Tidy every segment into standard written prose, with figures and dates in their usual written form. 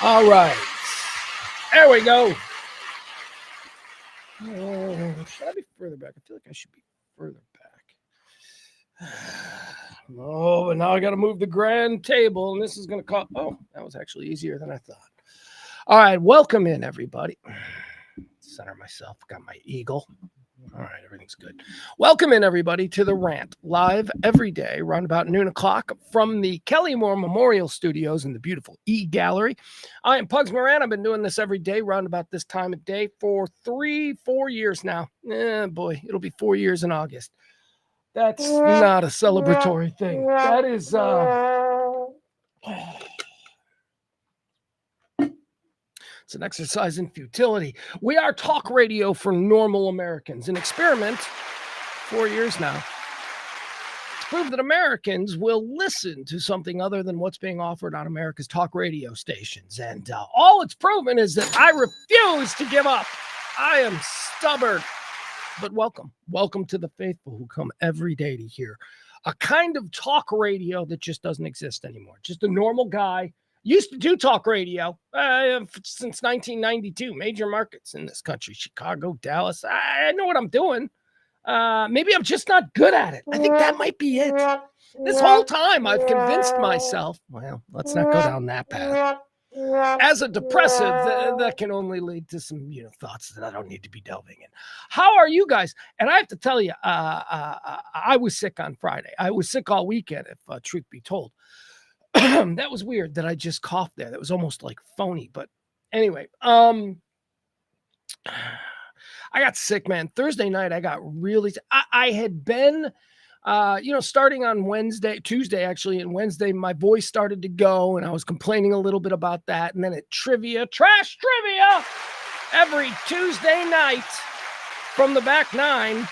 All right. There we go. Should I be further back? I feel like I should be further back. Oh, but now I got to move the grand table, and this is going to cost. Oh, that was actually easier than I thought. All right. Welcome in, everybody. Center myself. Got my eagle. All right, everything's good. Welcome in, everybody, to the Rant, live every day, around about noon o'clock from the Kelly Moore Memorial Studios in the beautiful E Gallery. I am Pugs Moran. I've been doing this every day, around about this time of day, for 4 years now. Boy, it'll be 4 years in August. That's not a celebratory thing. That is, it's an exercise in futility. We are talk radio for normal Americans, an experiment 4 years now to prove that Americans will listen to something other than what's being offered on America's talk radio stations. And all it's proven is that I refuse to give up. I am stubborn. But welcome. Welcome to the faithful who come every day to hear a kind of talk radio that just doesn't exist anymore. Just a normal guy. Used to do talk radio since 1992. Major markets in this country, Chicago, Dallas. I know what I'm doing. Maybe I'm just not good at it. I think that might be it. This whole time I've convinced myself, well, let's not go down that path. As a depressive, that can only lead to some thoughts that I don't need to be delving in. How are you guys? And I have to tell you, I was sick on Friday. I was sick all weekend, if truth be told. That was weird that I just coughed there. That was almost like phony. But anyway, I got sick, man. Thursday night, I got really sick. I had been, starting on Tuesday, actually, and Wednesday, my voice started to go, and I was complaining a little bit about that. And then at trash trivia, every Tuesday night from the back nine.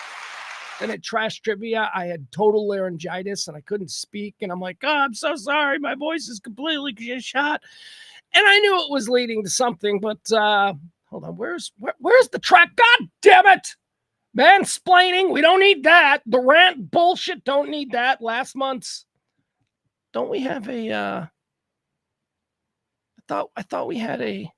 Then at trash trivia, I had total laryngitis and I couldn't speak. And I'm like, oh, I'm so sorry. My voice is completely shot. And I knew it was leading to something, but hold on. Where's the track? God damn it. Mansplaining. We don't need that. The rant bullshit. Don't need that. Last month's. Don't we have a, I thought we had a,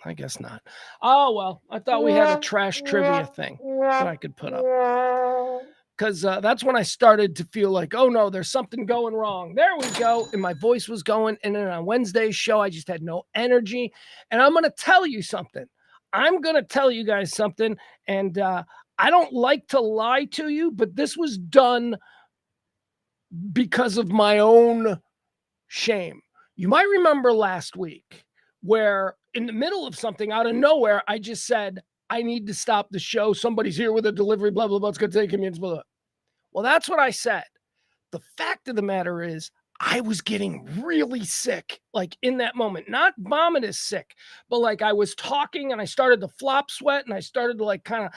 I guess not. Oh, well, I thought we had a trash trivia thing that I could put up. Because that's when I started to feel like, oh, no, there's something going wrong. There we go. And my voice was going. And then on Wednesday's show, I just had no energy. And I'm going to tell you something. I'm going to tell you guys something. And I don't like to lie to you, but this was done because of my own shame. You might remember last week where in the middle of something out of nowhere, I just said, I need to stop the show. Somebody's here with a delivery, blah, blah, blah. It's going to take a minute, blah, blah. Well, that's what I said. The fact of the matter is I was getting really sick, like in that moment, not vomitous sick, but like I was talking and I started to flop sweat and I started to like kind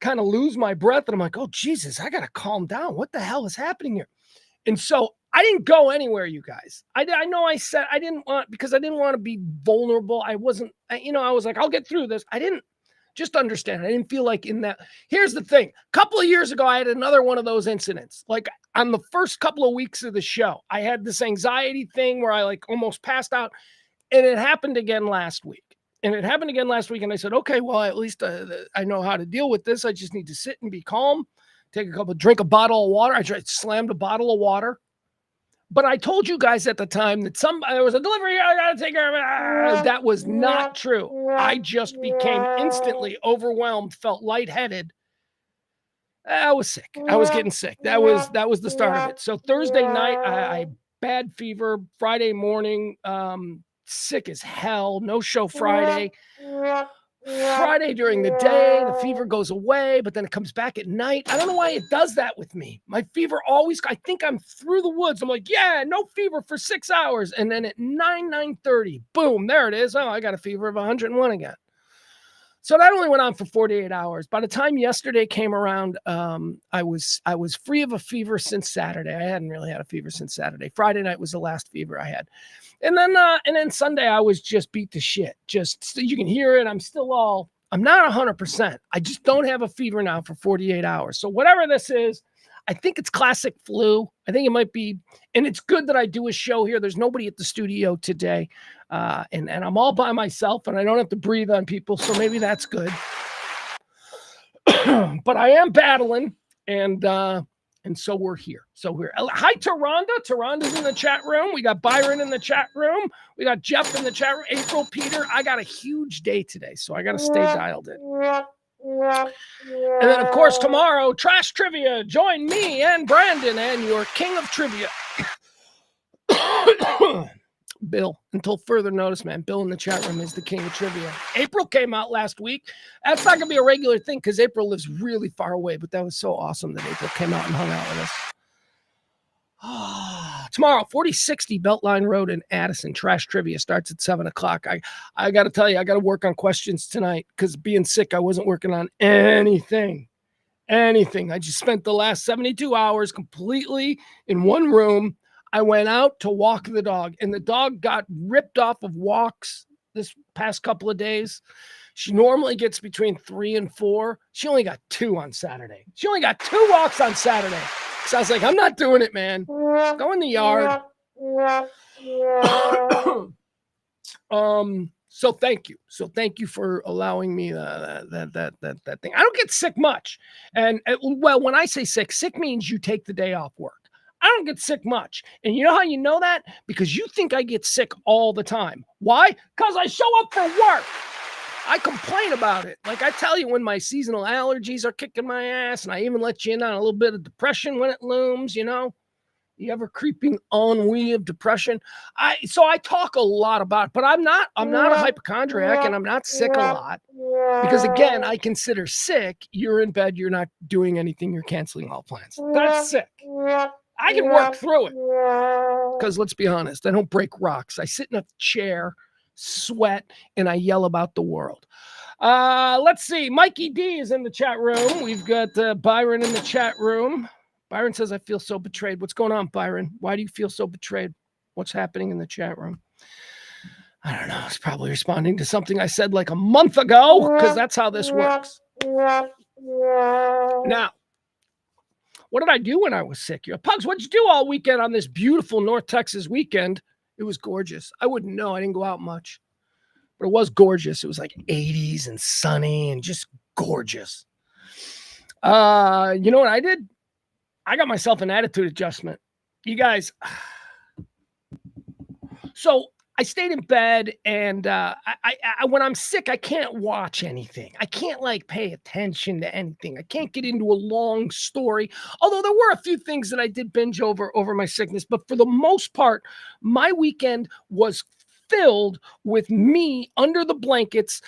of lose my breath. And I'm like, oh, Jesus, I got to calm down. What the hell is happening here? And so I didn't go anywhere, you guys. I know I said I didn't want, because I didn't want to be vulnerable. I wasn't, I was like, I'll get through this. I didn't just understand. I didn't feel like in that. Here's the thing. A couple of years ago, I had another one of those incidents. Like on the first couple of weeks of the show, I had this anxiety thing where I like almost passed out. And it happened again last week. And I said, okay, well, at least I know how to deal with this. I just need to sit and be calm. Drink a bottle of water. I slammed a bottle of water. But I told you guys at the time that there was a delivery. I got to take care of it. That was not true. I just became instantly overwhelmed, felt lightheaded. I was sick. I was getting sick. That was the start of it. So Thursday night, I bad fever. Friday morning, sick as hell. No show Friday. Friday during the day, the fever goes away, but then it comes back at night. I don't know why it does that with me. My fever always, I think I'm through the woods. I'm like, yeah, no fever for 6 hours. And then at 9:30, boom, there it is. Oh, I got a fever of 101 again. So that only went on for 48 hours. By the time yesterday came around, I was free of a fever since Saturday. I hadn't really had a fever since Saturday. Friday night was the last fever I had. And then Sunday, I was just beat to shit. Just, you can hear it. I'm not 100%. I just don't have a fever now for 48 hours. So whatever this is, I think it's classic flu. I think it might be, and it's good that I do a show here. There's nobody at the studio today, and I'm all by myself, and I don't have to breathe on people, so maybe that's good. But I am battling, and so we're here. Hi, Taronda. Taronda's in the chat room. We got Byron in the chat room. We got Jeff in the chat room. April, Peter. I got a huge day today, so I got to stay dialed in. And then, of course, tomorrow, Trash Trivia. Join me and Brandon and your king of trivia. Bill, until further notice, man, Bill in the chat room is the king of trivia. April came out last week. That's not going to be a regular thing because April lives really far away, but that was so awesome that April came out and hung out with us. Tomorrow, 4060 Beltline Road in Addison. Trash Trivia starts at 7 o'clock. I got to tell you, I got to work on questions tonight because being sick, I wasn't working on anything. I just spent the last 72 hours completely in one room. I went out to walk the dog, and the dog got ripped off of walks this past couple of days. She normally gets between 3 and 4. She only got 2 on Saturday. She only got 2 walks on Saturday. So I was like, I'm not doing it, man. Go in the yard. So thank you. So thank you for allowing me that thing. I don't get sick much. And well, when I say sick means you take the day off work. I don't get sick much. And you know how you know that? Because you think I get sick all the time. Why? Because I show up for work. I complain about it. Like I tell you when my seasonal allergies are kicking my ass, and I even let you in on a little bit of depression when it looms, you know? The ever creeping ennui of depression. So I talk a lot about it, but I'm not a hypochondriac, and I'm not sick a lot. Because again, I consider sick, you're in bed, you're not doing anything, you're canceling all plans. That's sick. I can work through it. Because let's be honest, I don't break rocks. I sit in a chair, sweat, and I yell about the world. Let's see. Mikey D is in the chat room. We've got Byron in the chat room. Byron says, I feel so betrayed. What's going on, Byron? Why do you feel so betrayed? What's happening in the chat room? I don't know. It's probably responding to something I said like a month ago, because that's how this works. Now, what did I do when I was sick? Pugs, what'd you do all weekend on this beautiful North Texas weekend? It was gorgeous. I wouldn't know. I didn't go out much. But it was gorgeous. It was like 80s and sunny and just gorgeous. You know what I did? I got myself an attitude adjustment. You guys. So I stayed in bed, and I when I'm sick, I can't watch anything. I can't like pay attention to anything. I can't get into a long story. Although there were a few things that I did binge over my sickness, but for the most part, my weekend was filled with me under the blankets,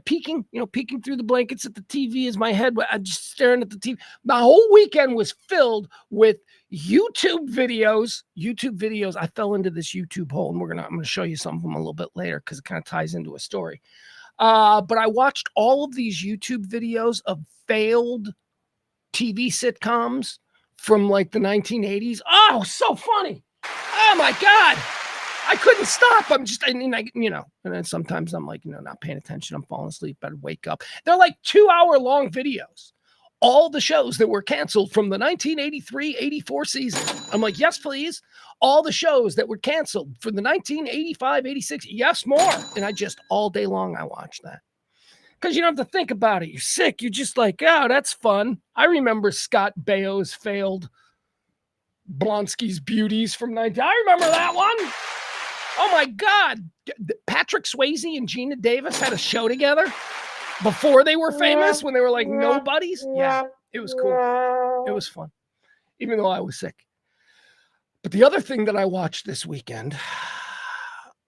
peeking through the blankets at the TV as my head, I'm just staring at the TV. My whole weekend was filled with YouTube videos. I fell into this YouTube hole, and I'm going to show you some of them a little bit later because it kind of ties into a story. But I watched all of these YouTube videos of failed TV sitcoms from like the 1980s. Oh, so funny. Oh my God. I couldn't stop. And then sometimes I'm like, not paying attention. I'm falling asleep. Better wake up. They're like 2-hour long videos. All the shows that were canceled from the 1983-84 season. I'm like, yes, please. All the shows that were canceled for the 1985-86. Yes, more. And I just all day long, I watched that. Because you don't have to think about it. You're sick. You're just like, oh, that's fun. I remember Scott Baio's failed Blonsky's Beauties from 19. I remember that one. Oh my God. Patrick Swayze and Gina Davis had a show together before they were famous, when they were like nobodies. Yeah, it was cool. It was fun, even though I was sick. But the other thing that I watched this weekend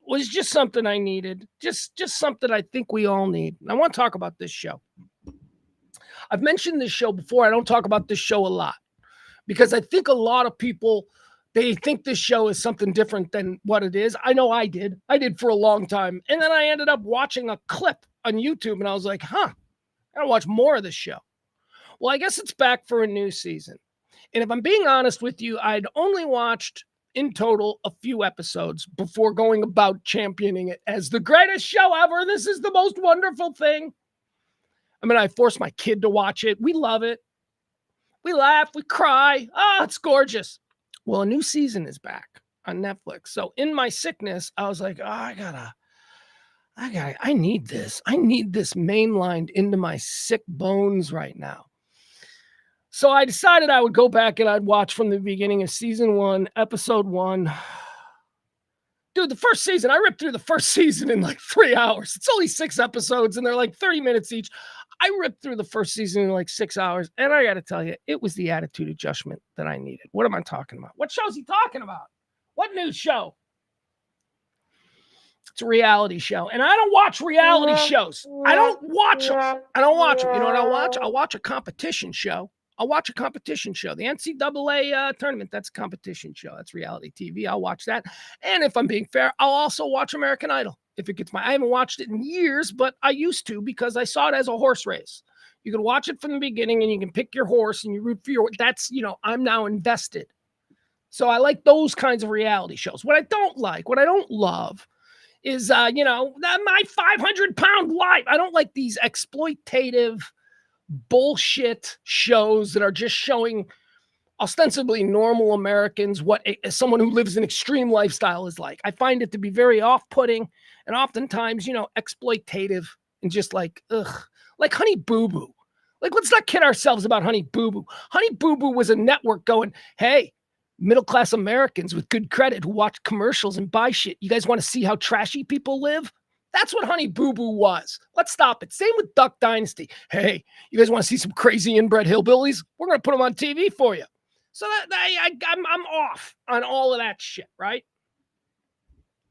was just something I needed. Just something I think we all need. And I want to talk about this show. I've mentioned this show before. I don't talk about this show a lot because I think a lot of people, they think this show is something different than what it is. I know I did. I did for a long time. And then I ended up watching a clip on YouTube, and I was like, I gotta watch more of this show. Well, I guess it's back for a new season. And if I'm being honest with you, I'd only watched in total a few episodes before going about championing it as the greatest show ever. This is the most wonderful thing. I mean, I forced my kid to watch it. We love it. We laugh, we cry. Oh, it's gorgeous. Well, a new season is back on Netflix. So in my sickness, I was like, oh, I need this. I need this mainlined into my sick bones right now. So I decided I would go back and I'd watch from the beginning of season 1, episode 1. Dude, the first season, I ripped through the first season in like 3 hours. It's only 6 episodes and they're like 30 minutes each. I ripped through the first season in like 6 hours. And I got to tell you, it was the attitude adjustment that I needed. What am I talking about? What show's he talking about? What news show? It's a reality show. And I don't watch reality shows. I don't watch them. I don't watch them. You know what I'll watch? I'll watch a competition show. I'll watch a competition show. The NCAA tournament, that's a competition show. That's reality TV. I'll watch that. And if I'm being fair, I'll also watch American Idol. If it gets I haven't watched it in years, but I used to because I saw it as a horse race. You can watch it from the beginning and you can pick your horse and you root for that's, I'm now invested. So I like those kinds of reality shows. What I don't love is, my 500-pound life. I don't like these exploitative bullshit shows that are just showing ostensibly normal Americans what someone who lives an extreme lifestyle is like. I find it to be very off-putting and oftentimes, exploitative and just like, ugh, like Honey Boo Boo. Like, let's not kid ourselves about Honey Boo Boo. Honey Boo Boo was a network going, hey, middle-class Americans with good credit who watch commercials and buy shit. You guys want to see how trashy people live? That's what Honey Boo Boo was. Let's stop it. Same with Duck Dynasty. Hey, you guys want to see some crazy inbred hillbillies? We're going to put them on TV for you. So I'm off on all of that shit, right?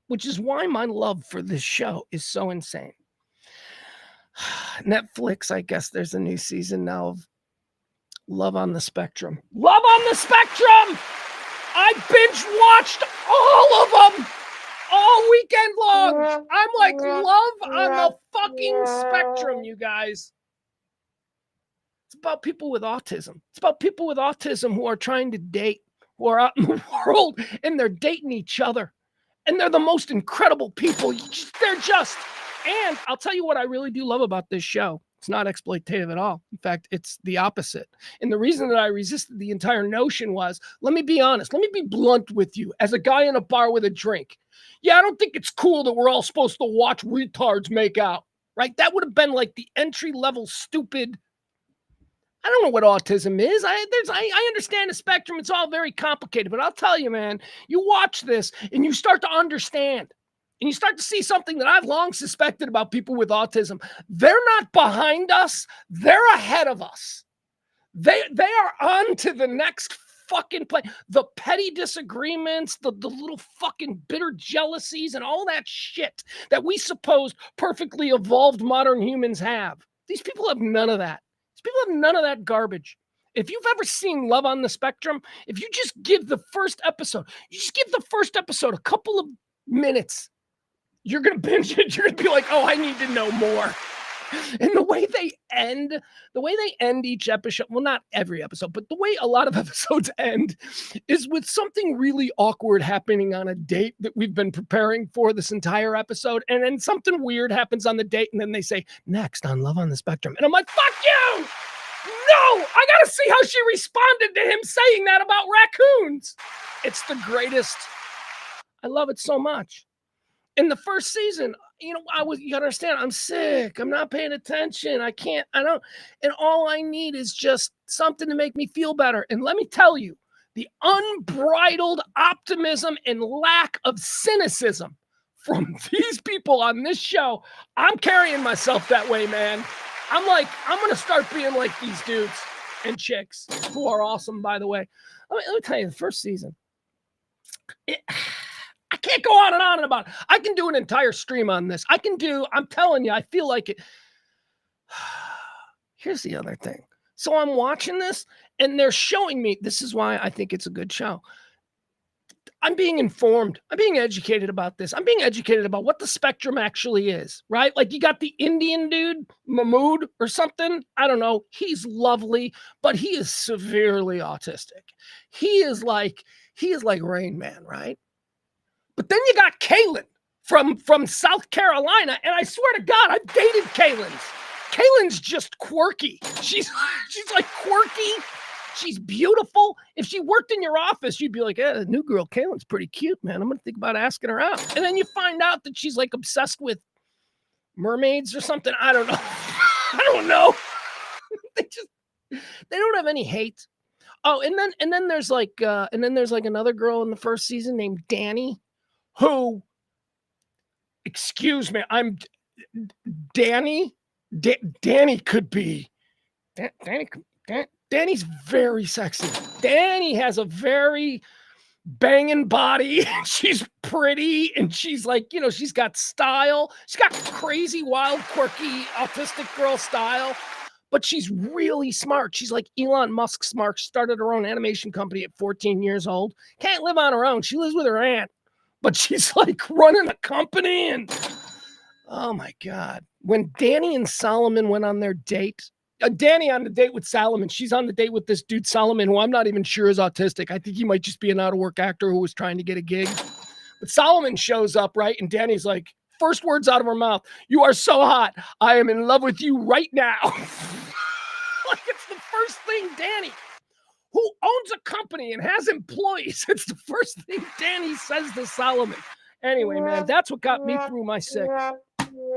Which is why my love for this show is so insane. Netflix, I guess there's a new season now of Love on the Spectrum. Love on the Spectrum! I binge watched all of them all weekend long. I'm like, love on the fucking spectrum, you guys. It's about people with autism. It's about people with autism who are trying to date, who are out in the world, and they're dating each other. And they're the most incredible people. And I'll tell you what I really do love about this show. It's not exploitative at all. In fact, it's the opposite. And the reason that I resisted the entire notion was, let me be honest, let me be blunt with you as a guy in a bar with a drink. Yeah, I don't think it's cool that we're all supposed to watch retards make out, right? That would have been like the entry-level stupid. I don't know what autism is. I understand the spectrum. It's all very complicated, but I'll tell you, man, you watch this and you start to understand. And you start to see something that I've long suspected about people with autism. They're not behind us. They're ahead of us. They are on to the next fucking play. The petty disagreements, the little fucking bitter jealousies and all that shit that we supposed perfectly evolved modern humans have. These people have none of that. These people have none of that garbage. If you've ever seen Love on the Spectrum, if you just give the first episode a couple of minutes, you're going to binge it. You're going to be like, oh, I need to know more. And the way they end each episode, well, not every episode, but the way a lot of episodes end is with something really awkward happening on a date that we've been preparing for this entire episode. And then something weird happens on the date. And then they say, next on Love on the Spectrum. And I'm like, fuck you. No, I got to see how she responded to him saying that about raccoons. It's the greatest. I love it so much. In the first season, you gotta understand, I'm sick. I'm not paying attention. And all I need is just something to make me feel better. And let me tell you, the unbridled optimism and lack of cynicism from these people on this show, I'm carrying myself that way, man. I'm going to start being like these dudes and chicks who are awesome, by the way. Let me tell you, the first season, I can't go on and about it. I can do an entire stream on this. I'm telling you, I feel like it. Here's the other thing. So I'm watching this and they're showing me, this is why I think it's a good show. I'm being informed. I'm being educated about this. I'm being educated about what the spectrum actually is, right? Like you got the Indian dude, Mahmood or something. I don't know. He's lovely, but he is severely autistic. He is like Rain Man, right? But then you got Kaylin from South Carolina, and I swear to God, I've dated Kaylin's. Kaylin's just quirky. She's like quirky. She's beautiful. If she worked in your office, you'd be like, the new girl, Kaylin's pretty cute, man. I'm going to think about asking her out. And then you find out that she's like obsessed with mermaids or something. I don't know. I don't know. They don't have any hate. Oh, and then there's like another girl in the first season named Dani, who, excuse me, Dani could be, Dani's very sexy. Dani has a very banging body. She's pretty, and she's like, she's got style. She's got crazy, wild, quirky, autistic girl style. But she's really smart. She's like Elon Musk smart. She started her own animation company at 14 years old. Can't live on her own. She lives with her aunt. But she's like running a company. And oh my God. When Dani and Solomon went on their date, Dani on the date with Solomon, she's on the date with this dude Solomon, who I'm not even sure is autistic. I think he might just be an out-of-work actor who was trying to get a gig. But Solomon shows up, right? And Dani's like, first words out of her mouth, "You are so hot. I am in love with you right now." Like, it's the first thing Dani, who owns a company and has employees, it's the first thing Dani says to Solomon. Anyway, man, that's what got me through my sick.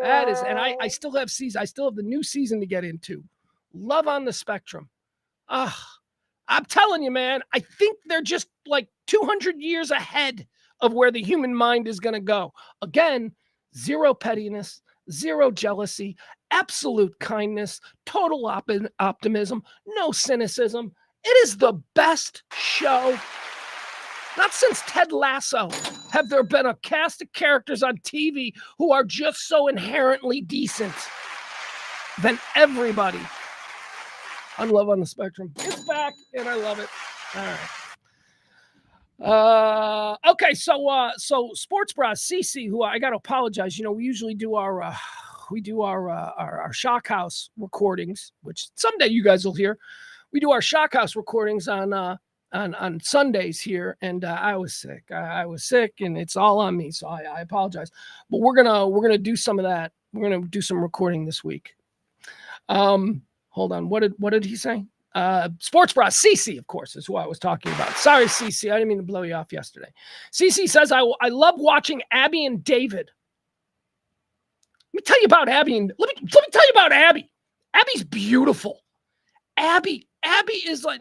That is, and I still have the new season to get into. Love on the Spectrum. I'm telling you, man, I think they're just like 200 years ahead of where the human mind is going to go. Again, zero pettiness, zero jealousy, absolute kindness, total optimism, no cynicism. It is the best show. Not since Ted Lasso have there been a cast of characters on TV who are just so inherently decent than everybody on Love on the Spectrum. It's back, and I love it. All right. Okay, so Sports Bra CC, who I got to apologize. We usually do our Shock House recordings, which someday you guys will hear. We do our Shock House recordings on Sundays here, and I was sick. I was sick, and it's all on me, so I apologize. But we're gonna do some of that. We're gonna do some recording this week. Hold on. What did he say? Sports Bra CC, of course, is who I was talking about. Sorry, CC. I didn't mean to blow you off yesterday. CC says, I love watching Abby and David. Let me tell you about Abby. Let me tell you about Abby. Abby's beautiful. Abby's the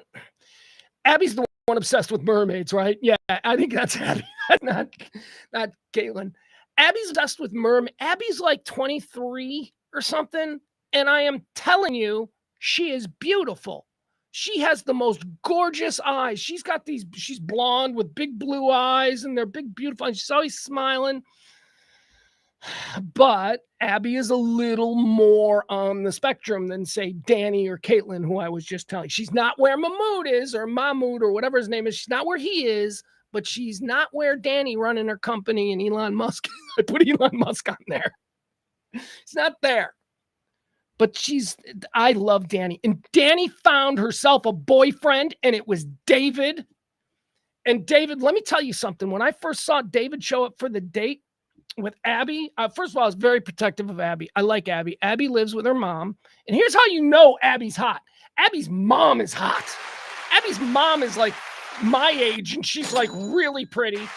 one obsessed with mermaids, right? Yeah, I think that's Abby, not Caitlin. Abby's obsessed with mermaids. Abby's like 23 or something, and I am telling you, she is beautiful. She has the most gorgeous eyes. She's blonde with big blue eyes, and they're big, beautiful, and she's always smiling. But Abby is a little more on the spectrum than, say, Dani or Caitlin, who I was just telling. She's not where Mahmoud is, or Mahmoud, or whatever his name is. She's not where he is, but she's not where Dani running her company and Elon Musk. I put Elon Musk on there. It's not there. But I love Dani. And Dani found herself a boyfriend, and it was David. And David, let me tell you something. When I first saw David show up for the date with Abby, first of all, I was very protective of Abby. I like Abby. Abby lives with her mom. And here's how you know Abby's hot. Abby's mom is hot. Abby's mom is like my age, and she's like really pretty.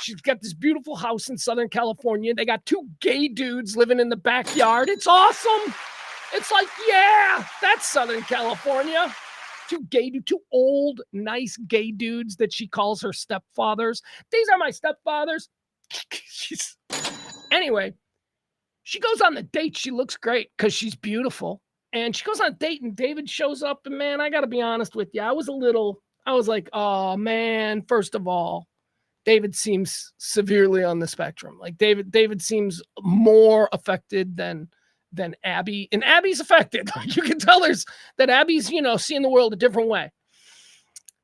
She's got this beautiful house in Southern California. They got 2 gay dudes living in the backyard. It's awesome. It's like, yeah, that's Southern California. 2 old, nice gay dudes that she calls her stepfathers. These are my stepfathers. Anyway, she goes on the date. She looks great because she's beautiful. And she goes on a date, and David shows up. And man, I got to be honest with you. I was like, oh man, first of all, David seems severely on the spectrum. Like David seems more affected than Abby, and Abby's affected. You can tell that Abby's, seeing the world a different way.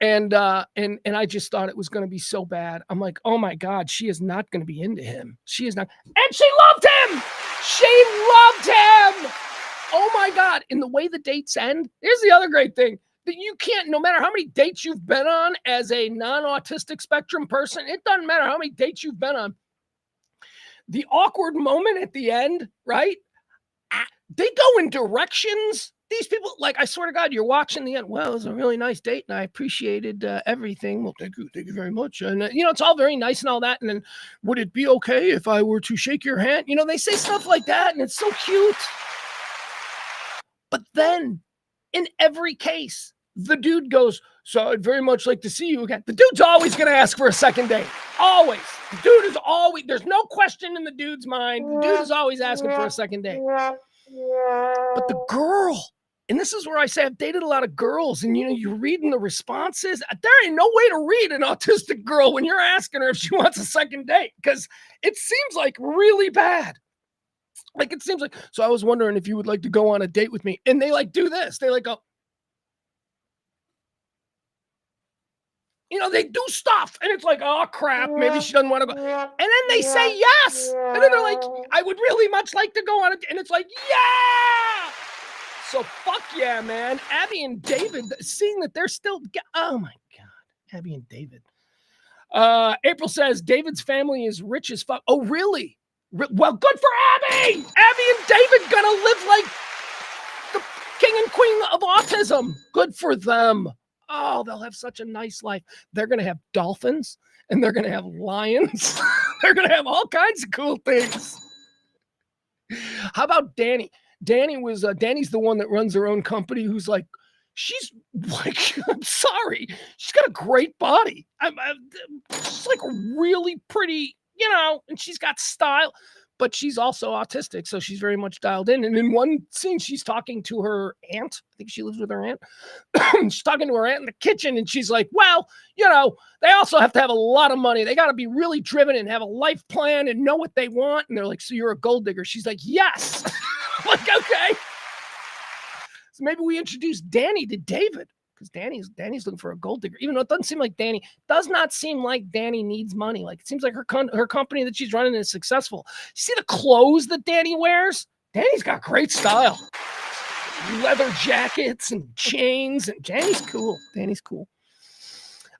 And I just thought it was going to be so bad. I'm like, oh my God, she is not going to be into him. She is not. And she loved him. She loved him. Oh my God. And the way the dates end, here's the other great thing. That you can't, no matter how many dates you've been on as a non-autistic spectrum person, it doesn't matter how many dates you've been on. The awkward moment at the end, right? They go in directions these people, like, I swear to God, you're watching the end. Well, it was a really nice date, and I appreciated everything. Well, thank you very much. And it's all very nice and all that. And then, would it be okay if I were to shake your hand? They say stuff like that, and it's so cute. But then, in every case, the dude goes, so I'd very much like to see you again. The dude's always going to ask for a second date. Always. The dude is always, there's no question in the dude's mind. The dude is always asking for a second date. But the girl, and this is where I say I've dated a lot of girls, and you're reading the responses. There ain't no way to read an autistic girl when you're asking her if she wants a second date, because it seems like really bad. Like, it seems like, so I was wondering if you would like to go on a date with me. And they like do this. They like go, they do stuff. And it's like, oh crap, maybe she doesn't want to go. And then they say yes. And then they're like, I would really much like to go on it. And it's like, yeah. So fuck yeah, man. Abby and David, seeing that they're still, oh my God, Abby and David. April says, David's family is rich as fuck. Oh, really? Well, good for Abby. Abby and David gonna live like the king and queen of autism. Good for them. Oh, they'll have such a nice life. They're gonna have dolphins, and they're gonna have lions. They're gonna have all kinds of cool things. How about Danny? Danny's the one that runs her own company, who's like, she's like, I'm sorry, she's got a great body. She's like really pretty, and she's got style, but she's also autistic, so she's very much dialed in. And in one scene, she's talking to her aunt. I think she lives with her aunt. She's talking to her aunt in the kitchen, and she's like, well, they also have to have a lot of money. They got to be really driven and have a life plan and know what they want. And they're like, so you're a gold digger? She's like, yes. Like, okay. So maybe we introduce Danny to David, because Danny's looking for a gold digger, even though it does not seem like Danny needs money. Like, it seems like her company that she's running is successful. You see the clothes that Danny wears? Danny's got great style. Leather jackets and chains, and Danny's cool.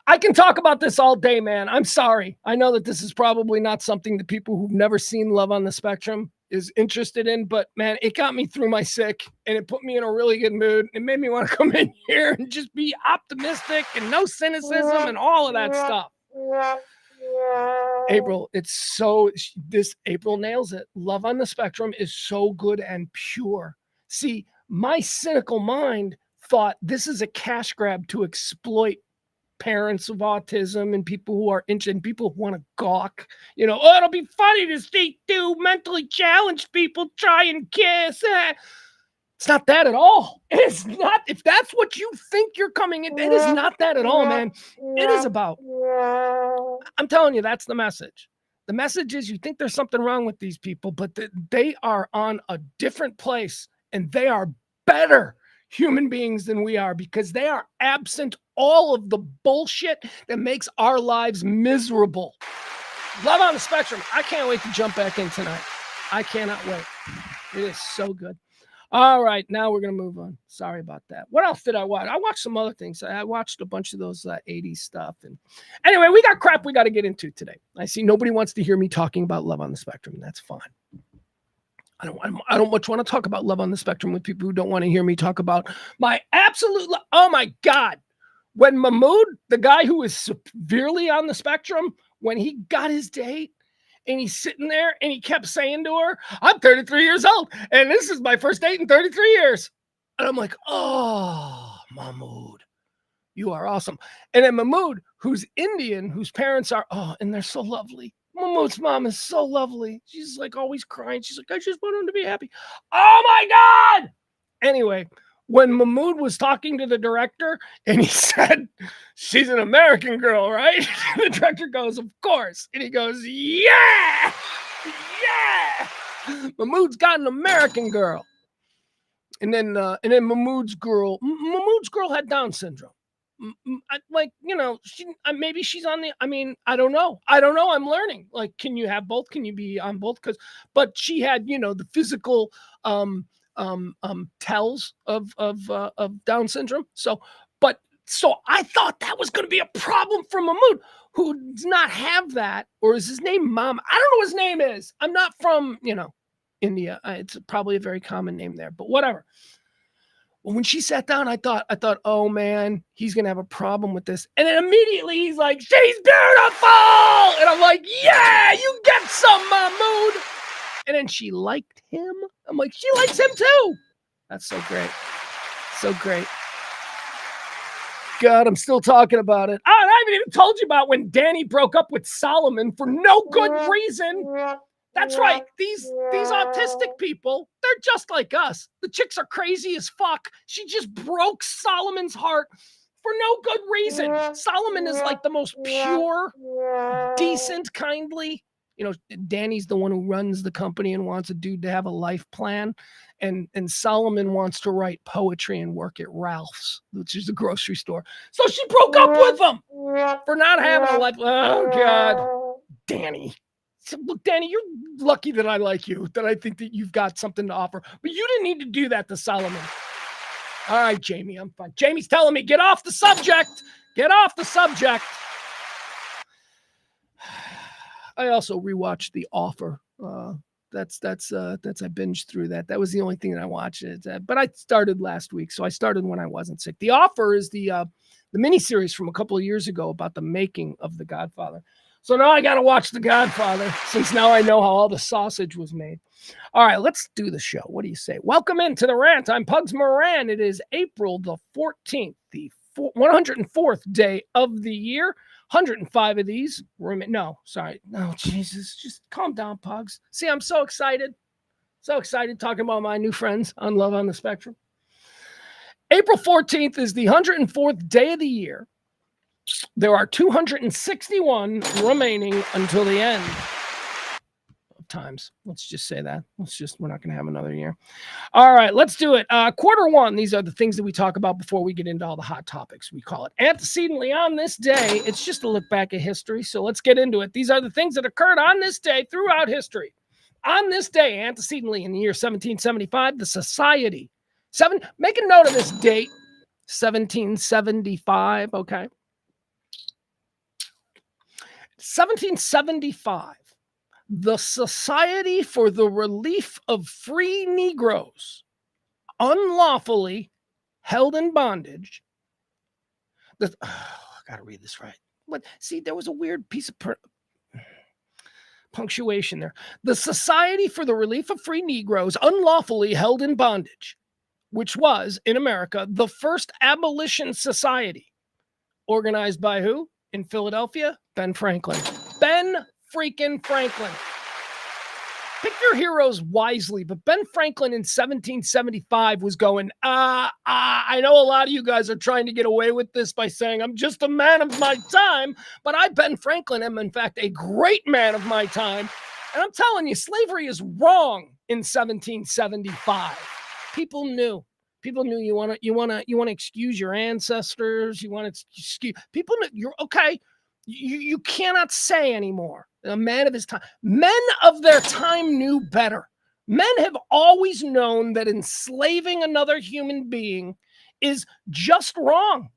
I can talk about this all day, man. I'm sorry. I know that this is probably not something that people who've never seen Love on the Spectrum is interested in, but man, it got me through my sick, and it put me in a really good mood. It made me want to come in here and just be optimistic and no cynicism and all of that stuff. April, April nails it. Love on the Spectrum is so good and pure. See, my cynical mind thought this is a cash grab to exploit parents of autism and people who are interested, and people who want to gawk. It'll be funny to see two mentally challenged people try and kiss. It's not that at all. It's not. If that's what you think you're coming in, it is not that at all, man. It is about, I'm telling you, that's the message. The message is, you think there's something wrong with these people, but they are on a different place, and they are better human beings than we are, because they are absent all of the bullshit that makes our lives miserable. Love on the Spectrum. I can't wait to jump back in tonight. I cannot wait. It is so good. All right, now we're going to move on. Sorry about that. What else did I watch? I watched some other things. I watched a bunch of those 80s stuff. And anyway, we got crap we got to get into today. I see nobody wants to hear me talking about Love on the Spectrum. That's fine. I don't much want to talk about Love on the Spectrum with people who don't want to hear me talk about my absolute oh my God. When Mahmood, the guy who is severely on the spectrum, when he got his date and he's sitting there and he kept saying to her, I'm 33 years old and this is my first date in 33 years. And I'm like, oh, Mahmood, you are awesome. And then Mahmood, who's Indian, whose parents are, and they're so lovely. Mahmood's mom is so lovely. She's like always crying. She's like, I just want him to be happy. Oh my God. Anyway, when Mahmood was talking to the director and he said, she's an American girl, right? The director goes, of course. And he goes, yeah. Mahmood's got an American girl. And then Mahmood's girl had Down syndrome. Maybe she's on the, I don't know. I'm learning. Like, can you have both? Can you be on both? But she had, the physical tells of Down syndrome. So I thought that was going to be a problem for Mahmood, who does not have that. Or is his name Mom? I don't know what his name is. I'm not from, India. It's probably a very common name there, but whatever. Well, when she sat down, I thought, oh man, he's gonna have a problem with this. And then immediately he's like, she's beautiful. And I'm like, yeah, you get some, Mahmood. And then she liked him. I'm like, she likes him too. That's so great. So great. God, I'm still talking about it. Oh, and I haven't even told you about when Danny broke up with Solomon for no good reason. That's right. These autistic people, they're just like us. The chicks are crazy as fuck. She just broke Solomon's heart for no good reason. Solomon is like the most pure, decent, kindly. You know, Danny's the one who runs the company and wants a dude to have a life plan. And Solomon wants to write poetry and work at Ralph's, which is a grocery store. So she broke up with him for not having a life. Oh, God. Danny. So, look, Danny, you're lucky that I like you, that I think that you've got something to offer. But you didn't need to do that to Solomon. All right, Jamie, I'm fine. Jamie's telling me, get off the subject. Get off the subject. I also rewatched The Offer. That's I binged through that. That was the only thing that I watched. But I started last week, so I started when I wasn't sick. The Offer is the miniseries from a couple of years ago about the making of The Godfather. So now I got to watch The Godfather, since now I know how all the sausage was made. All right, let's do the show. What do you say? Welcome into the Rant. I'm Pugs Moran. It is April the 14th, the 104th day of the year. 105 of these. No, Jesus. Just calm down, Pugs. See, I'm so excited. So excited talking about my new friends on Love on the Spectrum. April 14th is the 104th day of the year. There are 261 remaining until the end of times. Let's just say that. We're not going to have another year. All right, let's do it. Quarter one, these are the things that we talk about before we get into all the hot topics. We call it antecedently on this day. It's just a look back at history, so let's get into it. These are the things that occurred on this day throughout history. On this day, antecedently in the year 1775, the society. Make a note of this date, 1775, okay? 1775, the Society for the Relief of Free Negroes, unlawfully held in bondage. I gotta read this right. What? See, there was a weird piece of punctuation there. The Society for the Relief of Free Negroes, unlawfully held in bondage, which was, in America, the first abolition society. Organized by who? In Philadelphia? Ben Franklin. Ben freaking Franklin. Pick your heroes wisely, but Ben Franklin in 1775 was going, I know a lot of you guys are trying to get away with this by saying I'm just a man of my time, but I, Ben Franklin, am in fact a great man of my time. And I'm telling you, slavery is wrong in 1775. People knew. People knew you want to excuse your ancestors. You want to excuse people. You're okay. You cannot say anymore. A man of his time. Men of their time knew better. Men have always known that enslaving another human being is just wrong.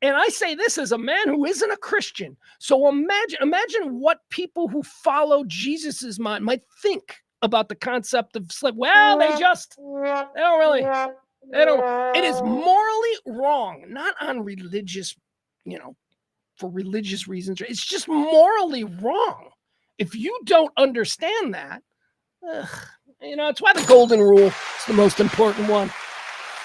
And I say this as a man who isn't a Christian. So imagine what people who follow Jesus's mind might think about the concept of slavery. Well, they don't really. It is morally wrong, not on religious, for religious reasons. It's just morally wrong. If you don't understand that, it's why the golden rule is the most important one.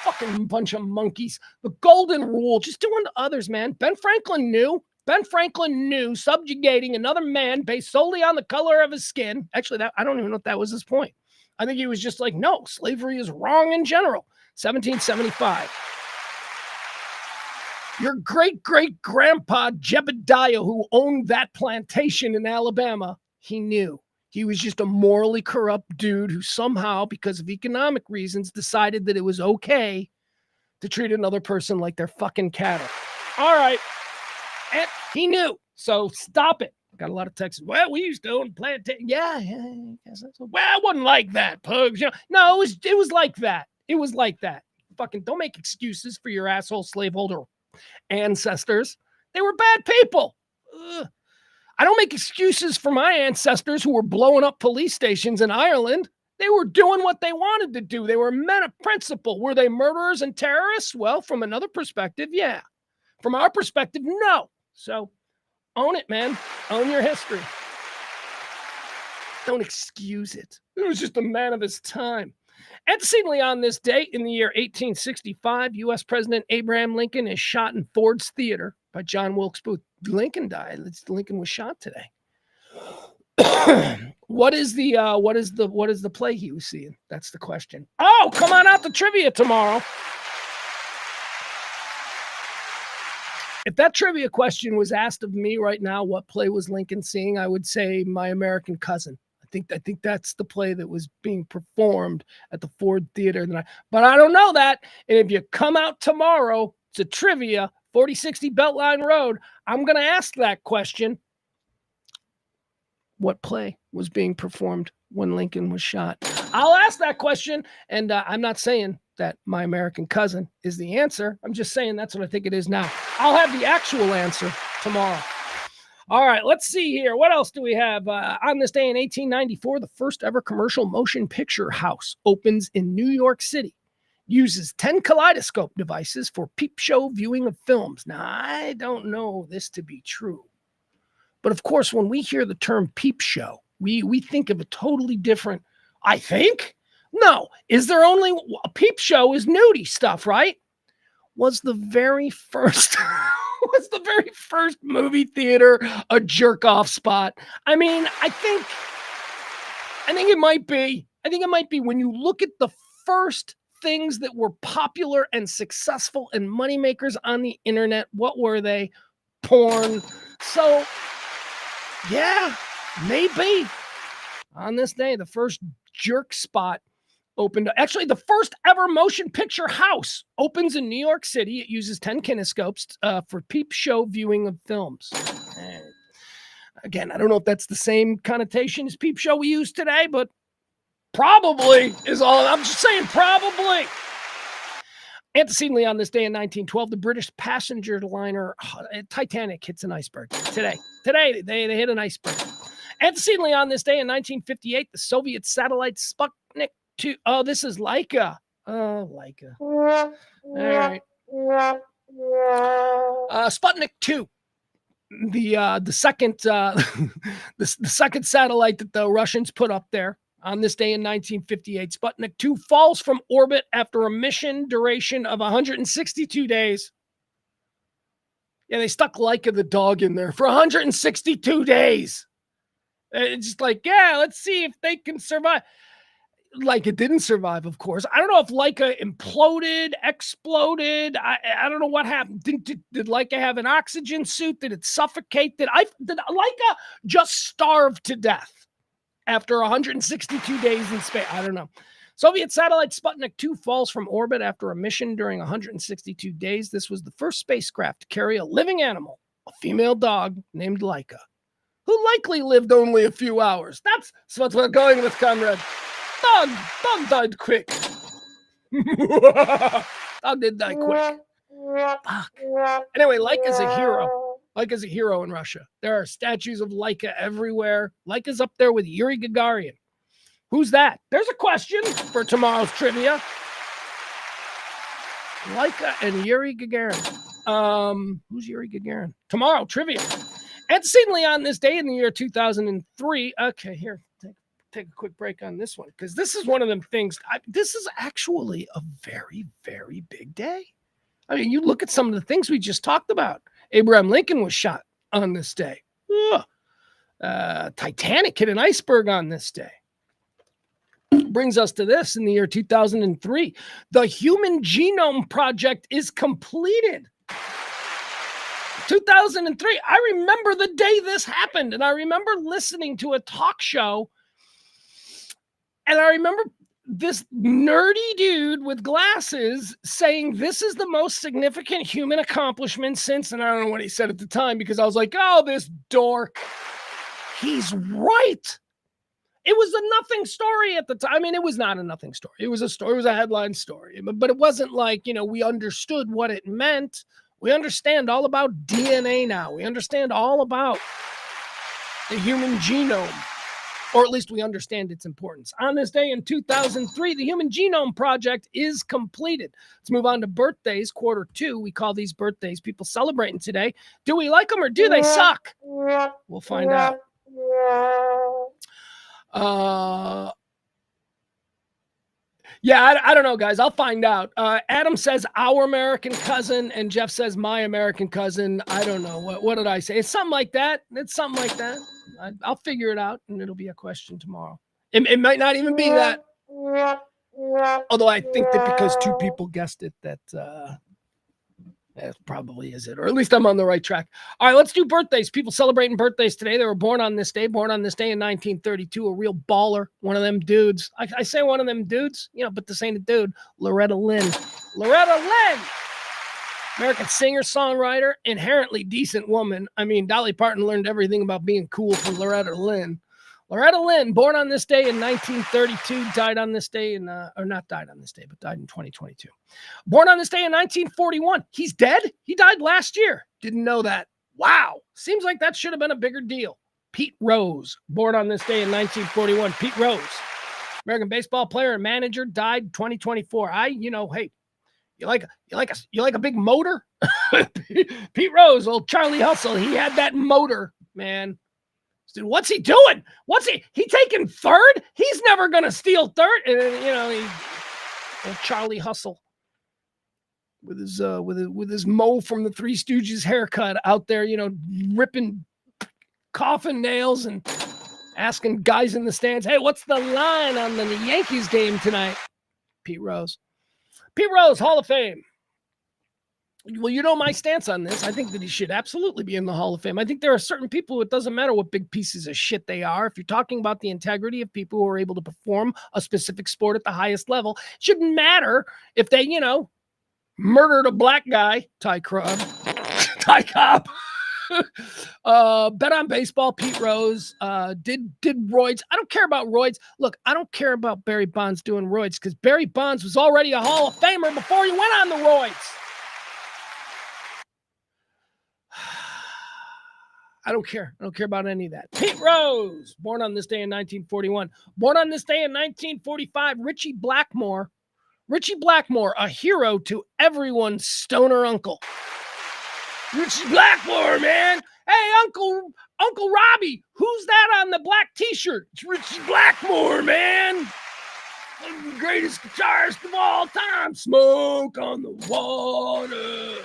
Fucking bunch of monkeys. The golden rule, just do unto others, man. Ben Franklin knew subjugating another man based solely on the color of his skin. Actually, I don't even know if that was his point. I think he was just like, no, slavery is wrong in general. 1775. Your great-great-grandpa Jebediah, who owned that plantation in Alabama, he knew. He was just a morally corrupt dude who somehow, because of economic reasons, decided that it was okay to treat another person like they're fucking cattle. All right. And he knew. So stop it. Got a lot of texts. Well, we used to own plantation. Yeah. Well, it wasn't like that, Pugs. No, it was like that. It was like that. Fucking don't make excuses for your asshole slaveholder ancestors. They were bad people. Ugh. I don't make excuses for my ancestors who were blowing up police stations in Ireland. They were doing what they wanted to do. They were men of principle. Were they murderers and terrorists? Well, from another perspective, yeah. From our perspective, no. So own it, man. Own your history. Don't excuse it. He was just a man of his time. Antecedently on this date, in the year 1865, U.S. President Abraham Lincoln is shot in Ford's Theater by John Wilkes Booth. Lincoln died. Lincoln was shot today. What is the play he was seeing? That's the question. Oh, come on out to trivia tomorrow. If that trivia question was asked of me right now, what play was Lincoln seeing? I would say My American Cousin. I think that's the play that was being performed at the Ford Theater. But I don't know that. And if you come out tomorrow to trivia, 4060 Beltline Road, I'm going to ask that question. What play was being performed when Lincoln was shot? I'll ask that question, and I'm not saying that My American Cousin is the answer. I'm just saying that's what I think it is now. I'll have the actual answer tomorrow. All right, let's see here. What else do we have? On this day in 1894, the first ever commercial motion picture house opens in New York City. Uses 10 kaleidoscope devices for peep show viewing of films. Now, I don't know this to be true. But of course, when we hear the term peep show, we think of a totally different, I think. No, is there only a peep show is nudie stuff, right? Was the very first movie theater a jerk off spot? I mean, I think it might be. I think it might be when you look at the first things that were popular and successful and moneymakers on the internet. What were they? Porn. So, yeah, maybe. On this day, the first jerk spot opened. Actually, the first ever motion picture house opens in New York City. It uses 10 kinescopes for peep show viewing of films. And again, I don't know if that's the same connotation as peep show we use today, but probably is all. I'm just saying probably. Antecedently on this day in 1912, the British passenger liner Titanic hits an iceberg. Today they hit an iceberg. Antecedently on this day in 1958, the Soviet satellite Sputnik 2. Oh, this is Laika. Oh, Laika. All right. Sputnik 2. The second the second satellite that the Russians put up there on this day in 1958. Sputnik 2 falls from orbit after a mission duration of 162 days. Yeah, they stuck Laika the dog in there for 162 days. It's just like, yeah, let's see if they can survive. Laika didn't survive, of course. I don't know if Laika imploded, exploded. I don't know what happened. Did Laika have an oxygen suit? Did it suffocate? Did Laika just starve to death after 162 days in space? I don't know. Soviet satellite Sputnik 2 falls from orbit after a mission during 162 days. This was the first spacecraft to carry a living animal, a female dog named Laika, who likely lived only a few hours. That's what we're going with, comrade. Dog died quick. Dog did die quick. Fuck. Anyway, Laika's a hero. Laika's a hero in Russia. There are statues of Laika everywhere. Laika's up there with Yuri Gagarin. Who's that? There's a question for tomorrow's trivia. Laika and Yuri Gagarin. Who's Yuri Gagarin? Tomorrow, trivia. Antecedently on this day in the year 2003. Okay, here, take a quick break on this one, because this is one of them things. This is actually a very, very big day. I mean, you look at some of the things we just talked about. Abraham Lincoln was shot on this day. Titanic hit an iceberg on this day. Brings us to this in the year 2003. The Human Genome Project is completed. 2003. I remember the day this happened, and I remember listening to a talk show, and I remember this nerdy dude with glasses saying this is the most significant human accomplishment since, and I don't know what he said at the time, because I was like, oh, this dork. He's right. It was a nothing story at the time. I mean, it was not a nothing story. It was a story. It was a headline story. But it wasn't like, we understood what it meant. We understand all about DNA now. We understand all about the human genome. or at least we understand its importance. On this day in 2003, the Human Genome Project is completed. Let's move on to birthdays, quarter two. We call these birthdays, people celebrating today. Do we like them or do they suck? We'll find out. Yeah, I don't know, guys. I'll find out. Adam says our American cousin, and Jeff says my American cousin. I don't know. What did I say? It's something like that. It's something like that. I'll figure it out, and it'll be a question tomorrow. It might not even be that. Although I think that because two people guessed it, that probably is it. Or at least I'm on the right track. All right, let's do birthdays. People celebrating birthdays today. They were born on this day in 1932. A real baller. One of them dudes. I say one of them dudes, but this ain't a dude. Loretta Lynn. Loretta Lynn! American singer, songwriter, inherently decent woman. I mean, Dolly Parton learned everything about being cool from Loretta Lynn. Loretta Lynn, born on this day in 1932, died on this day or not died on this day, but died in 2022. Born on this day in 1941. He's dead? He died last year. Didn't know that. Wow. Seems like that should have been a bigger deal. Pete Rose, born on this day in 1941. Pete Rose, American baseball player and manager, died 2024. Hey, you like a big motor? Pete Rose, old Charlie Hustle, he had that motor, man. Dude, what's he doing? He taking third? He's never gonna steal third. And old Charlie Hustle with his Mo from the Three Stooges haircut out there, ripping coffin nails and asking guys in the stands, hey, what's the line on the Yankees game tonight? Pete Rose, Hall of Fame. Well, you know my stance on this. I think that he should absolutely be in the Hall of Fame. I think there are certain people, it doesn't matter what big pieces of shit they are. If you're talking about the integrity of people who are able to perform a specific sport at the highest level, it shouldn't matter if they, murdered a black guy, Ty Cobb. Bet on baseball, Pete Rose, did roids. I don't care about roids. Look, I don't care about Barry Bonds doing roids because Barry Bonds was already a Hall of Famer before he went on the roids. I don't care. I don't care about any of that. Pete Rose, born on this day in 1941. Born on this day in 1945, Richie Blackmore. Richie Blackmore, a hero to everyone's stoner uncle. Richie Blackmore, man. Hey, Uncle Robbie, who's that on the black t-shirt? It's Richie Blackmore, man. One of the greatest guitarists of all time. Smoke on the water.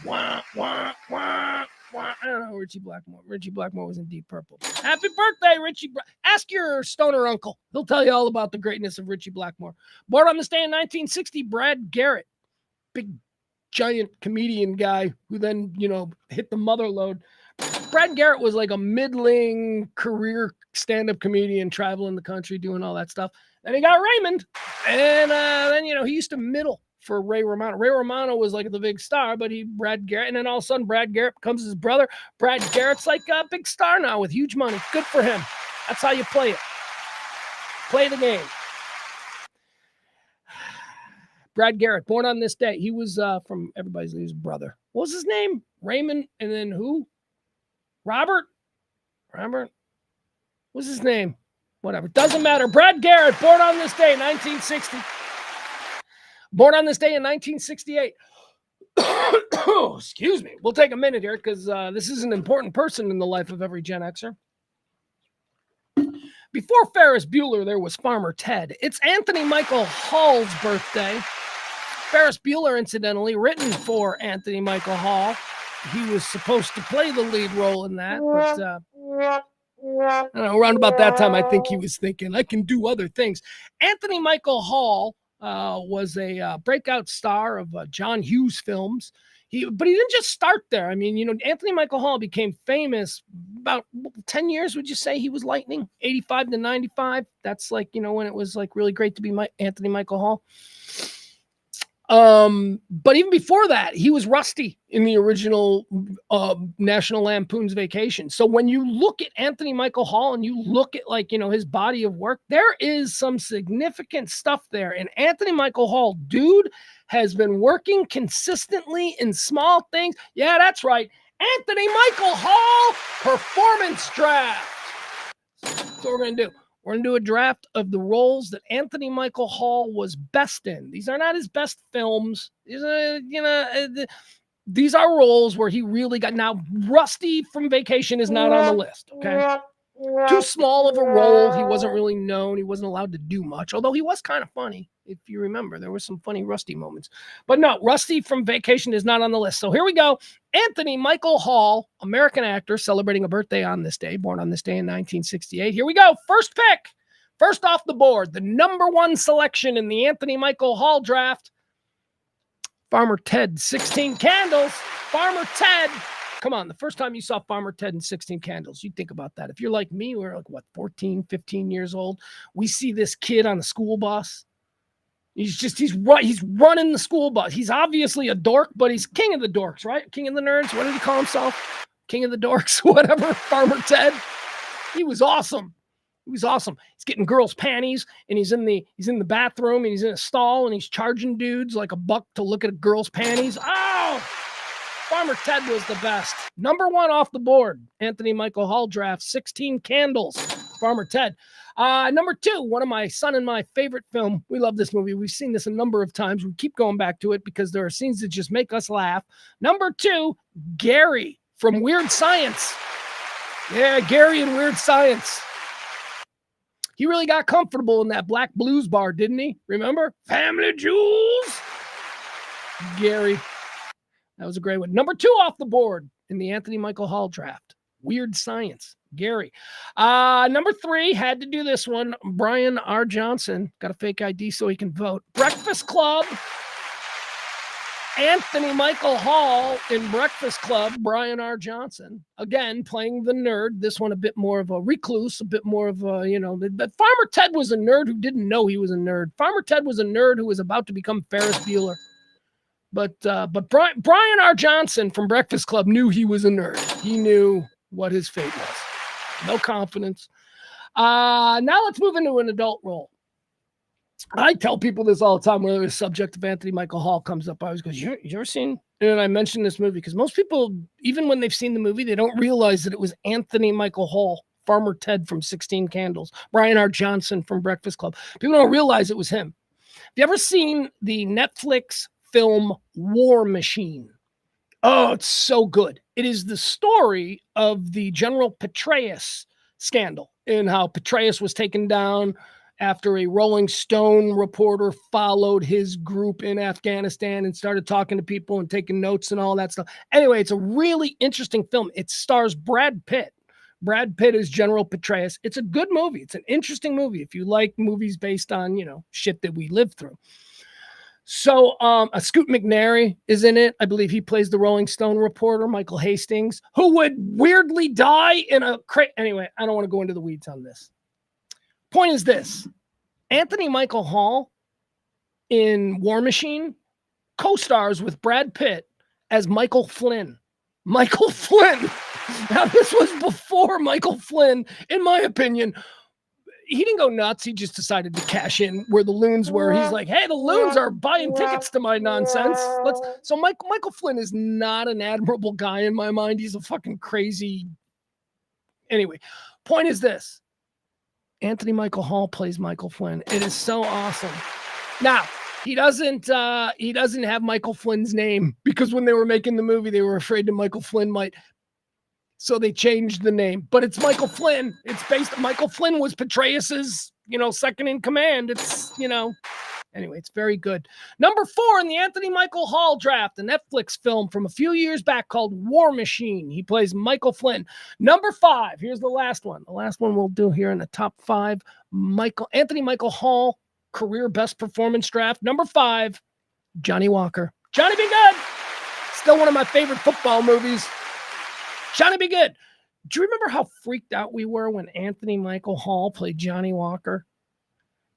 Wah, wah, wah. I don't know, Richie Blackmore. Richie Blackmore was in Deep Purple. Happy birthday, Richie. Ask your stoner uncle. He'll tell you all about the greatness of Richie Blackmore. Born on this day in 1960, Brad Garrett. Big, giant comedian guy who then, hit the mother load. Brad Garrett was like a middling career stand-up comedian, traveling the country, doing all that stuff. Then he got Raymond. And then, he used to middle for Ray Romano. Ray Romano was like the big star, but Brad Garrett, and then all of a sudden Brad Garrett becomes his brother. Brad Garrett's like a big star now with huge money. Good for him. That's how you play it. Play the game. Brad Garrett, born on this day. He was from everybody's his brother. What was his name? Raymond, and then who? Robert? What's his name? Whatever. Doesn't matter. Brad Garrett, born on this day, 1960. Born on this day in 1968. Excuse me. We'll take a minute here because this is an important person in the life of every Gen Xer. Before Ferris Bueller, there was Farmer Ted. It's Anthony Michael Hall's birthday. Ferris Bueller, incidentally, written for Anthony Michael Hall. He was supposed to play the lead role in that, but I don't know, around about that time, I think he was thinking, I can do other things. Anthony Michael Hall was a breakout star of John Hughes films. But he didn't just start there. I mean, Anthony Michael Hall became famous about 10 years, would you say he was lightning? 85 to 95. That's like, when it was like really great to be Anthony Michael Hall. But even before that, he was Rusty in the original National Lampoon's Vacation. So when you look at Anthony Michael Hall and you look at his body of work, there is some significant stuff there. And Anthony Michael Hall, dude, has been working consistently in small things. Yeah, that's right. Anthony Michael Hall performance draft. So what we're going to do. We're going to do a draft of the roles that Anthony Michael Hall was best in. These are not his best films. These are, these are roles where he really got. Now, Rusty from Vacation is not on the list, okay? Too small of a role. He wasn't really known. He wasn't allowed to do much, although he was kind of funny. If you remember, there were some funny Rusty moments. But no, Rusty from Vacation is not on the list. So here we go. Anthony Michael Hall, American actor, celebrating a birthday on this day, born on this day in 1968. Here we go. First pick. First off the board, the number one selection in the Anthony Michael Hall draft. Farmer Ted, 16 Candles. Farmer Ted. Come on, the first time you saw Farmer Ted and 16 Candles, you think about that. If you're like me, we're like, 14, 15 years old. We see this kid on the school bus. He's running the school bus. He's obviously a dork, but he's king of the dorks, right? King of the nerds. What did he call himself? King of the dorks, whatever. Farmer Ted. He was awesome. He was awesome. He's getting girls' panties, and he's in the bathroom, and he's in a stall, and he's charging dudes like $1 to look at a girl's panties. Oh! Farmer Ted was the best. Number one off the board. Anthony Michael Hall draft, 16 Candles. Farmer Ted. Number two, one of my son and my favorite film. We love this movie. We've seen this a number of times. We keep going back to it because there are scenes that just make us laugh. Number two, Gary from Weird Science. Yeah, Gary in Weird Science. He really got comfortable in that Black Blues bar, didn't he? Remember? Family Jewels. Gary. That was a great one. Number two off the board in the Anthony Michael Hall draft. Weird Science. Gary. Number three, had to do this one. Brian R. Johnson. Got a fake ID so he can vote. Breakfast Club. Anthony Michael Hall in Breakfast Club. Brian R. Johnson. Again, playing the nerd. This one a bit more of a recluse, a bit more of a, but Farmer Ted was a nerd who didn't know he was a nerd. Farmer Ted was a nerd who was about to become Ferris Bueller. But Brian R. Johnson from Breakfast Club knew he was a nerd. He knew what his fate was. No confidence. Now let's move into an adult role. I tell people this all the time whenever the subject of Anthony Michael Hall comes up. I always go, you ever seen? And I mentioned this movie because most people, even when they've seen the movie, they don't realize that it was Anthony Michael Hall, Farmer Ted from 16 Candles, Brian R. Johnson from Breakfast Club. People don't realize it was him. Have you ever seen the Netflix film War Machine? Oh, it's so good. It is the story of the General Petraeus scandal and how Petraeus was taken down after a Rolling Stone reporter followed his group in Afghanistan and started talking to people and taking notes and all that stuff. Anyway, it's a really interesting film. It stars Brad Pitt. Brad Pitt is General Petraeus. It's a good movie. It's an interesting movie if you like movies based on, shit that we lived through. So Scoot McNairy is in it. I believe he plays the Rolling Stone reporter, Michael Hastings, who would weirdly die in a crate. Anyway, I don't want to go into the weeds on this. Point is this. Anthony Michael Hall in War Machine co-stars with Brad Pitt as Michael Flynn. Michael Flynn. Now, this was before Michael Flynn, in my opinion. He didn't go nuts. He just decided to cash in where the loons were. He's like, hey, the loons are buying tickets to my nonsense. So Michael Flynn is not an admirable guy in my mind. He's a fucking crazy. Anyway, point is this. Anthony Michael Hall plays Michael Flynn. It is so awesome. Now, he doesn't have Michael Flynn's name because when they were making the movie, they were afraid that Michael Flynn might. So they changed the name, but it's Michael Flynn. It's based. Michael Flynn was Petraeus's, second in command. It's, anyway, it's very good. Number 4 in the Anthony Michael Hall draft, a Netflix film from a few years back called War Machine. He plays Michael Flynn. Number 5. Here's the last one. The last one we'll do here in the top 5. Anthony Michael Hall career best performance draft. Number 5, Johnny Walker. Johnny Be Good. Still one of my favorite football movies. Johnny Be Good. Do you remember how freaked out we were when Anthony Michael Hall played Johnny Walker?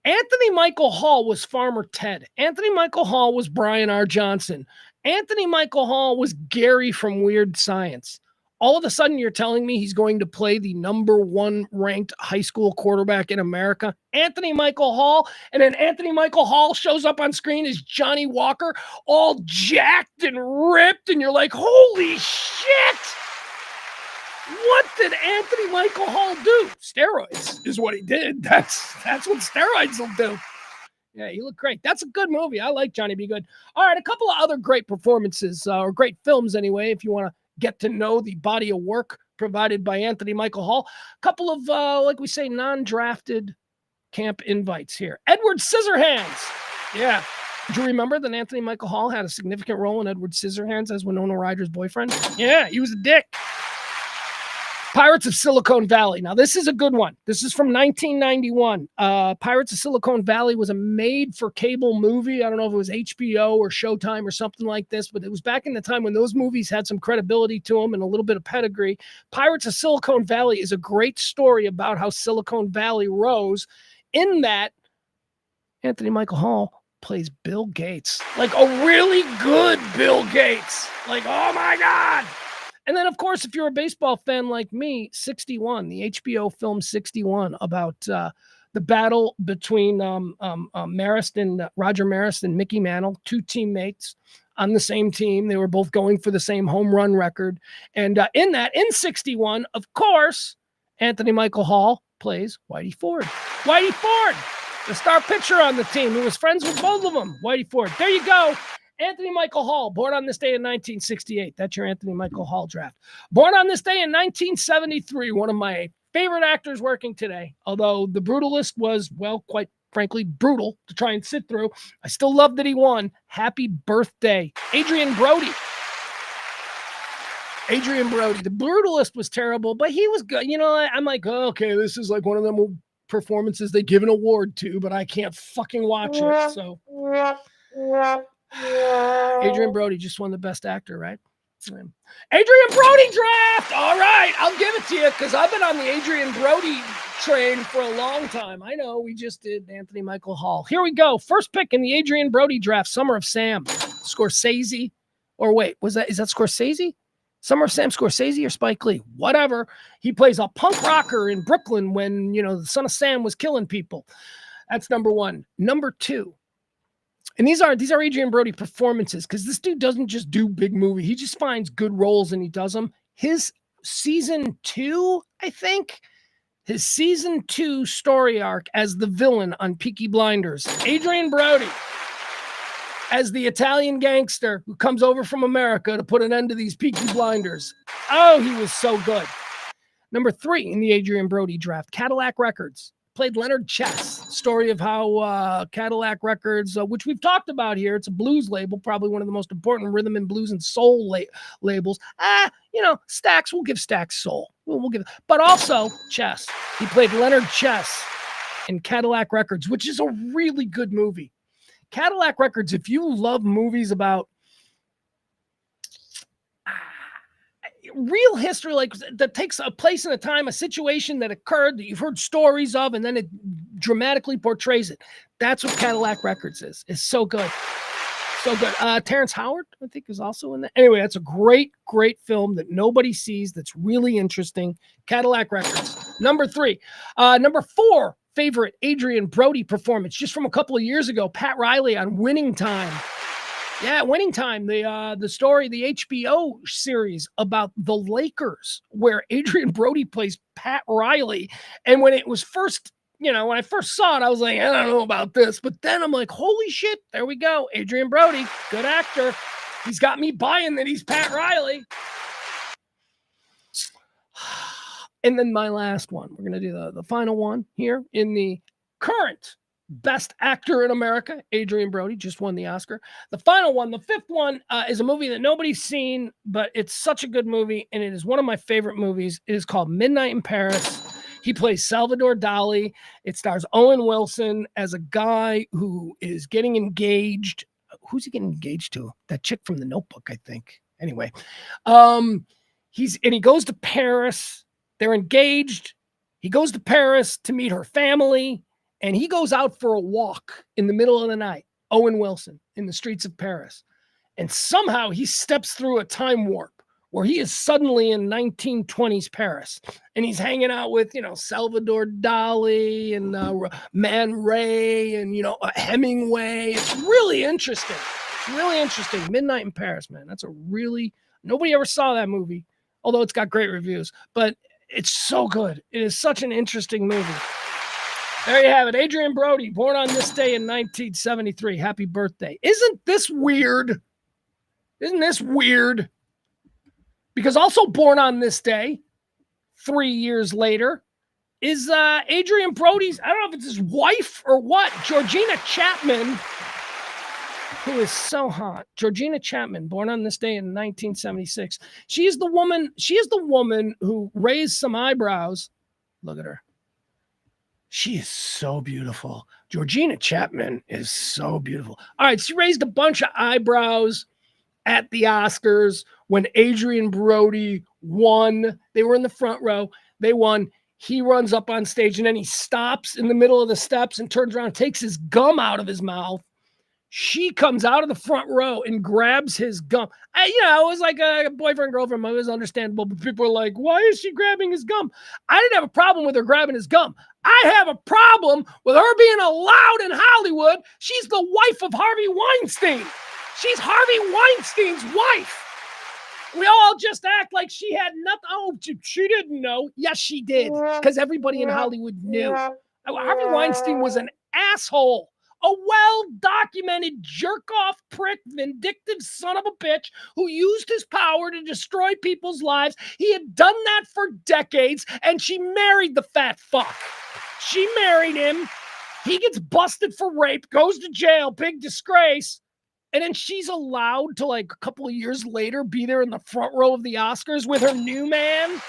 Anthony Michael Hall was Farmer Ted. Anthony Michael Hall was Brian R. Johnson. Anthony Michael Hall was Gary from Weird Science. All of a sudden, you're telling me he's going to play the number 1 ranked high school quarterback in America? Anthony Michael Hall. And then Anthony Michael Hall shows up on screen as Johnny Walker, all jacked and ripped. And you're like, holy shit. What did Anthony Michael Hall do? Steroids is what he did. That's what steroids will do. Yeah, you look great. That's a good movie. I like Johnny B. Good. All right, a couple of other great performances, or great films anyway, if you want to get to know the body of work provided by Anthony Michael Hall. A couple of, like we say, non-drafted camp invites here. Edward Scissorhands. Yeah. Do you remember that Anthony Michael Hall had a significant role in Edward Scissorhands as Winona Ryder's boyfriend? Yeah, he was a dick. Pirates of Silicon Valley. Now, this is a good one. This is from 1991. Pirates of Silicon Valley was a made-for-cable movie. I don't know if it was HBO or Showtime or something like this, but it was back in the time when those movies had some credibility to them and a little bit of pedigree. Pirates of Silicon Valley is a great story about how Silicon Valley rose, in that Anthony Michael Hall plays Bill Gates. Like a really good Bill Gates. Like, oh my God. And then, of course, if you're a baseball fan like me, 61, the HBO film 61, about the battle between Roger Maris and Mickey Mantle, two teammates on the same team. They were both going for the same home run record. And in 61, of course, Anthony Michael Hall plays Whitey Ford. Whitey Ford, the star pitcher on the team, who was friends with both of them. Whitey Ford. There you go. Anthony Michael Hall, born on this day in 1968. That's your Anthony Michael Hall draft. Born on this day in 1973, one of my favorite actors working today. Although The Brutalist was, well, quite frankly, brutal to try and sit through. I still love that he won. Happy birthday. Adrian Brody. Adrian Brody. The Brutalist was terrible, but he was good. You know, I'm like, oh, okay, this is like one of them performances they give an award to, but I can't fucking watch it. So... Adrian Brody just won the best actor, right? Adrian Brody draft. All right, I'll give it to you because I've been on the Adrian Brody train for a long time. I know we just did Anthony Michael Hall. Here we go. First pick in the Adrian Brody draft, Summer of Sam. Scorsese. Or wait, is that Scorsese? Summer of Sam, Scorsese or Spike Lee? Whatever. He plays a punk rocker in Brooklyn when, the son of Sam was killing people. That's number one. Number two. And these are Adrian Brody performances, because this dude doesn't just do big movie. He just finds good roles and he does them. His season 2, I think, his season 2 story arc as the villain on Peaky Blinders. Adrian Brody as the Italian gangster who comes over from America to put an end to these Peaky Blinders. Oh, he was so good. Number 3 in the Adrian Brody draft, Cadillac Records. Played Leonard Chess, story of how Cadillac Records, which we've talked about here, it's a blues label, probably one of the most important rhythm and blues and soul labels. Stax, we'll give Stax soul. We'll give, but also Chess. He played Leonard Chess in Cadillac Records, which is a really good movie. Cadillac Records, if you love movies about real history, like that takes a place in a time, a situation that occurred that you've heard stories of, and then it dramatically portrays it. That's what Cadillac Records is. It's so good. So good. Terrence Howard, I think, is also in that. Anyway, that's a great, great film that nobody sees that's really interesting. Cadillac Records. Number 3. Number 4 favorite Adrian Brody performance, just from a couple of years ago, Pat Riley on Winning Time. Yeah, Winning Time, the story, the HBO series about the Lakers, where Adrian Brody plays Pat Riley. And when it was first, when I first saw it, I was like, I don't know about this. But then I'm like, holy shit, there we go. Adrian Brody, good actor. He's got me buying that he's Pat Riley. And then my last one, we're going to do the final one here in the current Best Actor in America. Adrian Brody just won the Oscar. The final one, the 5th one, is a movie that nobody's seen, but it's such a good movie, and it is one of my favorite movies. It is called Midnight in Paris. He plays Salvador Dali. It stars Owen Wilson as a guy who is getting engaged. Who's he getting engaged to? That chick from The Notebook, I think. Anyway, he goes to Paris. They're engaged. He goes to Paris to meet her family. And he goes out for a walk in the middle of the night, Owen Wilson, in the streets of Paris. And somehow he steps through a time warp where he is suddenly in 1920s Paris. And he's hanging out with, Salvador Dali and Man Ray and, Hemingway. It's really interesting. It's really interesting. Midnight in Paris, man. Nobody ever saw that movie. although it's got great reviews. But it's so good. It is such an interesting movie. There you have it. Adrian Brody, born on this day in 1973. Happy birthday. Isn't this weird? Isn't this weird? Because also born on this day, 3 years later, is Adrian Brody's, I don't know if it's his wife or what, Georgina Chapman, who is so hot. Georgina Chapman, born on this day in 1976. She is the woman who raised some eyebrows. Look at her. She is so beautiful. Georgina Chapman is so beautiful. All right, she raised a bunch of eyebrows at the Oscars when Adrian Brody won. They were in the front row. They won. He runs up on stage and then he stops in the middle of the steps and turns around and takes his gum out of his mouth. She comes out of the front row and grabs his gum. It was like a boyfriend, girlfriend. It was understandable, but people were like, why is she grabbing his gum? I didn't have a problem with her grabbing his gum. I have a problem with her being allowed in Hollywood. She's the wife of Harvey Weinstein. She's Harvey Weinstein's wife. We all just act like she had nothing. Oh, she didn't know. Yes, she did, because everybody in Hollywood knew. Harvey Weinstein was an asshole. A well-documented jerk-off prick, vindictive son of a bitch who used his power to destroy people's lives. He had done that for decades, and she married the fat fuck. She married him. He gets busted for rape, goes to jail, big disgrace. And then she's allowed to, like, a couple of years later, be there in the front row of the Oscars with her new man.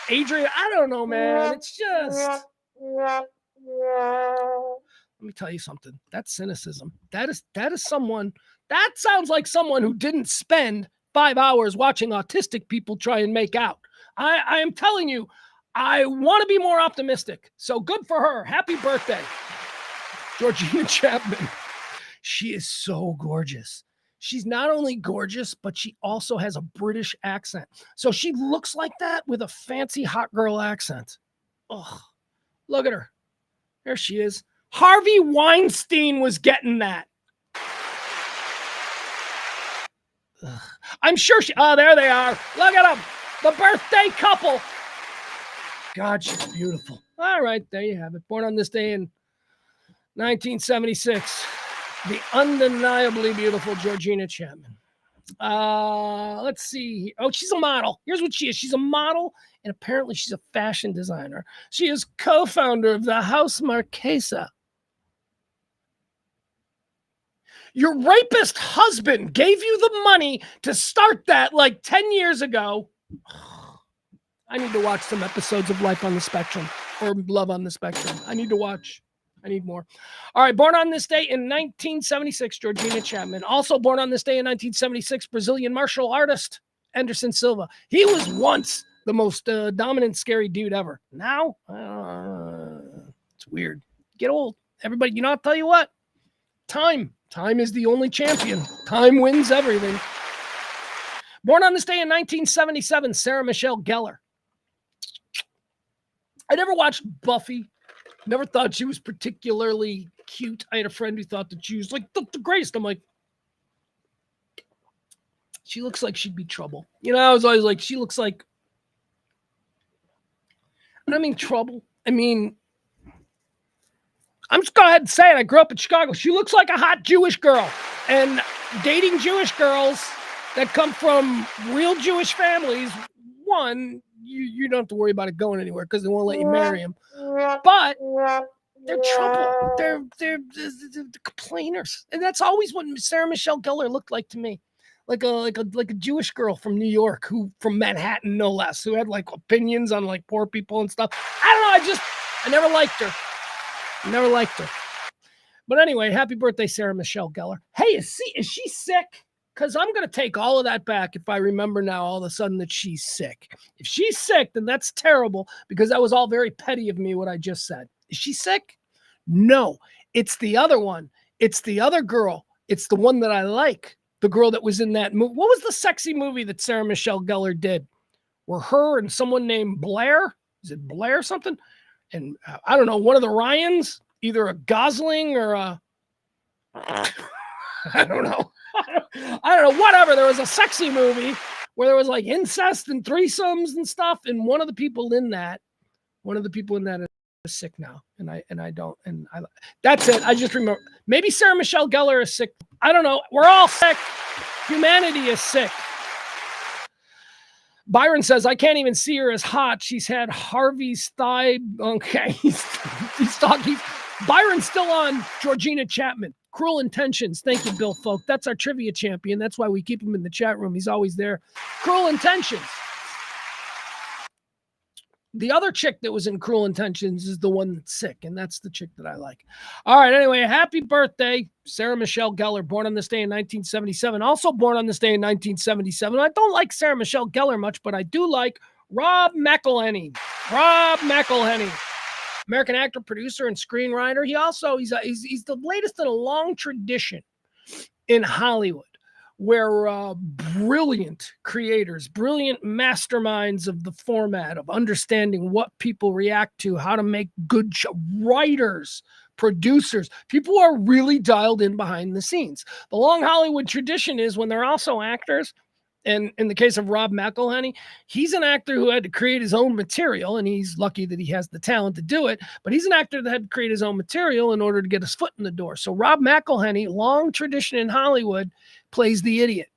Adrian, I don't know, man. It's just... Let me tell you something. That's cynicism. That is someone, that sounds like someone who didn't spend 5 hours watching autistic people try and make out. I am telling you, I want to be more optimistic. So good for her. Happy birthday, Georgina Chapman. She is so gorgeous. She's not only gorgeous, but she also has a British accent. So she looks like that with a fancy hot girl accent. Oh, look at her. There she is. Harvey Weinstein was getting that. Ugh. I'm sure there they are. Look at them. The birthday couple. God, she's beautiful. All right, there you have it. Born on this day in 1976. The undeniably beautiful Georgina Chapman. Let's see. Oh, she's a model. Here's what she is. She's a model, and apparently she's a fashion designer. She is co-founder of the House Marquesa. Your rapist husband gave you the money to start that like 10 years ago. I need to watch some episodes of Life on the Spectrum or Love on the Spectrum. I need to watch. I need more. All right, born on this day in 1976, Georgina Chapman. Also born on this day in 1976, Brazilian martial artist Anderson Silva. He was once the most dominant, scary dude ever. Now, it's weird. Get old. Everybody, I'll tell you what. Time is the only champion. Time wins everything. Born on this day in 1977, Sarah Michelle Gellar. I never watched Buffy. Never thought she was particularly cute. I had a friend who thought that she was like the greatest. I'm like, she looks like she'd be trouble. I was always like, she looks like, and I mean trouble. I mean, I'm just going to go ahead and say it. I grew up in Chicago. She looks like a hot Jewish girl. And dating Jewish girls that come from real Jewish families, one, you don't have to worry about it going anywhere because they won't let you marry them. But they're trouble. They're complainers. And that's always what Sarah Michelle Gellar looked like to me. Like a Jewish girl from New York, from Manhattan, no less, who had like opinions on like poor people and stuff. I don't know. I never liked her. Never liked her. But anyway, happy birthday, Sarah Michelle Gellar. Hey, is she sick? Because I'm going to take all of that back if I remember now all of a sudden that she's sick. If she's sick, then that's terrible because that was all very petty of me what I just said. Is she sick? No. It's the other one. It's the other girl. It's the one that I like. The girl that was in that movie. What was the sexy movie that Sarah Michelle Gellar did? Were her and someone named Blair? Is it Blair something? And I don't know, one of the Ryans, either a Gosling or a, I don't know, whatever. There was a sexy movie where there was like incest and threesomes and stuff. And one of the people in that is sick now. That's it. I just remember maybe Sarah Michelle Gellar is sick. I don't know. We're all sick. Humanity is sick. Byron says, I can't even see her as hot. She's had Harvey's thigh. Okay. He's talking. Byron's still on Georgina Chapman. Cruel Intentions. Thank you, Bill Folk. That's our trivia champion. That's why we keep him in the chat room. He's always there. Cruel Intentions. The other chick that was in Cruel Intentions is the one that's sick, and that's the chick that I like. All right, anyway, happy birthday, Sarah Michelle Gellar, born on this day in 1977. Also born on this day in 1977. I don't like Sarah Michelle Gellar much, but I do like Rob McElhenney. Rob McElhenney, American actor, producer, and screenwriter. He's the latest in a long tradition in Hollywood, where brilliant creators, brilliant masterminds of the format, of understanding what people react to, how to make good writers, producers, people who are really dialed in behind the scenes. The long Hollywood tradition is when they're also actors. And in the case of Rob McElhenney, he's an actor who had to create his own material, and he's lucky that he has the talent to do it. But he's an actor that had to create his own material in order to get his foot in the door. So Rob McElhenney, long tradition in Hollywood, plays the idiot.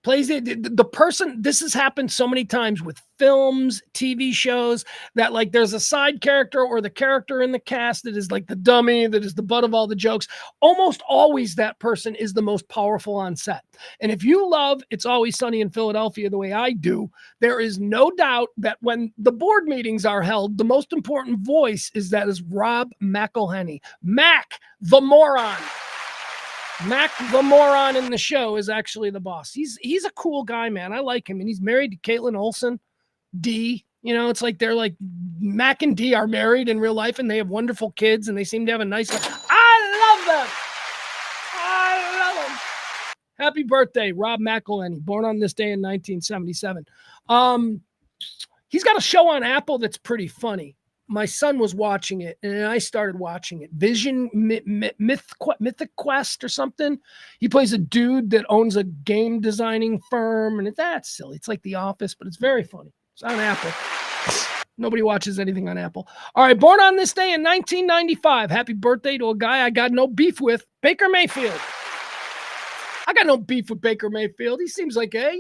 Plays the person. This has happened so many times with films, TV shows, that like there's a side character or the character in the cast that is like the dummy, that is the butt of all the jokes. Almost always that person is the most powerful on set. And if you love It's Always Sunny in Philadelphia the way I do, there is no doubt that when the board meetings are held, the most important voice is Rob McElhenney. Mac the moron. Mac the moron in the show is actually the boss. He's a cool guy, man. I like him. And he's married to Caitlin Olsen, D. You know, it's like they're like Mac and D are married in real life, and they have wonderful kids, and they seem to have a nice life. I love them. I love them. Happy birthday, Rob McElhenney, born on this day in 1977. He's got a show on Apple that's pretty funny. My son was watching it, and I started watching it. Vision Mythic Quest or something. He plays a dude that owns a game designing firm, and that's silly. It's like The Office, but it's very funny. It's on Apple. Nobody watches anything on Apple. All right, born on this day in 1995. Happy birthday to a guy I got no beef with, Baker Mayfield. I got no beef with Baker Mayfield. He seems like I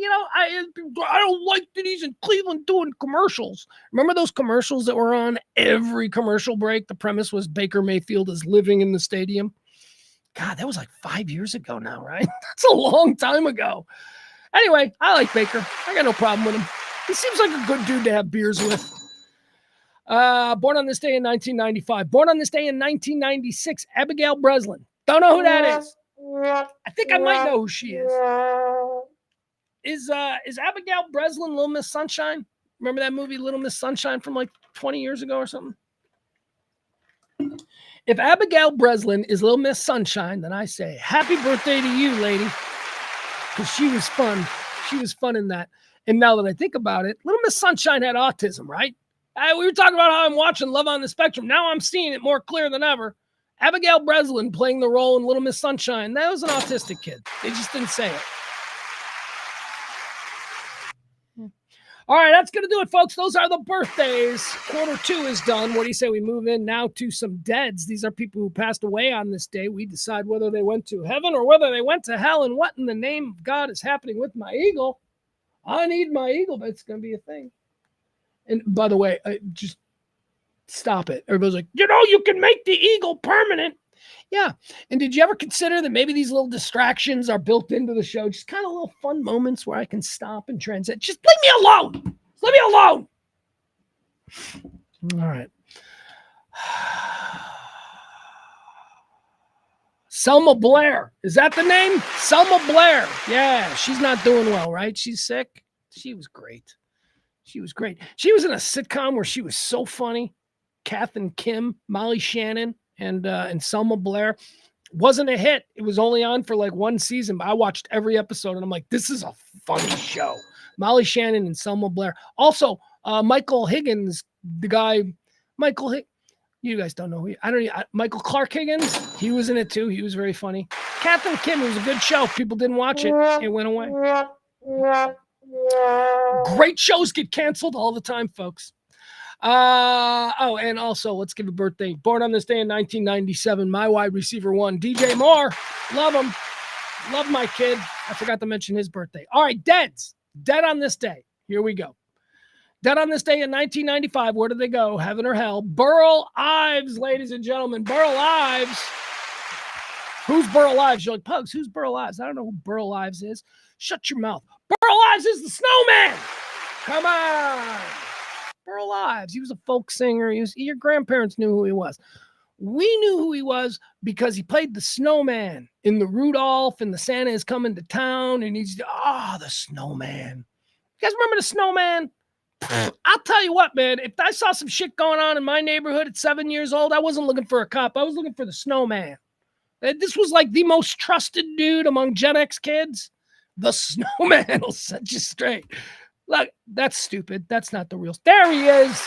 don't like that he's in Cleveland doing commercials. Remember those commercials that were on every commercial break? The premise was Baker Mayfield is living in the stadium. God, that was like 5 years ago now, right? That's a long time ago. Anyway, I like Baker. I got no problem with him. He seems like a good dude to have beers with. Born on this day in 1995. Born on this day in 1996, Abigail Breslin. Don't know who that is. I think I might know who she is. Is Abigail Breslin Little Miss Sunshine? Remember that movie Little Miss Sunshine from like 20 years ago or something? If Abigail Breslin is Little Miss Sunshine, then I say happy birthday to you, lady. Because she was fun. She was fun in that. And now that I think about it, Little Miss Sunshine had autism, right? We were talking about how I'm watching Love on the Spectrum. Now I'm seeing it more clear than ever. Abigail Breslin playing the role in Little Miss Sunshine. That was an autistic kid. They just didn't say it. All right, that's going to do it, folks. Those are the birthdays. Quarter 2 is done. What do you say we move in now to some deads? These are people who passed away on this day. We decide whether they went to heaven or whether they went to hell. And what in the name of God is happening with my eagle? I need my eagle, but it's going to be a thing. And by the way, just stop it. Everybody's like, you can make the eagle permanent. Yeah. And did you ever consider that maybe these little distractions are built into the show? Just kind of little fun moments where I can stop and transit. Just leave me alone. Just leave me alone. All right. Selma Blair. Is that the name? Selma Blair. Yeah. She's not doing well, right? She's sick. She was great. She was great. She was in a sitcom where she was so funny. Kath and Kim, Molly Shannon, and Selma Blair. Wasn't a hit. It was only on for like one season, but I watched every episode and I'm like, this is a funny show. Molly Shannon and Selma Blair. Also, Michael Higgins, the guy, you guys don't know who Michael Clark Higgins. He was in it too. He was very funny. Kath and Kim, it was a good show. People didn't watch it. It went away. Great shows get canceled all the time, folks. And also, let's give a birthday. Born on this day in 1997, my wide receiver one, DJ Moore. Love him. Love my kid. I forgot to mention his birthday. All right, deads. Dead on this day. Here we go. Dead on this day in 1995. Where did they go? Heaven or hell? Burl Ives, ladies and gentlemen. Burl Ives. Who's Burl Ives? You're like, Pugs, who's Burl Ives? I don't know who Burl Ives is. Shut your mouth. Burl Ives is the snowman. Come on. Burl Ives. He was a folk singer. Your grandparents knew who he was. We knew who he was because he played the snowman in the Rudolph and the Santa is coming to town. And he's, the snowman. You guys remember the snowman? I'll tell you what, man. If I saw some shit going on in my neighborhood at 7 years old, I wasn't looking for a cop. I was looking for the snowman. This was like the most trusted dude among Gen X kids. The snowman will set you straight. Look, that's stupid. That's not the real. There he is.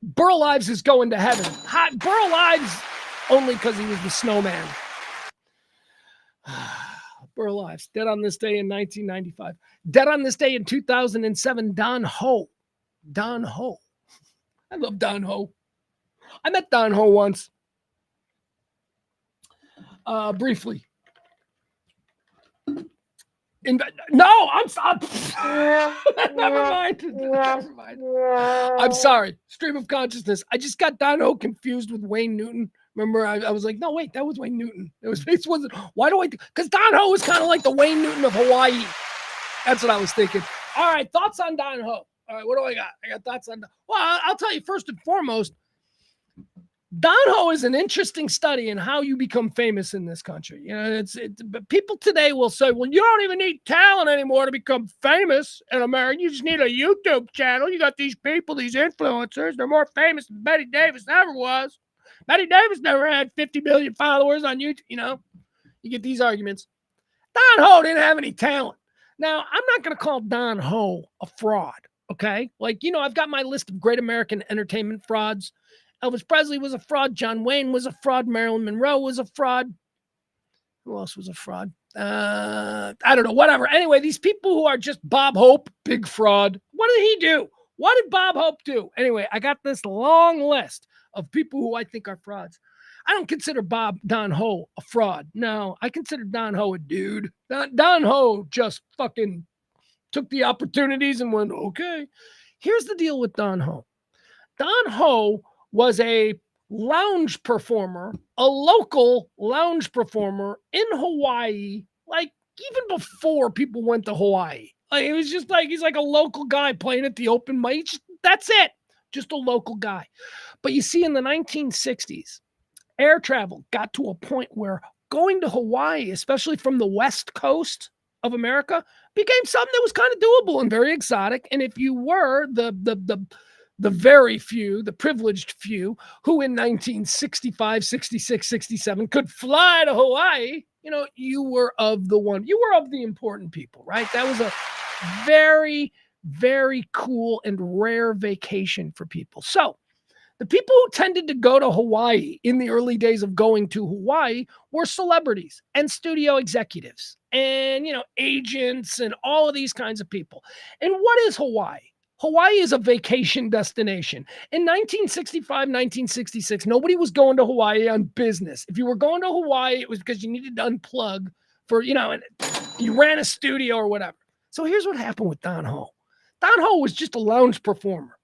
Burl Ives is going to heaven. Burl Ives only because he was the snowman. Burl Ives, dead on this day in 1995. Dead on this day in 2007, Don Ho. Don Ho. I love Don Ho. I met Don Ho once. Briefly. No, never mind. I'm sorry. Stream of consciousness. I just got Don Ho confused with Wayne Newton. Remember, I was like, no, wait, that was Wayne Newton. It wasn't. Why do I? Because Don Ho was kind of like the Wayne Newton of Hawaii. That's what I was thinking. All right, thoughts on Don Ho. All right, what do I got? I got thoughts on. Well, I'll tell you first and foremost. Don Ho is an interesting study in how you become famous in this country. You know, but people today will say, well, you don't even need talent anymore to become famous in America. You just need a YouTube channel. You got these people, these influencers. They're more famous than Betty Davis ever was. Betty Davis never had 50 million followers on YouTube. You know, you get these arguments. Don Ho didn't have any talent. Now, I'm not going to call Don Ho a fraud, okay? Like, you know, I've got my list of great American entertainment frauds. Elvis Presley was a fraud. John Wayne was a fraud. Marilyn Monroe was a fraud. Who else was a fraud? I don't know, whatever. Anyway, these people who are just Bob Hope, big fraud. What did he do? What did Bob Hope do? Anyway, I got this long list of people who I think are frauds. I don't consider Don Ho a fraud. No, I consider Don Ho a dude. Don Ho just fucking took the opportunities and went, okay. Here's the deal with Don Ho. Don Ho was a lounge performer, a local lounge performer in Hawaii, like even before people went to Hawaii. Like it was just like, he's like a local guy playing at the open mic. That's it. Just a local guy. But you see, in the 1960s, air travel got to a point where going to Hawaii, especially from the West Coast of America, became something that was kind of doable and very exotic. And if you were the very few, the privileged few, who in 1965, 66, 67 could fly to Hawaii, you know, you were of the important people, right? That was a very, very cool and rare vacation for people. So the people who tended to go to Hawaii in the early days of going to Hawaii were celebrities and studio executives and, you know, agents and all of these kinds of people. And what is Hawaii? Hawaii is a vacation destination. In 1965, 1966, nobody was going to Hawaii on business. If you were going to Hawaii, it was because you needed to unplug for, you know, and you ran a studio or whatever. So here's what happened with Don Ho. Don Ho was just a lounge performer.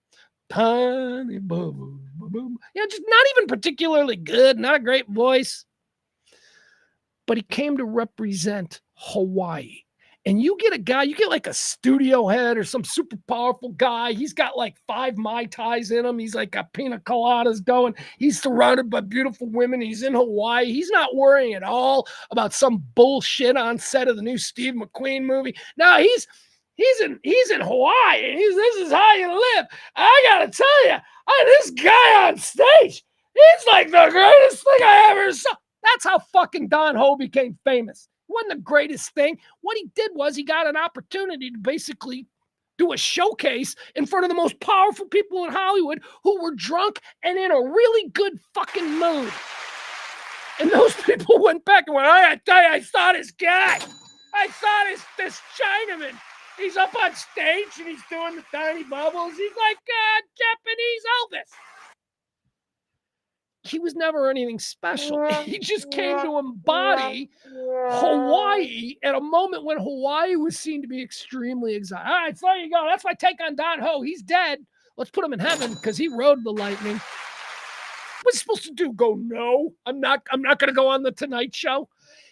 Tiny bubble, you know, just not even particularly good, not a great voice. But he came to represent Hawaii. And you get a guy, you get like a studio head or some super powerful guy. He's got like 5 Mai Tais in him. He's like got pina coladas going. He's surrounded by beautiful women. He's in Hawaii. He's not worrying at all about some bullshit on set of the new Steve McQueen movie. No, he's in Hawaii. This is how you live. I gotta tell you, this guy on stage, he's like the greatest thing I ever saw. That's how fucking Don Ho became famous. It wasn't the greatest thing. What he did was he got an opportunity to basically do a showcase in front of the most powerful people in Hollywood who were drunk and in a really good fucking mood. And those people went back and went, I gotta tell you, I saw this guy. I saw this Chinaman. He's up on stage and he's doing the tiny bubbles. He's like Japanese Elvis. He was never anything special. He just came to embody Hawaii at a moment when Hawaii was seen to be extremely exotic. All right, so there you go. That's my take on Don Ho. He's dead. Let's put him in heaven because he rode the lightning. What's he supposed to do? Go, no, I'm not going to go on the Tonight Show.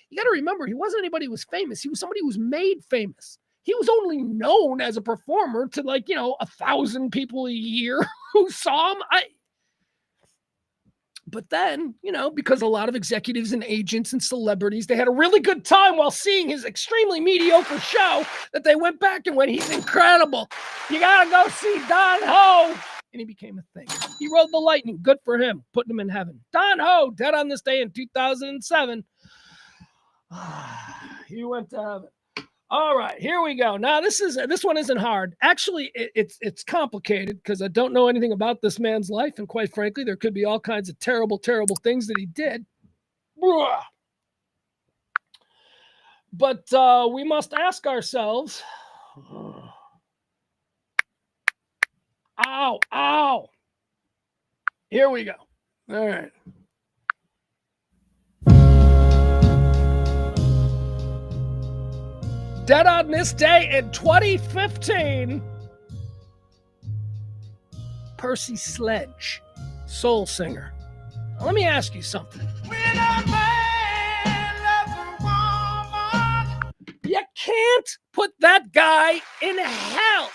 You got to remember, he wasn't anybody who was famous. He was somebody who was made famous. He was only known as a performer to 1,000 people a year who saw him. But then, because a lot of executives and agents and celebrities, they had a really good time while seeing his extremely mediocre show that they went back and went, he's incredible. You got to go see Don Ho. And he became a thing. He rode the lightning. Good for him. Putting him in heaven. Don Ho, dead on this day in 2007. He went to heaven. All right, here we go. Now this one isn't hard. Actually, it's complicated because I don't know anything about this man's life, and quite frankly, there could be all kinds of terrible, terrible things that he did. But we must ask ourselves. Ow, ow. Here we go. All right. Dead on this day in 2015, Percy Sledge, soul singer. Now, let me ask you something. You can't put that guy in hell.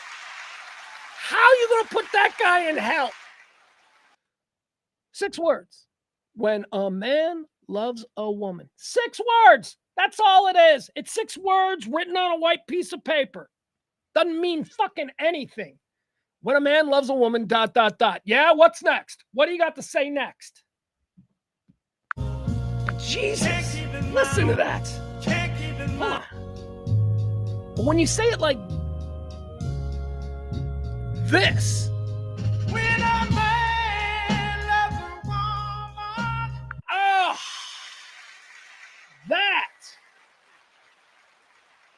How are you going to put that guy in hell? 6 words. When a man loves a woman. 6 words. That's all it is. It's 6 words written on a white piece of paper. Doesn't mean fucking anything. When a man loves a woman, ... Yeah, what's next? What do you got to say next? Jesus, listen to that. Hold on. But when you say it like this, that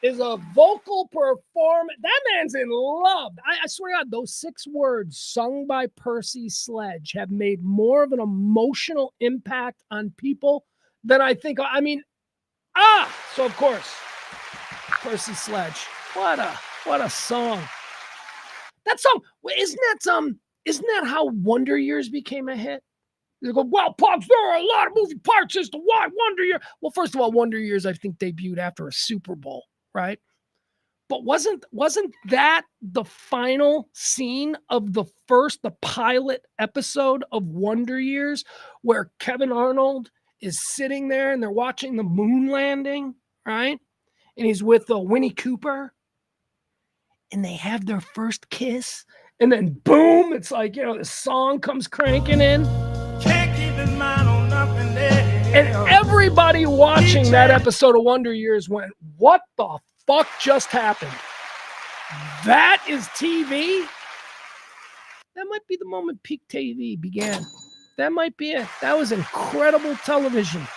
is a vocal performance. That man's in love. I swear to God, those 6 words sung by Percy Sledge have made more of an emotional impact on people than I think. So of course, Percy Sledge. What a song. That song, isn't that how Wonder Years became a hit? They go, well, Pugs, there are a lot of moving parts as to why Wonder Years. Well, first of all, Wonder Years, I think, debuted after a Super Bowl, right? But wasn't that the final scene of the pilot episode of Wonder Years, where Kevin Arnold is sitting there and they're watching the moon landing, right? And he's with Winnie Cooper, and they have their first kiss, and then boom, it's like, the song comes cranking in. And everybody watching that episode of Wonder Years went, what the fuck just happened? That is TV? That might be the moment peak TV began. That might be it. That was incredible television.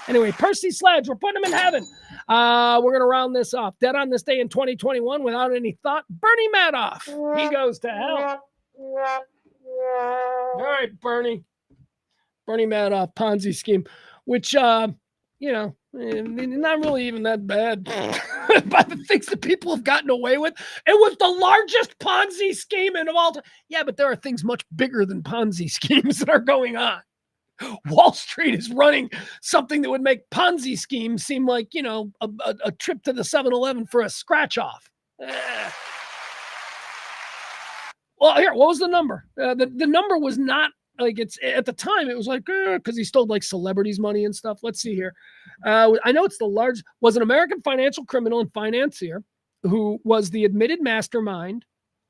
Anyway, Percy Sledge, we're putting him in heaven. We're going to round this off. Dead on this day in 2021 without any thought. Bernie Madoff. He goes to hell. All right, Bernie Madoff, Ponzi scheme, which, not really even that bad by the things that people have gotten away with. It was the largest Ponzi scheme in all time. Yeah, but there are things much bigger than Ponzi schemes that are going on. Wall Street is running something that would make Ponzi schemes seem like, a trip to the 7-Eleven for a scratch off. Well, here, what was the number? The number was not like it's at the time. It was like because he stole like celebrities' money and stuff. Let's see here. I know it's the large was an American financial criminal and financier who was the admitted mastermind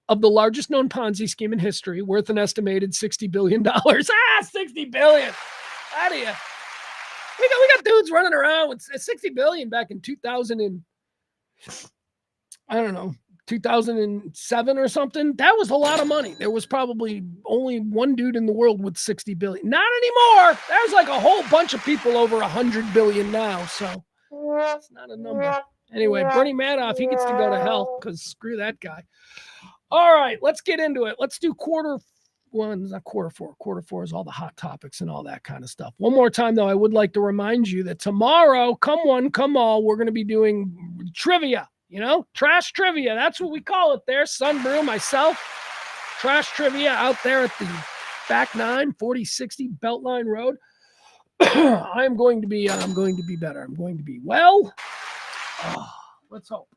of the largest known Ponzi scheme in history, worth an estimated $60 billion. $60 billion. Out of you. We got dudes running around with $60 billion back in 2007 or something. That was a lot of money. There was probably only one dude in the world with $60 billion. Not anymore. There's like a whole bunch of people over $100 billion now. So it's not a number. Anyway, Bernie Madoff, he gets to go to hell because screw that guy. All right, let's get into it. Let's do quarter one, not quarter four. Quarter four is all the hot topics and all that kind of stuff. One more time, though, I would like to remind you that tomorrow, come one, come all, we're going to be doing trivia, trash trivia. That's what we call it there. Sunbrew, myself, trash trivia out there at the back 9, 4060 Beltline Road. I'm going to be better. I'm going to be well. Let's hope.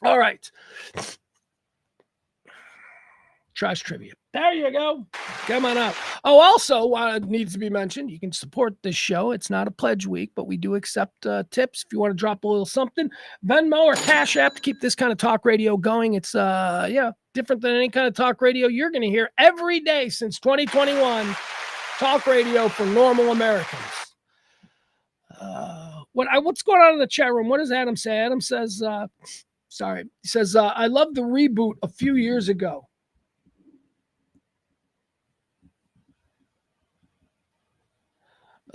All right. Trash trivia. There you go. Come on up. Oh, also, needs to be mentioned, you can support this show. It's not a pledge week, but we do accept tips. If you want to drop a little something, Venmo or Cash App to keep this kind of talk radio going. It's, different than any kind of talk radio you're going to hear every day since 2021. Talk radio for normal Americans. What's going on in the chat room? What does Adam say? Adam says, he says, I love the reboot a few years ago.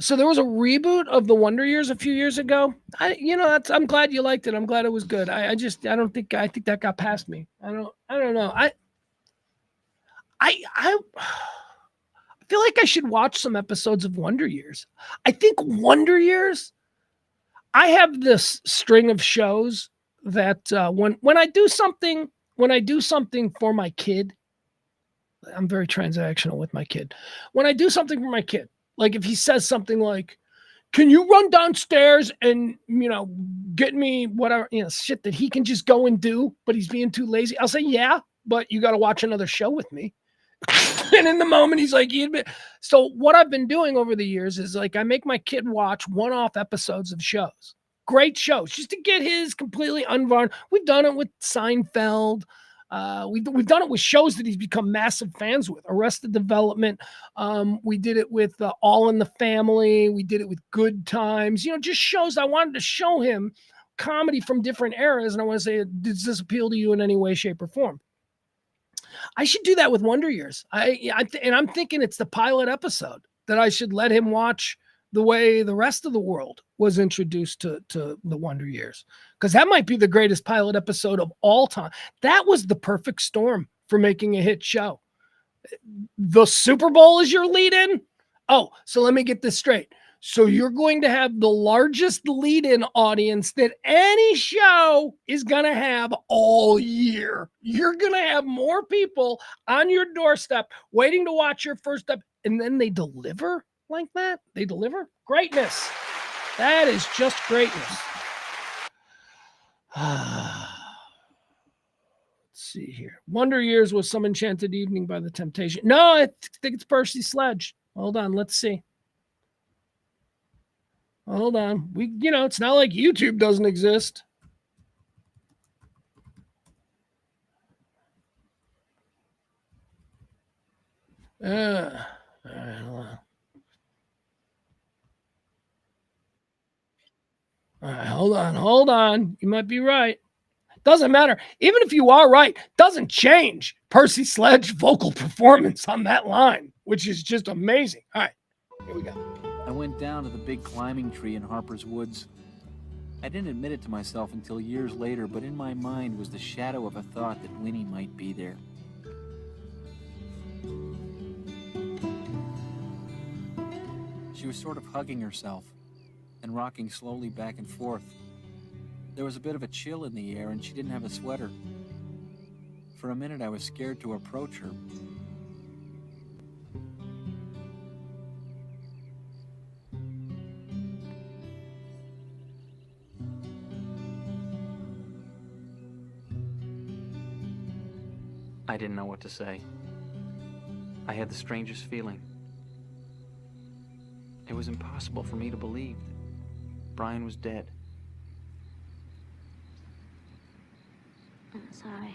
So there was a reboot of the Wonder Years a few years ago. I'm glad you liked it. I'm glad it was good. I think that got past me. I don't know. I feel like I should watch some episodes of Wonder Years. I think Wonder Years, I have this string of shows that when I do something for my kid, I'm very transactional with my kid. When I do something for my kid, like if he says something like, can you run downstairs and, get me whatever, shit that he can just go and do, but he's being too lazy. I'll say, yeah, but you got to watch another show with me. And in the moment, he's like, so what I've been doing over the years is like, I make my kid watch one-off episodes of shows, great shows, just to get his completely unvarnished. We've done it with Seinfeld. We've done it with shows that he's become massive fans with. Arrested Development. We did it with All in the Family. We did it with Good Times. Just shows I wanted to show him comedy from different eras. And I want to say, does this appeal to you in any way, shape, or form? I should do that with Wonder Years. I'm thinking it's the pilot episode that I should let him watch the way the rest of the world was introduced to the Wonder Years, because that might be the greatest pilot episode of all time. That was the perfect storm for making a hit show. The Super Bowl is your lead-in? Oh, so let me get this straight. So you're going to have the largest lead-in audience that any show is going to have all year. You're going to have more people on your doorstep waiting to watch your first step, and then they deliver like that. They deliver greatness. That is just greatness. Let's see here. Wonder Years was Some Enchanted Evening by The Temptation. No, I think it's Percy Sledge. Hold on, let's see. Hold on. It's not like YouTube doesn't exist. All right, hold on. All right, hold on. You might be right. Doesn't matter. Even if you are right, doesn't change Percy Sledge's vocal performance on that line, which is just amazing. All right, here we go. I went down to the big climbing tree in Harper's Woods. I didn't admit it to myself until years later, but in my mind was the shadow of a thought that Winnie might be there. She was sort of hugging herself and rocking slowly back and forth. There was a bit of a chill in the air, and she didn't have a sweater. For a minute, I was scared to approach her. I didn't know what to say. I had the strangest feeling. It was impossible for me to believe that Brian was dead. I'm sorry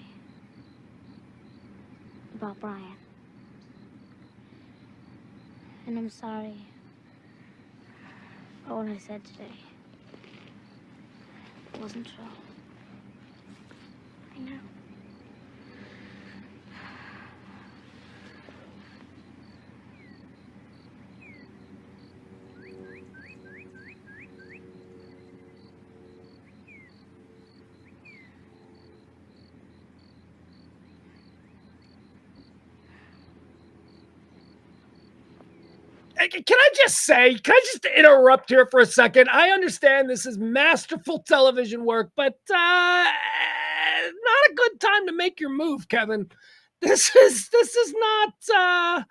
about Brian. And I'm sorry for what I said today. It wasn't true. I know. Can I just interrupt here for a second? I understand this is masterful television work, but not a good time to make your move, Kevin. This is not.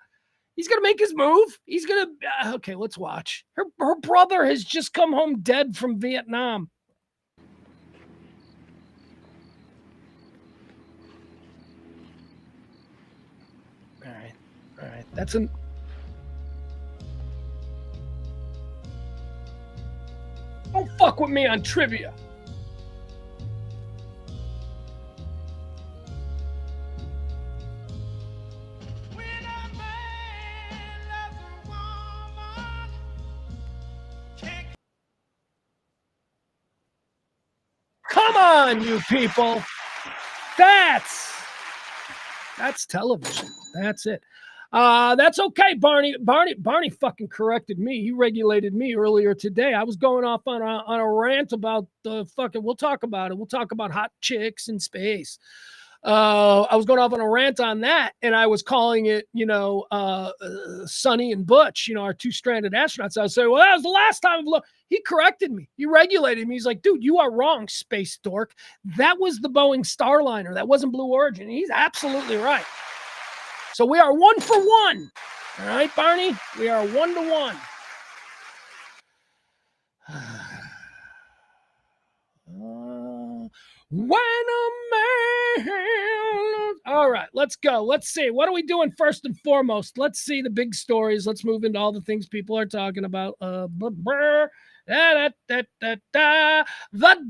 He's gonna make his move. He's gonna. Okay, let's watch. Her brother has just come home dead from Vietnam. All right. That's an. Don't fuck with me on trivia. Come on, you people. That's television. That's it. That's okay, Barney. Barney fucking corrected me. He regulated me earlier today. I was going off on a rant about the fucking. We'll talk about it. We'll talk about hot chicks in space. I was going off on a rant on that, and I was calling it, Sonny and Butch, our two stranded astronauts. I was saying, well, that was the last time I've looked. He corrected me. He regulated me. He's like, dude, you are wrong, space dork. That was the Boeing Starliner. That wasn't Blue Origin. He's absolutely right. So we are 1 for 1. All right, Barney? We are 1 to 1. When a man... All right, let's go. Let's see. What are we doing first and foremost? Let's see the big stories. Let's move into all the things people are talking about. The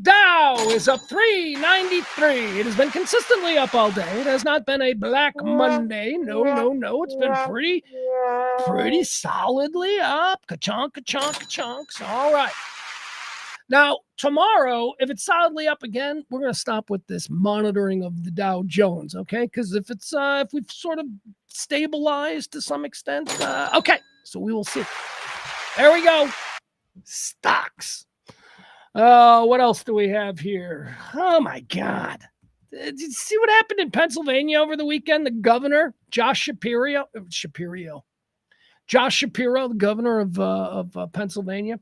Dow is up 393. It has been consistently up all day. It has not been a Black Monday. No. It's been pretty solidly up. Ka-chonk, ka-chonk, ka-chonks. All right. Now, tomorrow, if it's solidly up again, we're going to stop with this monitoring of the Dow Jones, okay? Because if we've sort of stabilized to some extent, okay. So we will see. There we go. Stocks. What else do we have here? Oh, my God. Did you see what happened in Pennsylvania over the weekend? The governor, Josh Shapiro, the governor of Pennsylvania.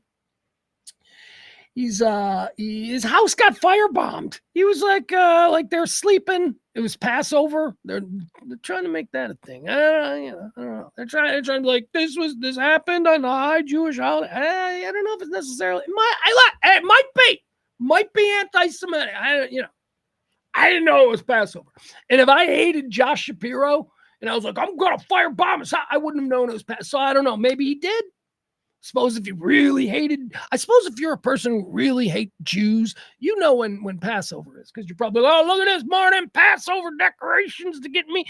His house got firebombed. He was like they're sleeping. It was Passover. They're trying to make that a thing. I don't know. They're trying to be like, this happened on a high Jewish holiday. I don't know if it's necessarily. It might be anti-Semitic. I didn't know it was Passover. And if I hated Josh Shapiro and I was like, I'm gonna firebomb his house, I wouldn't have known it was Passover. So I don't know. Maybe he did. Suppose if you really hated, I suppose if you're a person who really hates Jews, you know when Passover is, because you're probably like, oh, look at this morning Passover decorations to get me.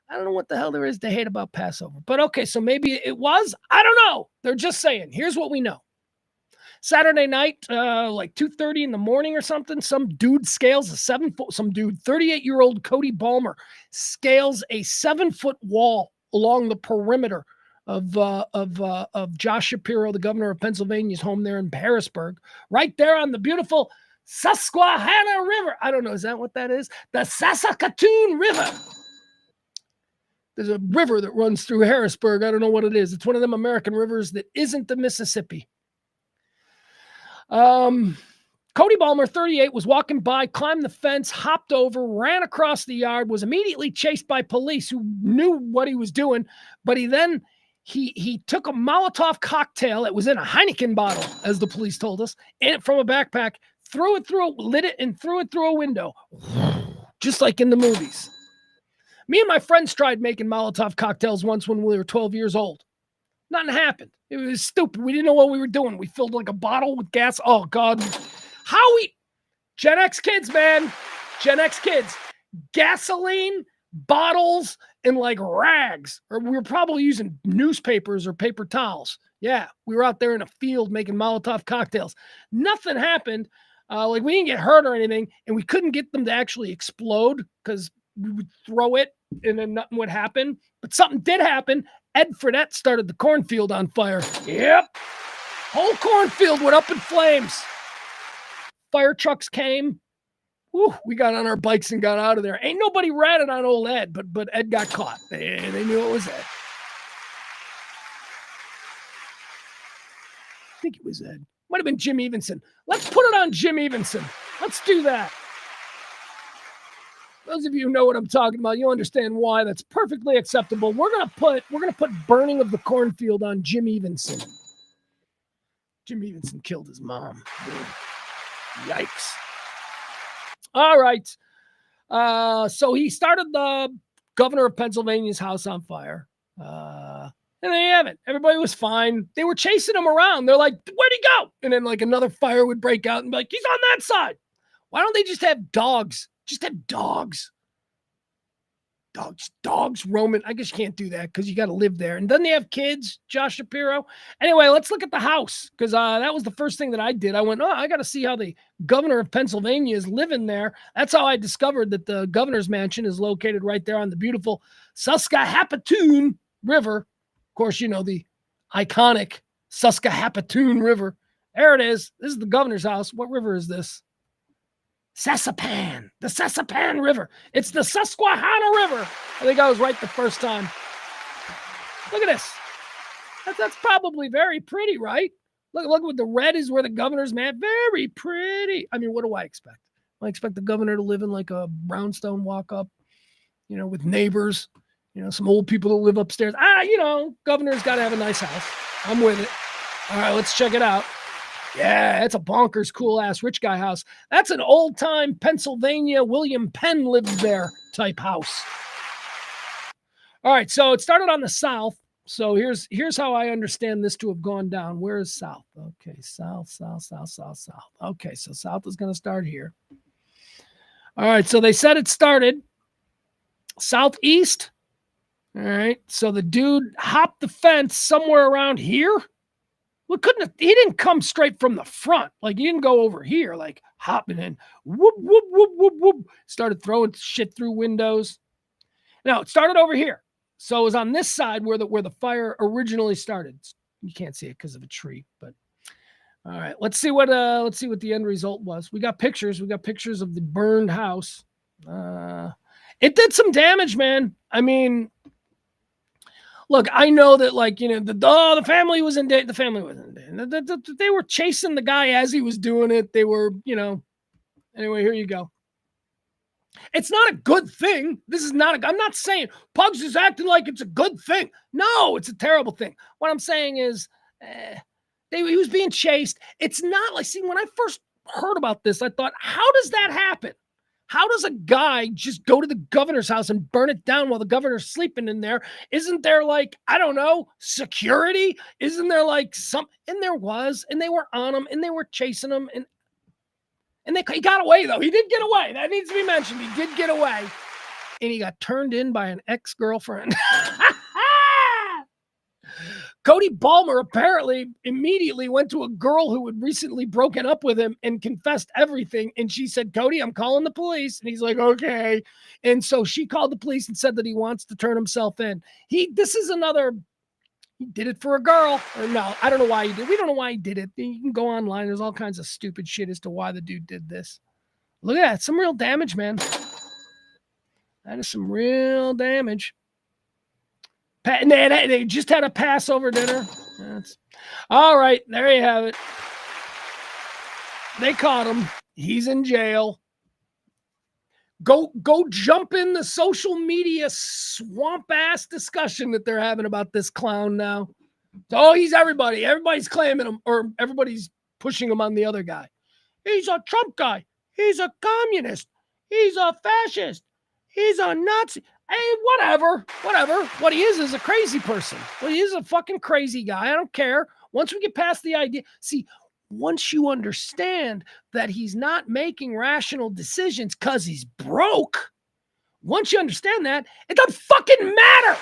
I don't know what the hell there is to hate about Passover, but okay, so maybe it was. I don't know. They're just saying. Here's what we know. Saturday night, like 2:30 in the morning or something, some dude scales a 7-foot. Some dude, 38-year-old Cody Ballmer, scales a 7-foot wall along the perimeter of Josh Shapiro, the governor of Pennsylvania's home there in Harrisburg, right there on the beautiful Susquehanna River. I don't know, is that what that is? The Saskatoon River. There's a river that runs through Harrisburg. I don't know what it is. It's one of them American rivers that isn't the Mississippi. Cody Ballmer, 38, was walking by, climbed the fence, hopped over, ran across the yard, was immediately chased by police who knew what he was doing, but he took a Molotov cocktail that was in a Heineken bottle, as the police told us, and from a backpack, lit it and threw it through a window, just like in the movies. Me and my friends tried making Molotov cocktails once when we were 12 years old. Nothing happened. It was stupid. We didn't know what we were doing. We filled like a bottle with gas. Oh, God. Gen X kids, man. Gen X kids. Gasoline, bottles, and like rags. Or we were probably using newspapers or paper towels. Yeah, we were out there in a field making Molotov cocktails. Nothing happened. We didn't get hurt or anything, and we couldn't get them to actually explode because we would throw it and then nothing would happen. But something did happen. Ed Fredette started the cornfield on fire. Yep. Whole cornfield went up in flames. Fire trucks came. Woo, we got on our bikes and got out of there. Ain't nobody ratted on old Ed, but Ed got caught. They knew it was Ed. think it was Ed. Might have been Jim Evenson. Let's put it on Jim Evenson. Let's do that. Those of you who know what I'm talking about, you'll understand why that's perfectly acceptable. We're gonna put Burning of the Cornfield on Jim Evenson. Jim Evenson killed his mom. Yikes. All right. So he started the governor of Pennsylvania's house on fire. And there you have it. Everybody was fine. They were chasing him around. They're like, where'd he go? And then like another fire would break out and be like, he's on that side. Why don't they just have dogs? Just have dogs. Dogs roaming. I guess you can't do that because you got to live there. And then they have kids, Josh Shapiro. Anyway, let's look at the house because that was the first thing that I did. I went, I got to see how the governor of Pennsylvania is living there. That's how I discovered that the governor's mansion is located right there on the beautiful Susquehannock River. Of course, you know, the iconic Susquehannock River. There it is. This is the governor's house. What river is this? Sassapan, the Sassapan River. It's the Susquehanna River. I think I was right the first time. Look at this. That's probably very pretty, right? Look what the red is where the governor's man. Very pretty. I mean, what do I expect? I expect the governor to live in like a brownstone walk-up, you know, with neighbors, you know, some old people that live upstairs. You know, governor's got to have a nice house. I'm with it. All right, let's check it out. Yeah, it's a bonkers, cool-ass rich guy house. That's an old-time Pennsylvania William Penn lived there type house. All right, so it started on the south. So here's how I understand this to have gone down. Where is south? Okay, south. Okay, so south is going to start here. All right, so they said it started southeast. All right, so the dude hopped the fence somewhere around here. Well, he didn't come straight from the front. Like, he didn't go over here, like hopping in, whoop, whoop, whoop, whoop, whoop. Started throwing shit through windows. Now, it started over here. So it was on this side where the fire originally started. You can't see it because of a tree, but all right. Let's see what the end result was. We got pictures. We got pictures of the burned house. It did some damage, man. I mean, look, I know that, like, you know, the family was in debt. The family wasn't in debt. They were chasing the guy as he was doing it. They were, you know. Anyway, here you go. It's not a good thing. This is not I'm not saying Pugs is acting like it's a good thing. No, it's a terrible thing. What I'm saying is he was being chased. It's not like, see, when I first heard about this, I thought, how does that happen? How does a guy just go to the governor's house and burn it down while the governor's sleeping in there? Isn't there, like, I don't know, security? Isn't there like some? And there was, and they were on him, and they were chasing him, and he got away, though. He did get away. That needs to be mentioned. He did get away, and he got turned in by an ex-girlfriend. Cody Balmer apparently immediately went to a girl who had recently broken up with him and confessed everything. And she said, Cody, I'm calling the police. And he's like, okay. And so she called the police and said that he wants to turn himself in. He did it for a girl. Or no, I don't know why he did. We don't know why he did it. You can go online. There's all kinds of stupid shit as to why the dude did this. Look at that. Some real damage, man. That is some real damage. And they just had a Passover dinner. All right, there you have it. They caught him. He's in jail. Go jump in the social media swamp-ass discussion that they're having about this clown now. Oh, he's everybody. Everybody's claiming him, or everybody's pushing him on the other guy. He's a Trump guy. He's a communist. He's a fascist. He's a Nazi. Hey, whatever. What he is a crazy person. Well, he is a fucking crazy guy. I don't care. Once we get past the idea, see, once you understand that he's not making rational decisions because he's broke, once you understand that, it doesn't fucking matter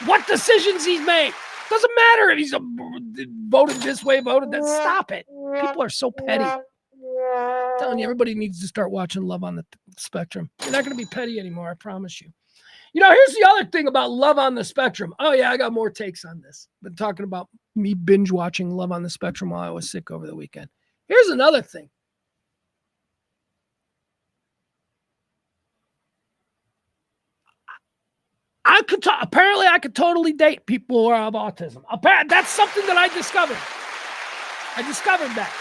what decisions he's made. Doesn't matter if he's voted this way, voted that. Stop it. People are so petty. I'm telling you, everybody needs to start watching Love on the Spectrum. You're not going to be petty anymore, I promise you. You know, here's the other thing about Love on the Spectrum. Oh, yeah, I got more takes on this. Been talking about me binge watching Love on the Spectrum while I was sick over the weekend. Here's another thing. Apparently I could totally date people who have autism. That's something that I discovered. I discovered that.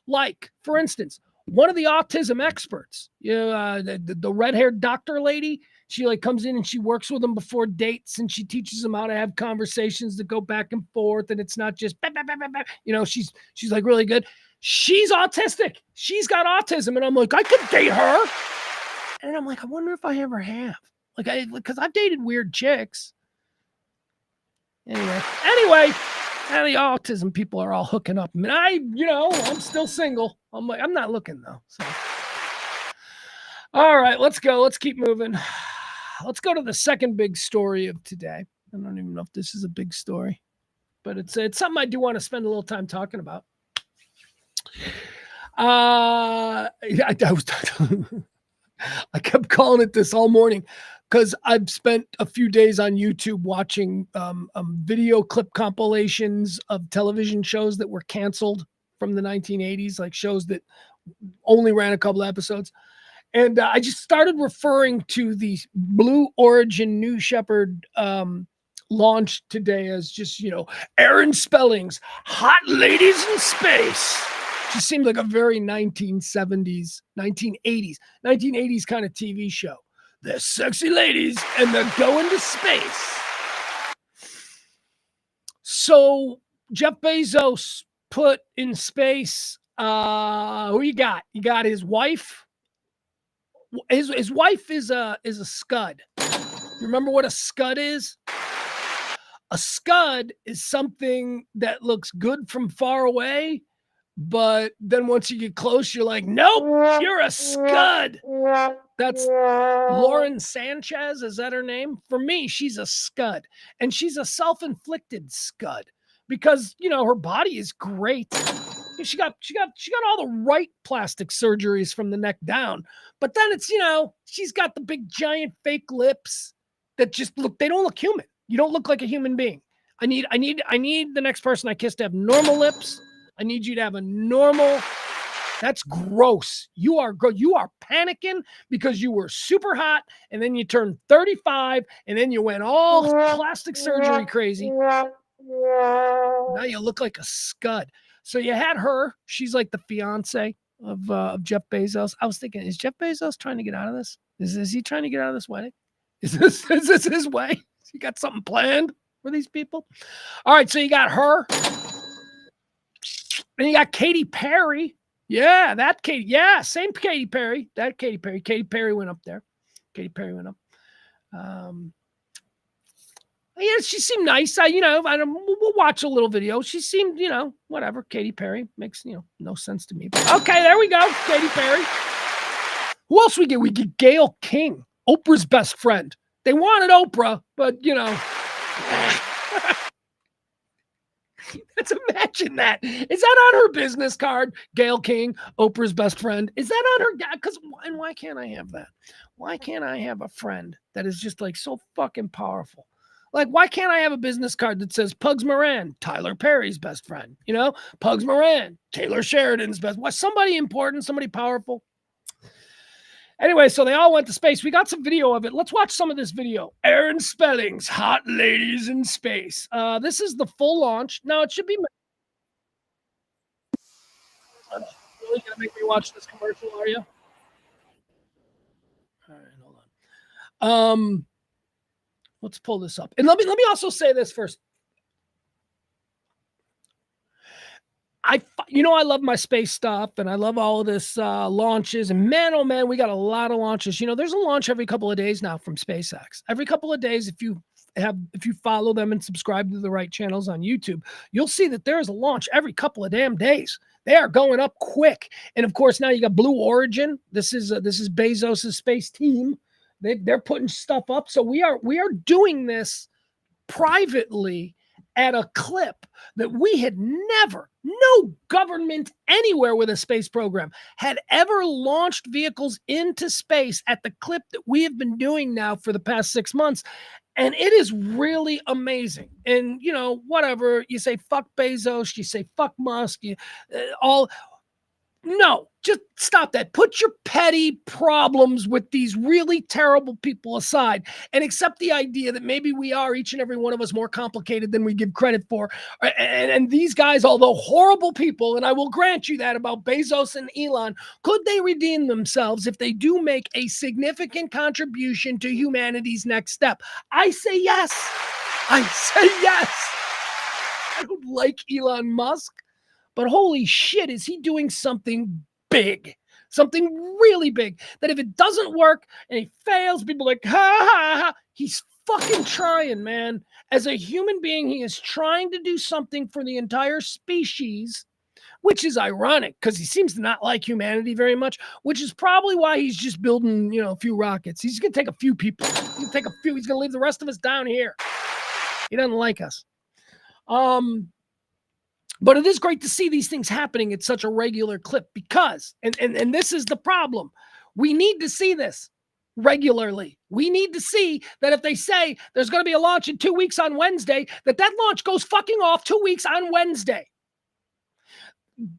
Like, for instance, one of the autism experts, the red-haired doctor lady, she like comes in and she works with them before dates, and she teaches them how to have conversations that go back and forth, and it's not just, she's like really good. She's autistic. She's got autism, and I'm like, I could date her. And I'm like, I wonder if I ever have. Because I've dated weird chicks. Anyway, and the autism people are all hooking up. And I'm still single. I'm like, I'm not looking though. So, all right, let's go. Let's keep moving. Let's go to the second big story of today. I don't even know if this is a big story, but it's something I do want to spend a little time talking about. I kept calling it this all morning because I've spent a few days on YouTube watching video clip compilations of television shows that were canceled from the 1980s, like shows that only ran a couple episodes. And I just started referring to the Blue Origin New Shepard launch today as just, Aaron Spelling's Hot Ladies in Space. Just seemed like a very 1970s, 1980s kind of TV show. They're sexy ladies and they're going to space. So Jeff Bezos put in space, who you got? You got his wife. His wife is a scud. You remember what a scud is? A scud is something that looks good from far away, but then once you get close, you're like, nope, you're a scud. That's Lauren Sanchez. Is that her name? For me, she's a scud. And she's a self-inflicted scud because, her body is great. She got all the right plastic surgeries from the neck down. But then it's, she's got the big giant fake lips that just they don't look human. You don't look like a human being. I need the next person I kiss to have normal lips. I need you to have a normal. That's gross. You are panicking because you were super hot and then you turned 35 and then you went all plastic surgery crazy. Now you look like a scud. So you had her. She's like the fiance of Jeff Bezos. I was thinking, is Jeff Bezos trying to get out of this? Is he trying to get out of this wedding? Is this his way? He got something planned for these people? All right, so you got her. Then you got Katy Perry. Yeah, that Katy. Yeah, same Katy Perry. That Katy Perry. Katy Perry went up there. Katy Perry went up. Yeah, she seemed nice. We'll watch a little video. She seemed, whatever. Katy Perry makes, no sense to me. But okay, there we go. Katy Perry. Who else we get? We get Gayle King, Oprah's best friend. They wanted Oprah, but let's imagine that. Is that on her business card? Gayle King, Oprah's best friend. Is that on her? And why can't I have that? Why can't I have a friend that is just like so fucking powerful? Like, why can't I have a business card that says Pugs Moran, Tyler Perry's best friend? Pugs Moran, Taylor Sheridan's best. Why? Somebody important, somebody powerful. Anyway, so they all went to space. We got some video of it. Let's watch some of this video. Aaron Spelling's Hot Ladies in Space. This is the full launch. Now, it should be... Really going to make me watch this commercial, are you? All right, hold on. Let's pull this up. And let me also say this first. I love my space stuff and I love all of this launches, and man, oh man, we got a lot of launches. There's a launch every couple of days now from SpaceX. Every couple of days, if you follow them and subscribe to the right channels on YouTube, you'll see that there's a launch every couple of damn days. They are going up quick. And of course, now you got Blue Origin. This is Bezos's space team. They're putting stuff up. So we are doing this privately at a clip that we had never, no government anywhere with a space program had ever launched vehicles into space at the clip that we have been doing now for the past 6 months. And it is really amazing. And, whatever, you say, fuck Bezos, you say, fuck Musk, No, just stop that. Put your petty problems with these really terrible people aside and accept the idea that maybe we are, each and every one of us, more complicated than we give credit for. And these guys, although horrible people, and I will grant you that about Bezos and Elon, could they redeem themselves if they do make a significant contribution to humanity's next step? I say yes. I say yes. I don't like Elon Musk. But holy shit, is he doing something big, something really big, that if it doesn't work and he fails, people are like, ha, ha, ha. He's fucking trying, man. As a human being, he is trying to do something for the entire species, which is ironic because he seems to not like humanity very much, which is probably why he's just building, a few rockets. He's going to take a few people. He's going to leave the rest of us down here. He doesn't like us. But it is great to see these things happening at such a regular clip because, and this is the problem, we need to see this regularly. We need to see that if they say there's going to be a launch in 2 weeks on Wednesday, that launch goes fucking off 2 weeks on Wednesday.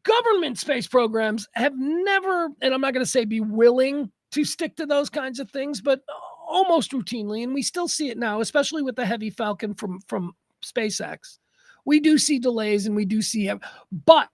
Government space programs have never, and I'm not going to say be willing to stick to those kinds of things, but almost routinely, and we still see it now, especially with the Heavy Falcon from SpaceX. We do see delays and we do see, but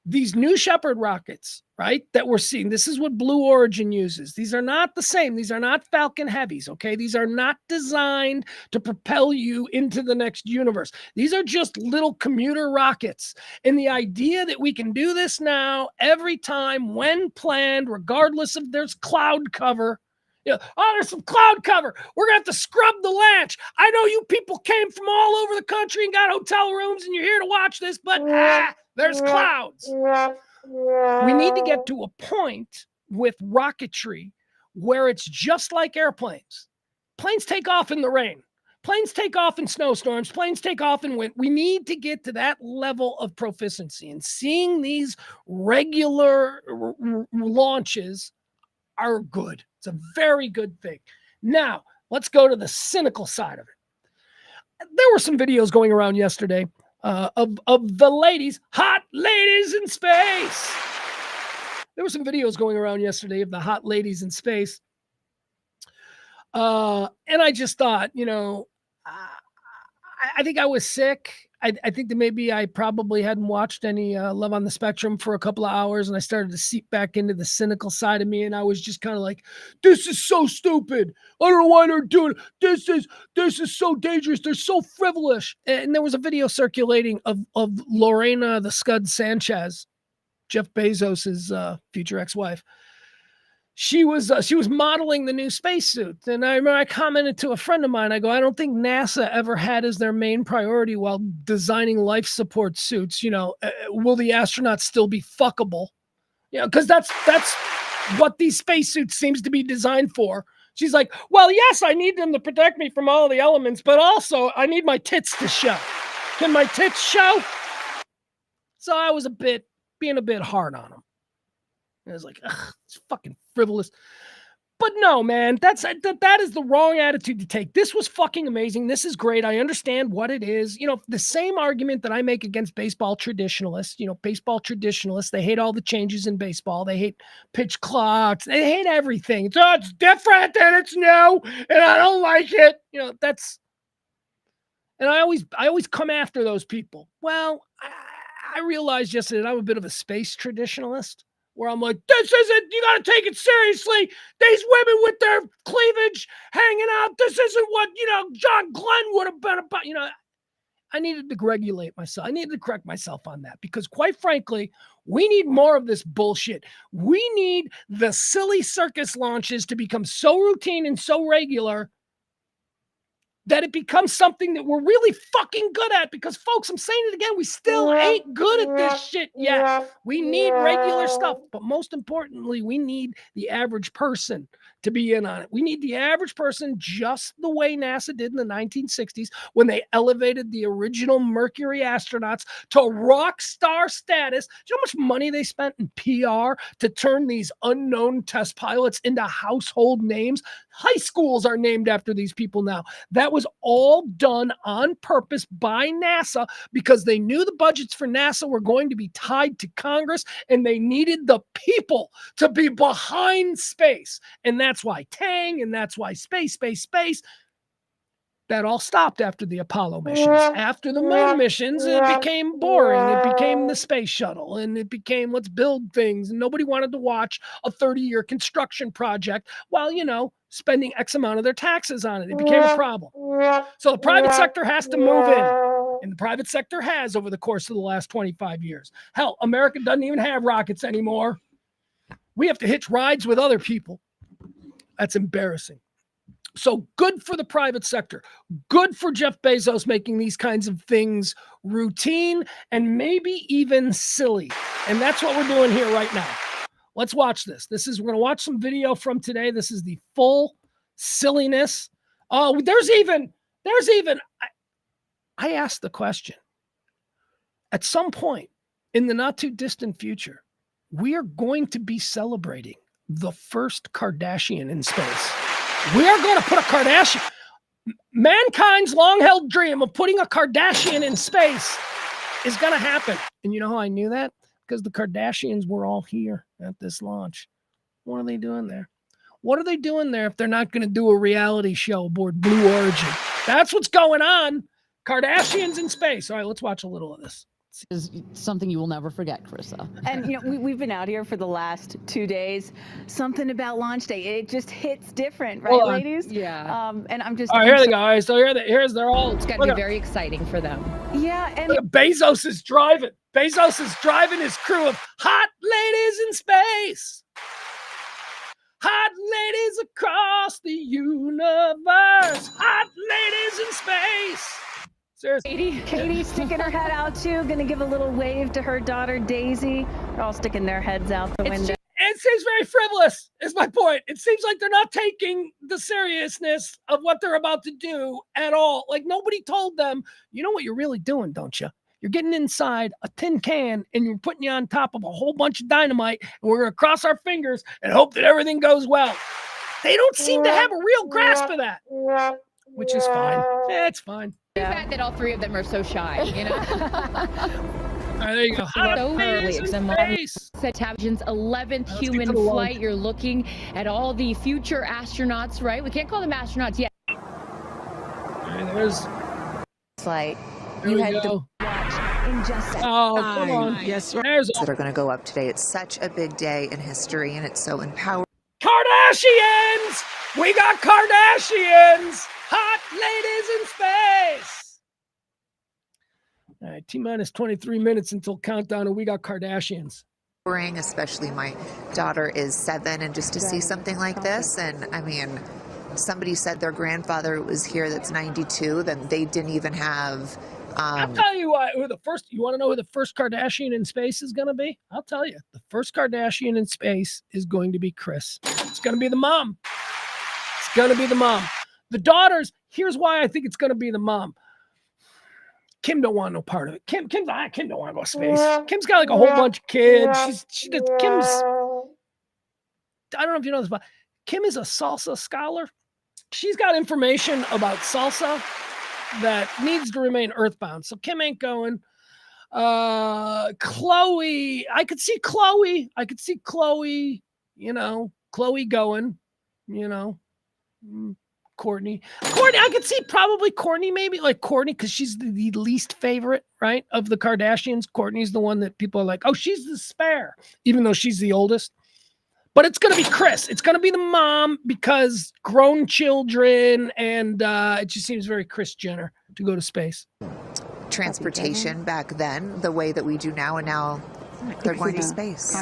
these New Shepard rockets, right, that we're seeing, this is what Blue Origin uses. These are not the same. These are not Falcon Heavies, okay? These are not designed to propel you into the next universe. These are just little commuter rockets. And the idea that we can do this now every time when planned, regardless if there's cloud cover, there's some cloud cover. We're going to have to scrub the launch. I know you people came from all over the country and got hotel rooms and you're here to watch this, but there's clouds. We need to get to a point with rocketry where it's just like airplanes. Planes take off in the rain. Planes take off in snowstorms. Planes take off in wind. We need to get to that level of proficiency. And seeing these regular launches are good. It's a very good thing. Now, let's go to the cynical side of it. There were some videos going around yesterday of the ladies, hot ladies in space. There were some videos going around yesterday of the hot ladies in space. And I just thought, I think I was sick. I think that maybe I probably hadn't watched any Love on the Spectrum for a couple of hours, and I started to seep back into the cynical side of me, and I was just kind of like, this is so stupid. I don't know why they're doing it. This is so dangerous. They're so frivolous. And there was a video circulating of Lorena the Scud Sanchez, Jeff Bezos's future ex-wife. She was modeling the new spacesuit. And I remember I commented to a friend of mine, I go, I don't think NASA ever had as their main priority while designing life support suits, will the astronauts still be fuckable? Because that's what these spacesuits seems to be designed for. She's like, well, yes, I need them to protect me from all the elements, but also I need my tits to show. Can my tits show? So I was being a bit hard on them. I was like, ugh, it's fucking frivolous. But no, man, that is the wrong attitude to take. This was fucking amazing. This is great. I understand what it is. The same argument that I make against baseball traditionalists, they hate all the changes in baseball. They hate pitch clocks. They hate everything. It's different and it's new and I don't like it. And I always come after those people. Well, I realized yesterday that I'm a bit of a space traditionalist. Where I'm like, you got to take it seriously. These women with their cleavage hanging out, this isn't what, John Glenn would have been about. I needed to regulate myself. I needed to correct myself on that because quite frankly, we need more of this bullshit. We need the silly circus launches to become so routine and so regular that it becomes something that we're really fucking good at because, folks, I'm saying it again, we still ain't good at this shit yet. We need regular stuff, but most importantly, we need the average person to be in on it. We need the average person, just the way NASA did in the 1960s when they elevated the original Mercury astronauts to rock star status. Do you know how much money they spent in PR to turn these unknown test pilots into household names? High schools are named after these people now. That was all done on purpose by NASA because they knew the budgets for NASA were going to be tied to Congress, and they needed the people to be behind space. And that's why Tang, and that's why space. That all stopped after the Apollo missions. After the moon missions, it became boring. It became the space shuttle, and it became let's build things. And nobody wanted to watch a 30-year construction project while, spending X amount of their taxes on it. It became a problem. So the private sector has to move in. And the private sector has over the course of the last 25 years. Hell, America doesn't even have rockets anymore. We have to hitch rides with other people. That's embarrassing. So good for the private sector. Good for Jeff Bezos making these kinds of things routine and maybe even silly. And that's what we're doing here right now. Let's watch this. We're going to watch some video from today. This is the full silliness. Oh, there's even, I asked the question. At some point in the not too distant future, we are going to be celebrating the first Kardashian in space. We are going to put a Kardashian. Mankind's long-held dream of putting a Kardashian in space is going to happen. And you know how I knew that? Because the Kardashians were all here at this launch. What are they doing there? What are they doing there if they're not going to do a reality show aboard Blue Origin? That's what's going on. Kardashians in space. All right, let's watch a little of this. Is something you will never forget, Carissa. And we've been out here for the last 2 days. Something about launch day, it just hits different, right, ladies? Yeah. And I'm just. Oh, here they go. All right, so they're all. It's got to be very exciting for them. Yeah, and Bezos is driving. Bezos is driving his crew of hot ladies in space. Hot ladies across the universe. Hot ladies in space. Seriously. Katie sticking her head out too, gonna give a little wave to her daughter Daisy. They're all sticking their heads out the window. It seems very frivolous, is my point. It seems like they're not taking the seriousness of what they're about to do at all. Like nobody told them, you know what you're really doing, don't you? You're getting inside a tin can and you're putting you on top of a whole bunch of dynamite, and we're gonna cross our fingers and hope that everything goes well. They don't seem to have a real grasp of that, which is fine. Yeah, it's fine. The fact that all three of them are so shy, All right, there you go. So early. Said Tavision's 11th human flight. You're looking at all the future astronauts, right? We can't call them astronauts yet. All right, there's Flight. you had to watch in just a come on. Yes, There's that are going to go up today. It's such a big day in history, and it's so empowering. Kardashians! We got Kardashians! Hot ladies in space! All right, T-minus 23 minutes until countdown, and we got Kardashians. Especially my daughter is 7, and just to see something like this, and I mean, somebody said their grandfather was here that's 92, then they didn't even have... I'll tell you what, you want to know who the first Kardashian in space is going to be? I'll tell you. The first Kardashian in space is going to be Kris. It's going to be the mom. It's going to be the mom. The daughters, here's why I think it's going to be the mom. Kim don't want no part of it. Kim don't want to go to space. Kim's got like a whole bunch of kids. Kim's, I don't know if you know this, but Kim is a salsa scholar. She's got information about salsa that needs to remain earthbound. So Kim ain't going. Chloe, I could see Chloe, Chloe going, Courtney, I could see probably Courtney, maybe like Courtney, because she's the least favorite, right, of the Kardashians. Courtney's the one that people are like, oh, she's the spare, even though she's the oldest. But it's going to be Kris. It's going to be the mom because grown children, and it just seems very Kris Jenner to go to space. Transportation back then, the way that we do now, and now they're going to space.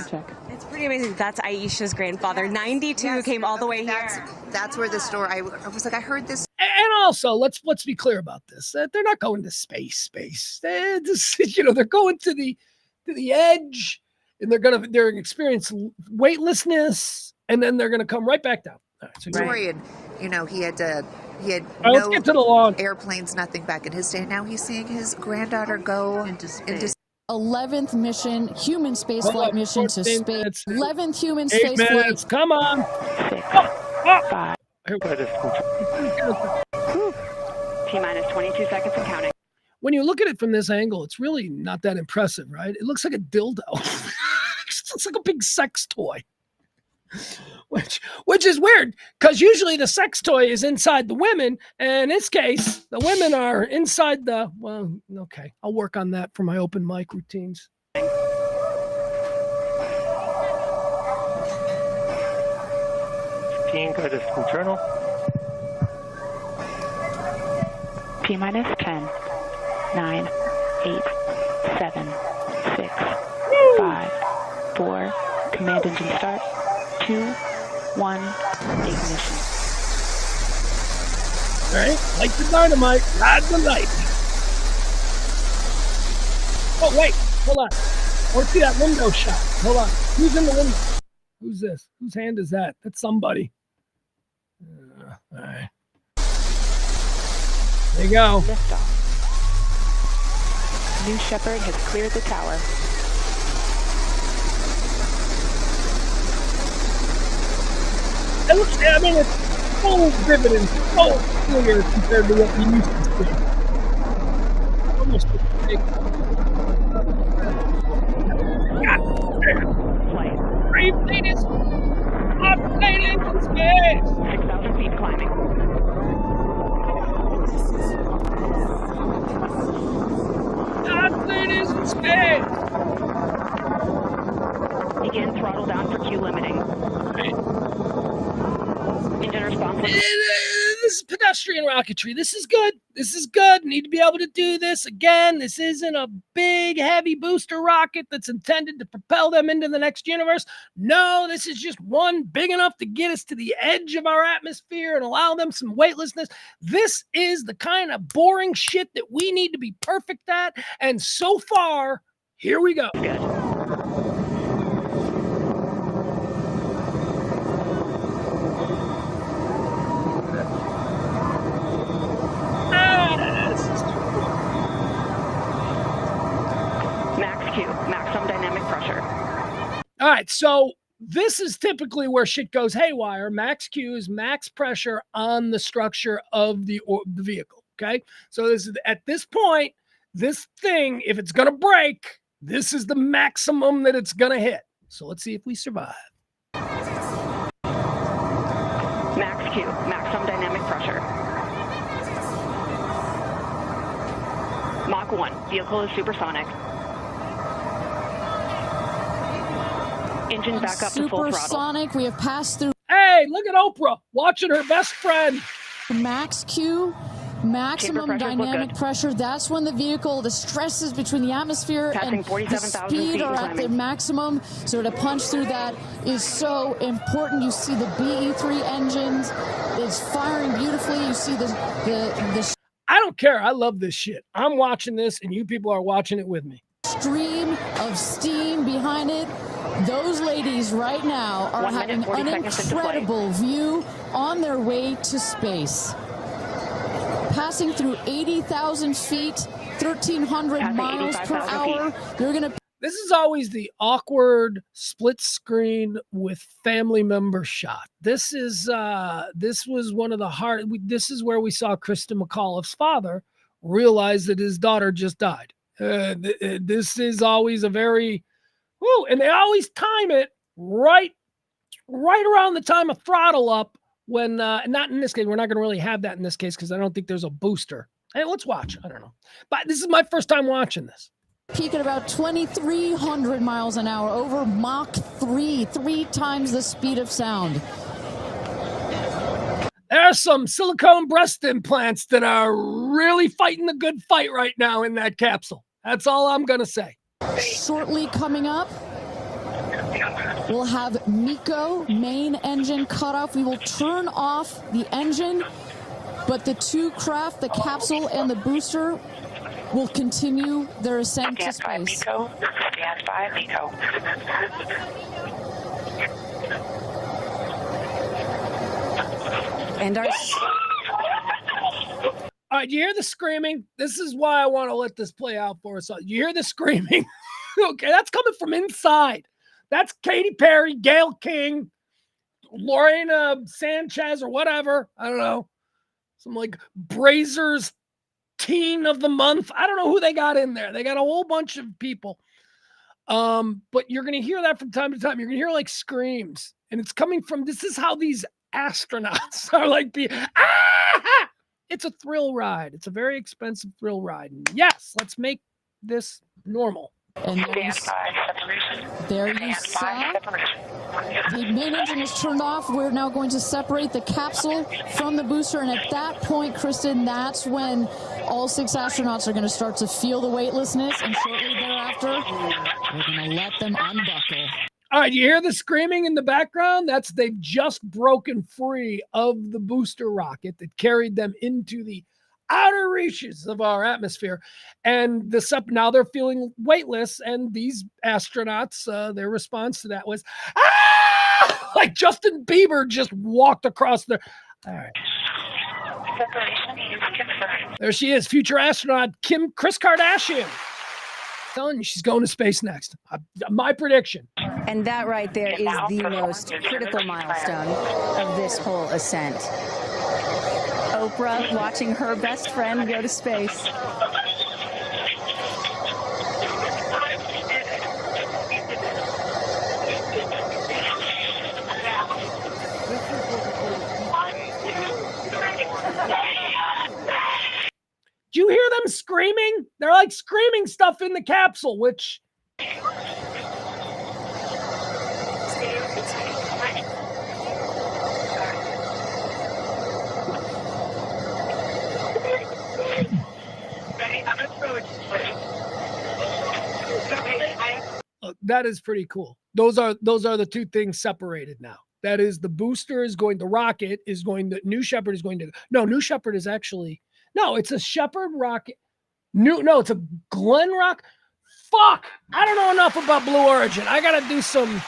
It's pretty amazing. That's Aisha's grandfather. 92 came all the way here. That's where the story, I was like, I heard this. And also, let's be clear about this. They're not going to space. They're going to the edge. And they're going to experience weightlessness, and then they're going to come right back down. So Story, and he had let's no get to the lawn. airplanes, nothing back in his day. Now he's seeing his granddaughter go into space. 11th mission, human spaceflight mission to space. Minutes. 11th human 8 spaceflight. minutes. Come on. 6, 5. T-minus 22 seconds and counting. When you look at it from this angle, it's really not that impressive, right? It looks like a dildo. It looks like a big sex toy. Which is weird, because usually the sex toy is inside the women, and in this case, the women are inside the, well, okay. I'll work on that for my open mic routines. Team, go to internal. T-minus 10, 9, 8, 7, 6, 5, 4, command engine start, 2, 1, ignition. All right, like the dynamite, ride the lightning. Oh, wait, hold on. I want to see that window shot. Hold on. Who's in the window? Who's this? Whose hand is that? That's somebody. All right. There you go. Liftoff. New Shepard has cleared the tower. It looks, I mean, it's so vivid and so clear compared to what we used to see. Almost a big. God damn. Flight. Brave ladies, upgrade into space. 6,000 feet climbing. Upgrade into space. Begin throttle down for Q limiting. Right. Engine response. This is pedestrian rocketry. This is good. This is good. Need to be able to do this. Again, this isn't a big, heavy booster rocket that's intended to propel them into the next universe. No, this is just one big enough to get us to the edge of our atmosphere and allow them some weightlessness. This is the kind of boring shit that we need to be perfect at. And so far, here we go. Good. Max Q, maximum dynamic pressure. All right, so this is typically where shit goes haywire. Max Q is max pressure on the structure of the vehicle, okay? So this is, at this point, this thing, if it's going to break, this is the maximum that it's going to hit. So let's see if we survive. Max Q, maximum dynamic pressure. Mach 1, vehicle is supersonic. Engine back up to full throttle. Supersonic, we have passed through. Hey, look at Oprah watching her best friend. Max Q, maximum dynamic pressure. That's when the vehicle, the stresses between the atmosphere and the speed are at their maximum. So to punch through that is so important. You see the BE3 engines is firing beautifully. You see the I don't care. I love this shit. I'm watching this, and you people are watching it with me. stream of steam behind it. Those ladies right now are having an incredible view on their way to space. Passing through 80,000 feet, 1,300 miles per hour. They're going to. This is always the awkward split screen with family member shot. This is this was one of the hard. This is where we saw Kristen McAuliffe's father realize that his daughter just died. This is always a very, and they always time it right around the time of throttle up. When not in this case, we're not going to really have that in this case because I don't think there's a booster. Hey, let's watch. I don't know, but this is my first time watching this. Peak at about 2,300 miles an hour over Mach 3, 3 times the speed of sound. There are some silicone breast implants that are really fighting the good fight right now in that capsule. That's all I'm going to say. Shortly coming up, we'll have MECO, main engine cutoff. We will turn off the engine, but the two craft, the capsule and the booster, will continue their ascent to space. Stand by, MECO. And our... All right, you hear the screaming? This is why I want to let this play out for us. You hear the screaming? Okay, that's coming from inside. That's Katy Perry, Gayle King, Lorena Sanchez, or whatever. I don't know. Some like Brazers teen of the month. I don't know who they got in there. They got a whole bunch of people. But you're going to hear that from time to time. You're going to hear like screams. And it's coming from, this is how these astronauts are like, it's a thrill ride. It's a very expensive thrill ride. And yes, let's make this normal. And there you saw the main engine is turned off. We're now going to separate the capsule from the booster. And at that point, Kristen, that's when all 6 astronauts are going to start to feel the weightlessness. And shortly thereafter, we're going to let them unbuckle. All right, you hear the screaming in the background? They've just broken free of the booster rocket that carried them into the outer reaches of our atmosphere. And now they're feeling weightless. And these astronauts, their response to that was, ah! Like Justin Bieber just walked across the... All right. There she is, future astronaut Kris Kardashian. I'm telling you, she's going to space next. My prediction. And that right there is the most critical milestone of this whole ascent. Oprah watching her best friend go to space. Do you hear them screaming? They're like screaming stuff in the capsule, which... That is pretty cool. Those are the two things separated now. That is, the booster is going, the rocket is going, the New Shepard is going to, no, New Shepard is actually, no, it's a Shepard rocket. It's a Glen Rock. Fuck, I don't know enough about Blue Origin. I gotta do some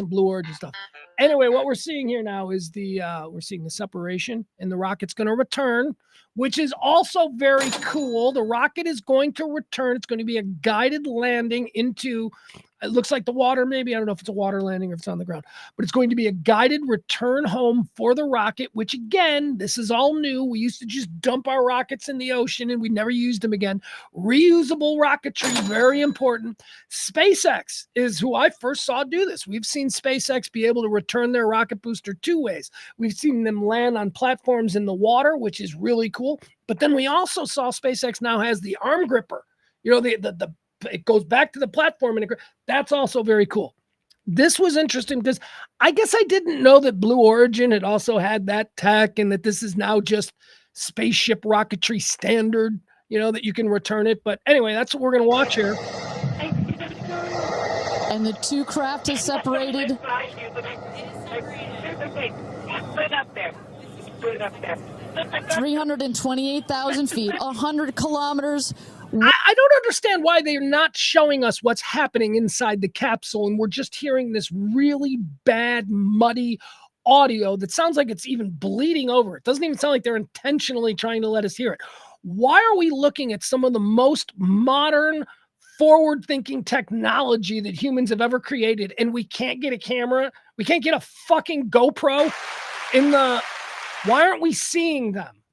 Blue Origin stuff. Anyway, what we're seeing here now is we're seeing the separation, and the rocket's going to return, which is also very cool. The rocket is going to return. It's going to be a guided landing into, it looks like the water, maybe. I don't know if it's a water landing or if it's on the ground, but it's going to be a guided return home for the rocket, which again, this is all new. We used to just dump our rockets in the ocean and we never used them again. Reusable rocketry, very important. SpaceX is who I first saw do this. We've seen SpaceX be able to return their rocket booster 2 ways. We've seen them land on platforms in the water, which is really cool. But then we also saw SpaceX now has the arm gripper. You know, it goes back to the platform, and that's also very cool. This was interesting because I guess I didn't know that Blue Origin had also had that tech, and that this is now just spaceship rocketry standard, you know, that you can return it. But anyway, that's what we're going to watch here. And the 2 craft is separated. Put it up there. 328,000 feet, 100 kilometers. I don't understand why they're not showing us what's happening inside the capsule, and we're just hearing this really bad, muddy audio that sounds like it's even bleeding over. It doesn't even sound like they're intentionally trying to let us hear it. Why are we looking at some of the most modern, forward-thinking technology that humans have ever created, and we can't get a camera? We can't get a fucking GoPro in the... Why aren't we seeing them?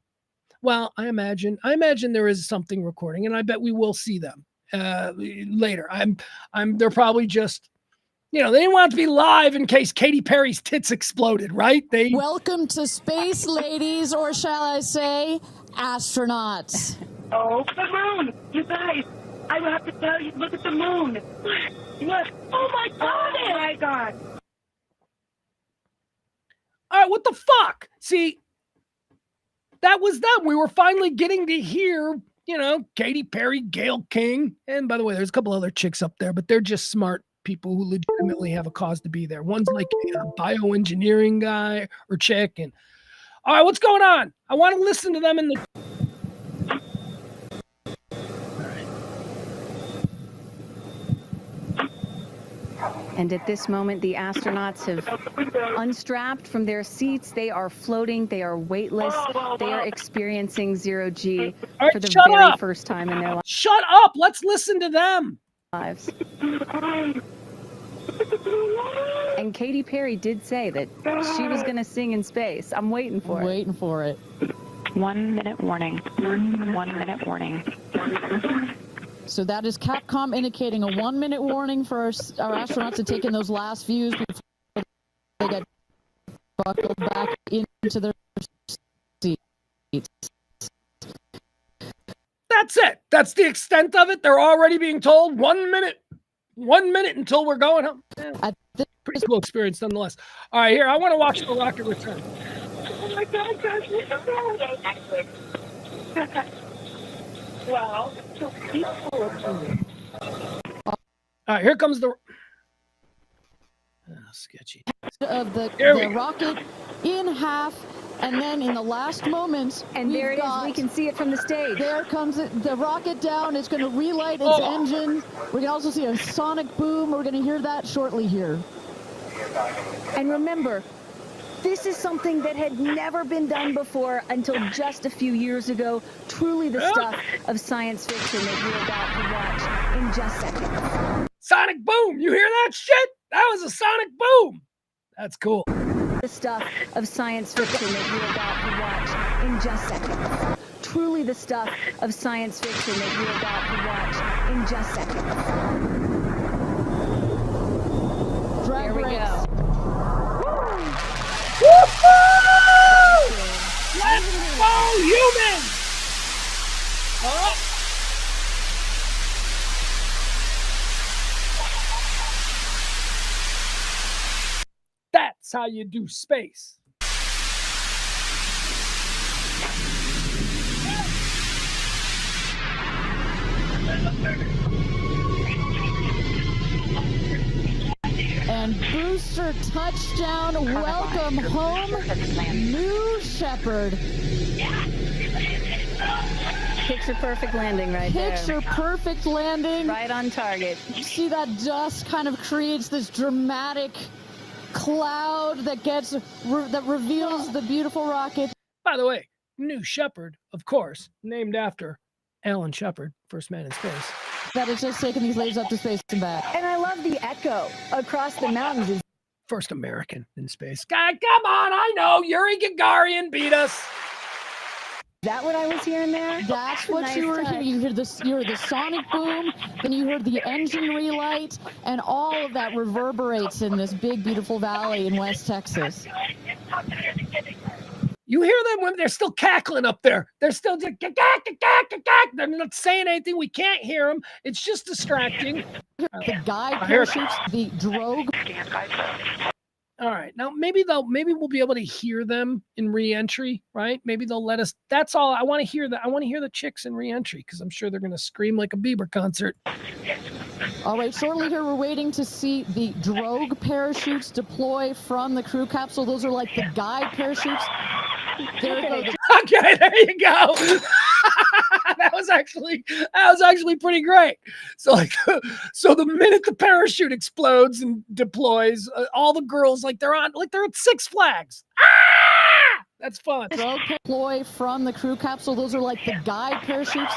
Well, I imagine there is something recording, and I bet we will see them later. They're probably just, you know, they didn't want it to be live in case Katy Perry's tits exploded, right? Welcome to space, ladies, or shall I say, astronauts. Oh, the moon! You guys, I have to tell you, look at the moon. Look! Oh my God! Oh my God! All right, what the fuck? See, that was them. We were finally getting to hear, you know, Katy Perry, Gayle King. And by the way, there's a couple other chicks up there, but they're just smart people who legitimately have a cause to be there. One's like a bioengineering guy or chick. And all right, what's going on? I want to listen to them in the... All right. And at this moment, the astronauts have unstrapped from their seats. They are floating. They are weightless. They are experiencing zero G for the very first time in their lives. Shut up! Let's listen to them. And Katy Perry did say that she was going to sing in space. I'm waiting for it. Waiting for it. 1 minute warning. 1 minute warning. So that is Capcom indicating a 1 minute warning for our astronauts to take in those last views before they get buckled back into their seats. That's it. That's the extent of it. They're already being told 1 minute. 1 minute until we're going home. Pretty cool experience nonetheless. All right, here, I want to watch the rocket return. Oh my God, guys, wow. All right, here comes the sketchy of the rocket in half, and then in the last moments, and there it is. We can see it from the stage. There comes the rocket down. It's going to relight its engine. We can also see a sonic boom. We're going to hear that shortly here. And remember, this is something that had never been done before until just a few years ago. Truly the stuff of science fiction that you're about to watch in just seconds. Sonic boom! You hear that shit? That was a sonic boom! That's cool. The stuff of science fiction that you're about to watch in just seconds. Truly the stuff of science fiction that you're about to watch in just seconds. There we go. Let's go, humans! That's how you do space. And booster touchdown, welcome home, New Shepard. Picture perfect landing right there. Picture perfect landing. Right on target. You see that dust kind of creates this dramatic cloud that that reveals the beautiful rocket. By the way, New Shepard, of course, named after Alan Shepard, first man in space. That is just taking these ladies up to space and back. And I love the echo across the mountains. First American in space. God, come on, I know, Yuri Gagarin beat us. Is that what I was hearing there? That's what you were hearing. You heard the sonic boom, then you heard the engine relight, and all of that reverberates in this big, beautiful valley in West Texas. You hear them when they're still cackling up there. They're still just they're not saying anything. We can't hear them. It's just distracting. The guy parachutes, the drogue. All right, now maybe we'll be able to hear them in re-entry, right? Maybe they'll let us. That's all. I want to hear that. I want to hear the chicks in re-entry because I'm sure they're going to scream like a Bieber concert. All right, shortly here we're waiting to see the drogue parachutes deploy from the crew capsule. Those are like the guide parachutes. Okay, there you go. that was actually pretty great. So the minute the parachute explodes and deploys, all the girls they're at Six Flags. Ah! That's fun. Drogue deploy from the crew capsule. Those are like the guide parachutes.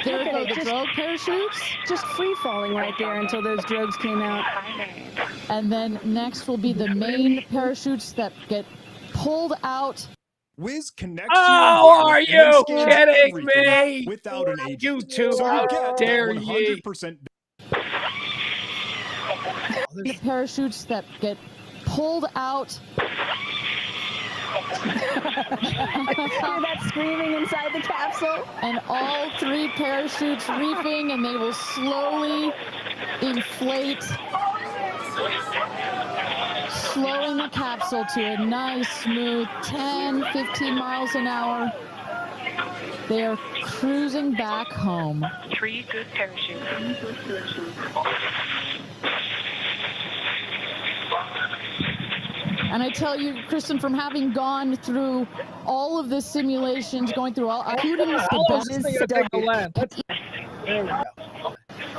There go the drogue parachutes. Just free falling right there until those drogues came out. And then next will be the main parachutes that get pulled out. Wiz connects are you kidding me? Without an agent. YouTube, so how dare 100%. The parachutes that get pulled out. Hear that screaming inside the capsule? And all three parachutes reefing, and they will slowly inflate, slowing the capsule to a nice, smooth 10, 15 miles an hour. They are cruising back home. 3 good parachutes. And I tell you, Kristen, from having gone through all of the simulations, going through including the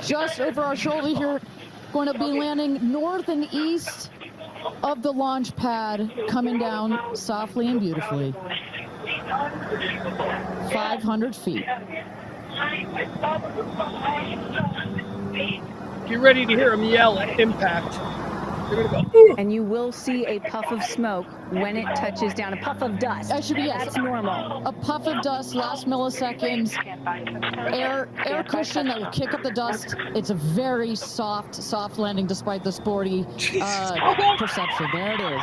just over our shoulder here, going to be landing north and east of the launch pad, coming down softly and beautifully. 500 feet. Get ready to hear him yell at impact. They're gonna go, ooh. And you will see a puff of smoke when it touches down. A puff of dust. Actually, yes. That's normal. A puff of dust, last milliseconds. Air cushion that will kick up the dust. It's a very soft landing despite the sporty perception. There it is.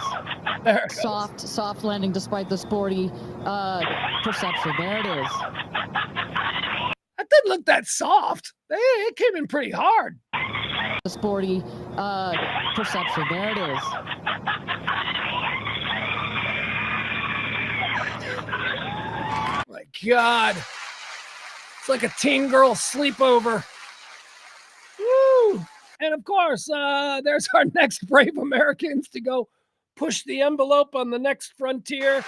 There it soft landing despite the sporty perception. There it is. That didn't look that soft. It came in pretty hard. The sporty perception. There it is. My God. It's like a teen girl sleepover. Woo! And of course, there's our next brave Americans to go push the envelope on the next frontier,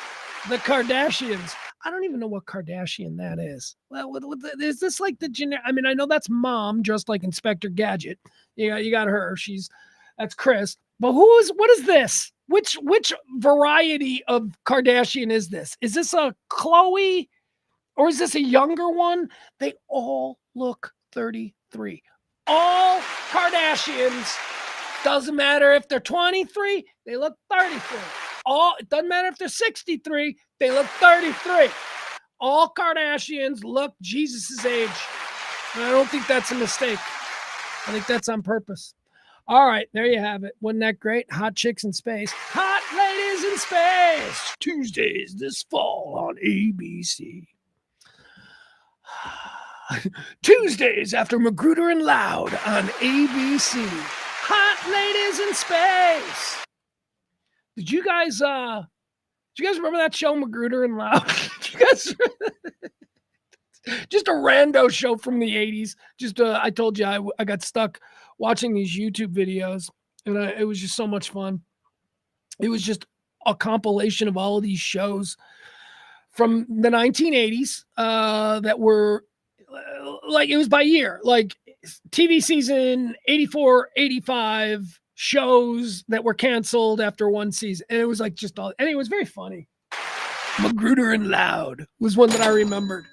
the Kardashians. I don't even know what Kardashian that is. Well, is this like the generic? I mean, I know that's mom dressed like Inspector Gadget. You got her. That's Chris. But what is this? Which variety of Kardashian is this? Is this a Khloe or is this a younger one? They all look 33. All Kardashians, doesn't matter if they're 23, they look 33. It doesn't matter if they're 63, they look 33. All Kardashians look Jesus' age. And I don't think that's a mistake. I think that's on purpose. All right, there you have it. Wasn't that great? Hot chicks in space. Hot ladies in space. Tuesdays this fall on ABC. Tuesdays after Magruder and Loud on ABC. Hot ladies in space. Did you guys remember that show, Magruder and Loud? Did you guys just a rando show from the 80s. I told you I got stuck watching these YouTube videos, and it was just so much fun. It was just a compilation of all of these shows from the 1980s that were like, it was by year, like TV season 84, 85 shows that were canceled after one season. And it was like just all, and it was very funny. Magruder and Loud was one that I remembered.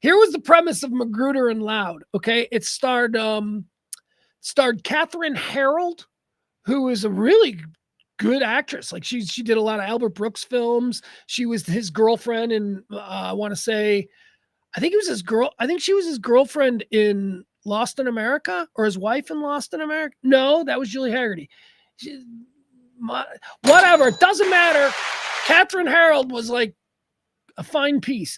Here was the premise of Magruder and Loud. Okay. It starred Catherine Harold, who is a really good actress. Like she did a lot of Albert Brooks films. She was his girlfriend in, I want to say, I think she was his girlfriend in Lost in America, or his wife in Lost in America. No, that was Julie Haggerty. Whatever. It doesn't matter. Catherine Harold was like a fine piece.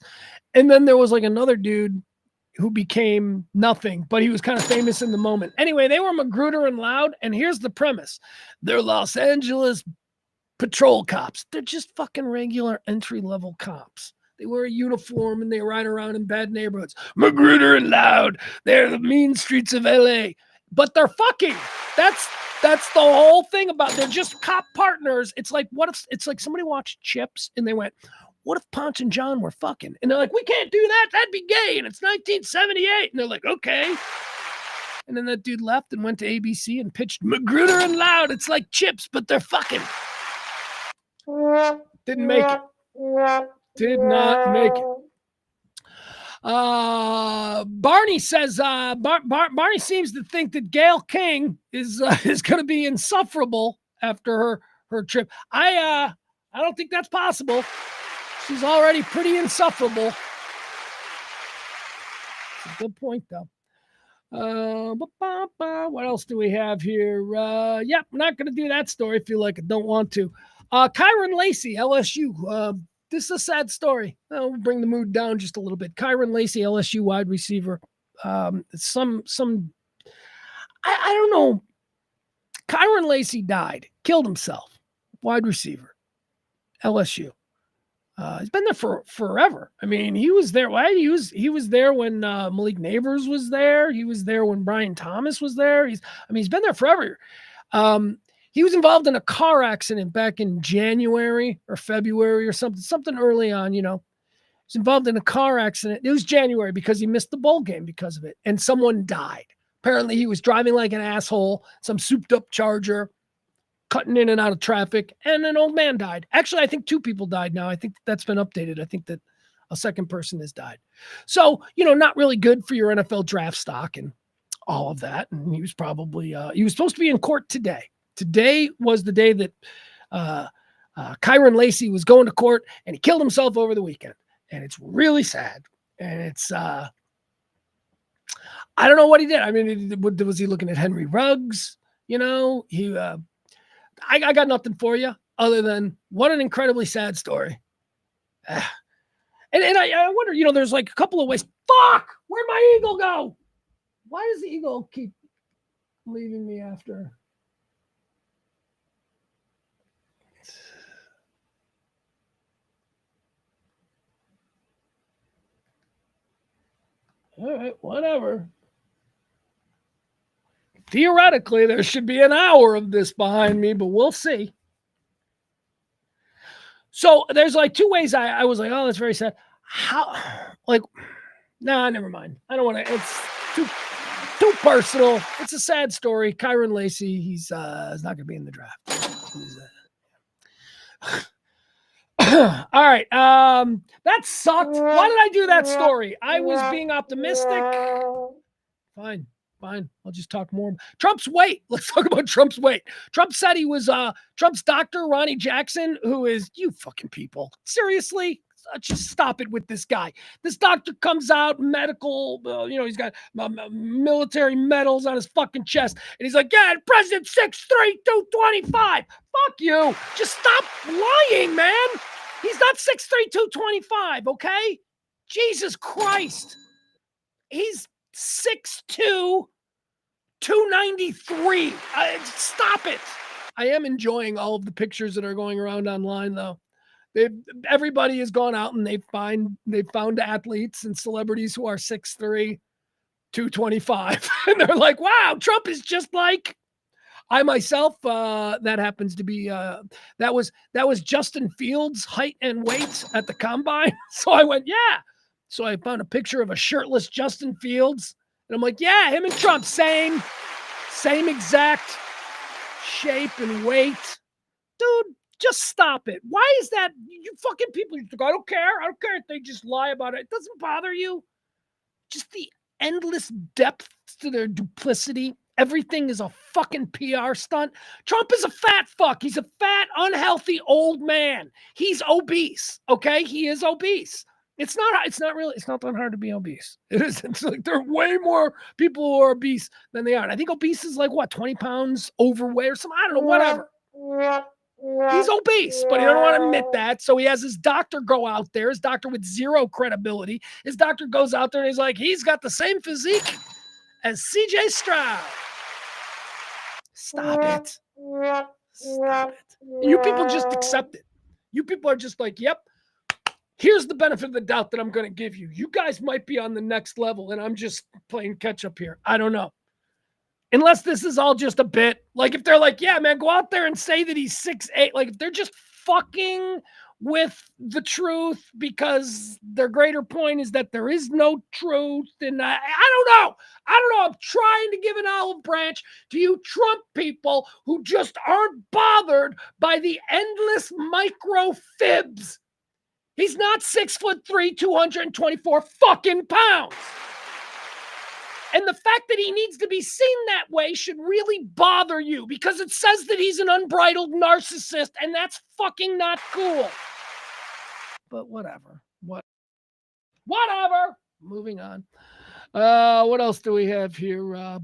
And then there was like another dude who became nothing, but he was kind of famous in the moment. Anyway, they were Magruder and Loud. And here's the premise. They're Los Angeles patrol cops. They're just fucking regular entry-level cops. They wear a uniform and they ride around in bad neighborhoods. Magruder and Loud. They're the mean streets of LA. But they're fucking. That's the whole thing about, they're just cop partners. It's like, it's like somebody watched Chips and they went, what if Ponch and John were fucking? And they're like, we can't do that. That'd be gay. And it's 1978. And they're like, okay. And then that dude left and went to ABC and pitched Magruder and Loud. It's like Chips, but they're fucking. Didn't make it. Did not make it. Barney says Barney seems to think that Gayle King is going to be insufferable after her trip. I don't think that's possible. She's already pretty insufferable. It's a good point, though. What else do we have here? Yeah, we're not going to do that story if you like it. Don't want to. Kyron Lacey, LSU. This is a sad story. We'll bring the mood down just a little bit. Kyron Lacey, LSU wide receiver. I don't know. Kyron Lacey died, killed himself. Wide receiver, LSU. He's been there for forever. I mean, he was there. Right? He was there when Malik Neighbors was there. He was there when Brian Thomas was there. He's been there forever. He was involved in a car accident back in January or February or something early on, you know. He's involved in a car accident. It was January because he missed the bowl game because of it. And someone died. Apparently he was driving like an asshole, some souped up Charger, cutting in and out of traffic, and an old man died. Actually, I think 2 people died now. I think that's been updated. I think that a second person has died. So, not really good for your NFL draft stock and all of that. And he was probably, he was supposed to be in court today. Today was the day that Kyron Lacey was going to court, and he killed himself over the weekend. And it's really sad. And it's, I don't know what he did. I mean, was he looking at Henry Ruggs? I got nothing for you other than what an incredibly sad story. And I wonder, there's like a couple of ways. Fuck! Where'd my eagle go? Why does the eagle keep leaving me after? All right, whatever. Theoretically, there should be an hour of this behind me, but we'll see. So there's like 2 ways I was like, oh, that's very sad. How, nah, never mind. I don't want to, it's too personal. It's a sad story. Kyron Lacey, he's not going to be in the draft. All right. That sucked. Why did I do that story? I was being optimistic. Fine. I'll just talk more. Trump's weight. Let's talk about Trump's weight. Trump said he was Trump's doctor, Ronnie Jackson, who is, you fucking people. Seriously? Just stop it with this guy. This doctor comes out, medical, he's got military medals on his fucking chest. And he's like, yeah, President 6'3", 225. Fuck you. Just stop lying, man. He's not 6'3", 225, okay? Jesus Christ. He's 6'2", 293. Stop it. I am enjoying all of the pictures that are going around online, though. Everybody has gone out and they've found athletes and celebrities who are 6'3", 225. And they're like, wow, Trump is just like I myself. That happens to be that was Justin Fields' height and weight at the combine. So I went, yeah. So I found a picture of a shirtless Justin Fields. And I'm like, yeah, him and Trump, same exact shape and weight. Dude, just stop it. Why is that? You fucking people, I don't care if they just lie about it. It doesn't bother you. Just the endless depth to their duplicity. Everything is a fucking PR stunt. Trump is a fat fuck. He's a fat, unhealthy old man. He's obese, okay? He is obese. It's not that hard to be obese. It is. It's like there are way more people who are obese than they are. And I think obese is like, 20 pounds overweight or something. I don't know, whatever. He's obese, but he don't want to admit that. So he has his doctor go out there, his doctor with zero credibility. His doctor goes out there and he's like, he's got the same physique as CJ Stroud. Stop it. Stop it. And you people just accept it. You people are just like, yep. Here's the benefit of the doubt that I'm going to give you. You guys might be on the next level, and I'm just playing catch up here. I don't know. Unless this is all just a bit. Like, if they're like, yeah, man, go out there and say that he's 6'8". Like, if they're just fucking with the truth because their greater point is that there is no truth. And I don't know. I'm trying to give an olive branch to you Trump people who just aren't bothered by the endless micro fibs. He's not 6'3", 224 fucking pounds. And the fact that he needs to be seen that way should really bother you because it says that he's an unbridled narcissist, and that's fucking not cool. But whatever. Whatever. Moving on. What else do we have here?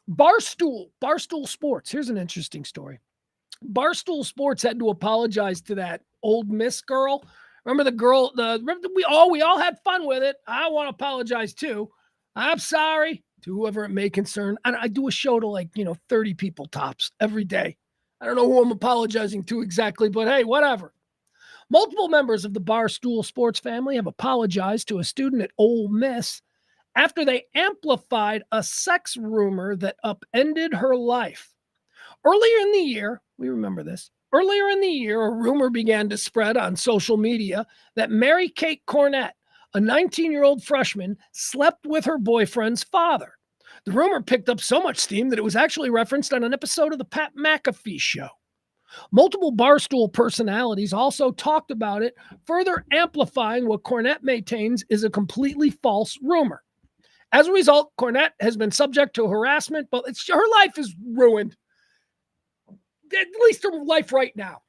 Barstool Sports. Here's an interesting story. Barstool Sports had to apologize to that Old Miss girl. Remember the girl? We all had fun with it. I want to apologize too. I'm sorry to whoever it may concern. I do a show to 30 people tops every day. I don't know who I'm apologizing to exactly, but hey, whatever. Multiple members of the Barstool Sports family have apologized to a student at Ole Miss after they amplified a sex rumor that upended her life. Earlier in the year, we remember this. Earlier in the year, a rumor began to spread on social media that Mary Kate Cornett, a 19-year-old freshman, slept with her boyfriend's father. The rumor picked up so much steam that it was actually referenced on an episode of the Pat McAfee show. Multiple Barstool personalities also talked about it, further amplifying what Cornett maintains is a completely false rumor. As a result, Cornett has been subject to harassment, but her life is ruined. At least her life right now.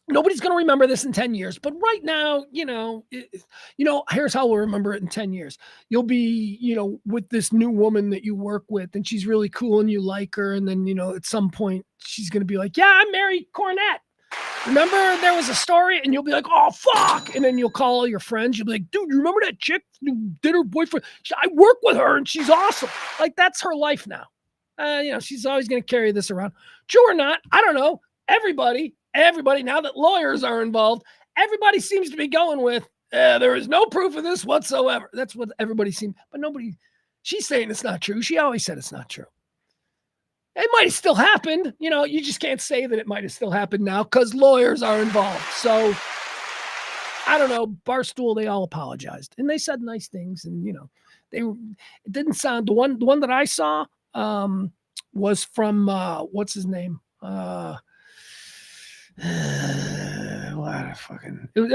Nobody's going to remember this in 10 years, but right now, here's how we'll remember it in 10 years. You'll be, with this new woman that you work with, and she's really cool and you like her. And then, at some point she's going to be like, yeah, I married Cornett. Remember there was a story? And you'll be like, oh, fuck. And then you'll call all your friends. You'll be like, dude, you remember that chick who did her boyfriend? I work with her and she's awesome. Like, that's her life now. She's always going to carry this around. True or not, I don't know. Everybody, now that lawyers are involved, everybody seems to be going with, there is no proof of this whatsoever. That's what everybody seems, but nobody, she's saying it's not true. She always said it's not true. It might have still happened. You just can't say that it might have still happened now because lawyers are involved. So I don't know. Barstool, they all apologized and they said nice things. And, it didn't sound, the one that I saw was from, what's his name? It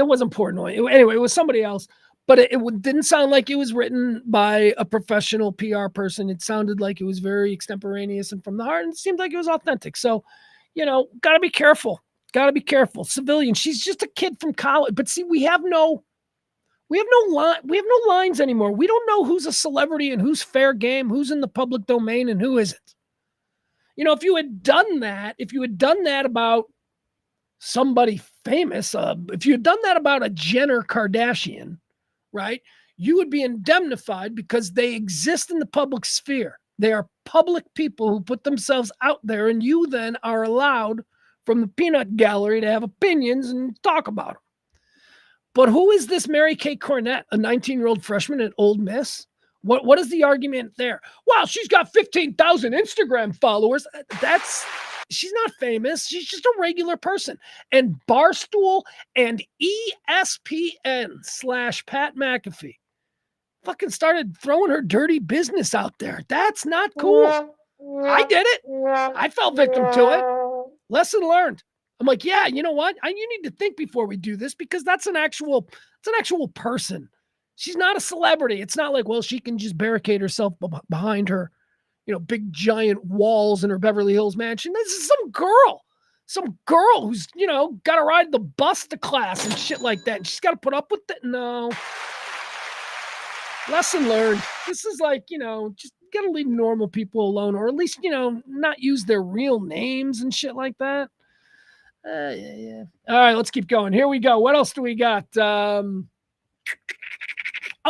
wasn't Portnoy. Anyway, it was somebody else, but it didn't sound like it was written by a professional PR person. It sounded like it was very extemporaneous and from the heart, and it seemed like it was authentic. So, gotta be careful. Gotta be careful. Civilian. She's just a kid from college. But see, we have no lines anymore. We don't know who's a celebrity and who's fair game, who's in the public domain and who isn't. If you had done that about somebody famous, if you had done that about a Jenner Kardashian, right, you would be indemnified because they exist in the public sphere. They are public people who put themselves out there, and you then are allowed from the peanut gallery to have opinions and talk about them. But who is this Mary Kay Cornett, a 19-year-old freshman at Ole Miss? What is the argument there? Well, she's got 15,000 Instagram followers. She's not famous. She's just a regular person. And Barstool and ESPN/Pat McAfee fucking started throwing her dirty business out there. That's not cool. I did it. I fell victim to it. Lesson learned. I'm like, yeah, you know what? You need to think before we do this because that's an actual person. She's not a celebrity. It's not like, well, she can just barricade herself behind her, big giant walls in her Beverly Hills mansion. This is some girl who's, got to ride the bus to class and shit like that. And she's got to put up with it. No. Lesson learned. This is like, just got to leave normal people alone, or at least, not use their real names and shit like that. Yeah. All right, let's keep going. Here we go. What else do we got?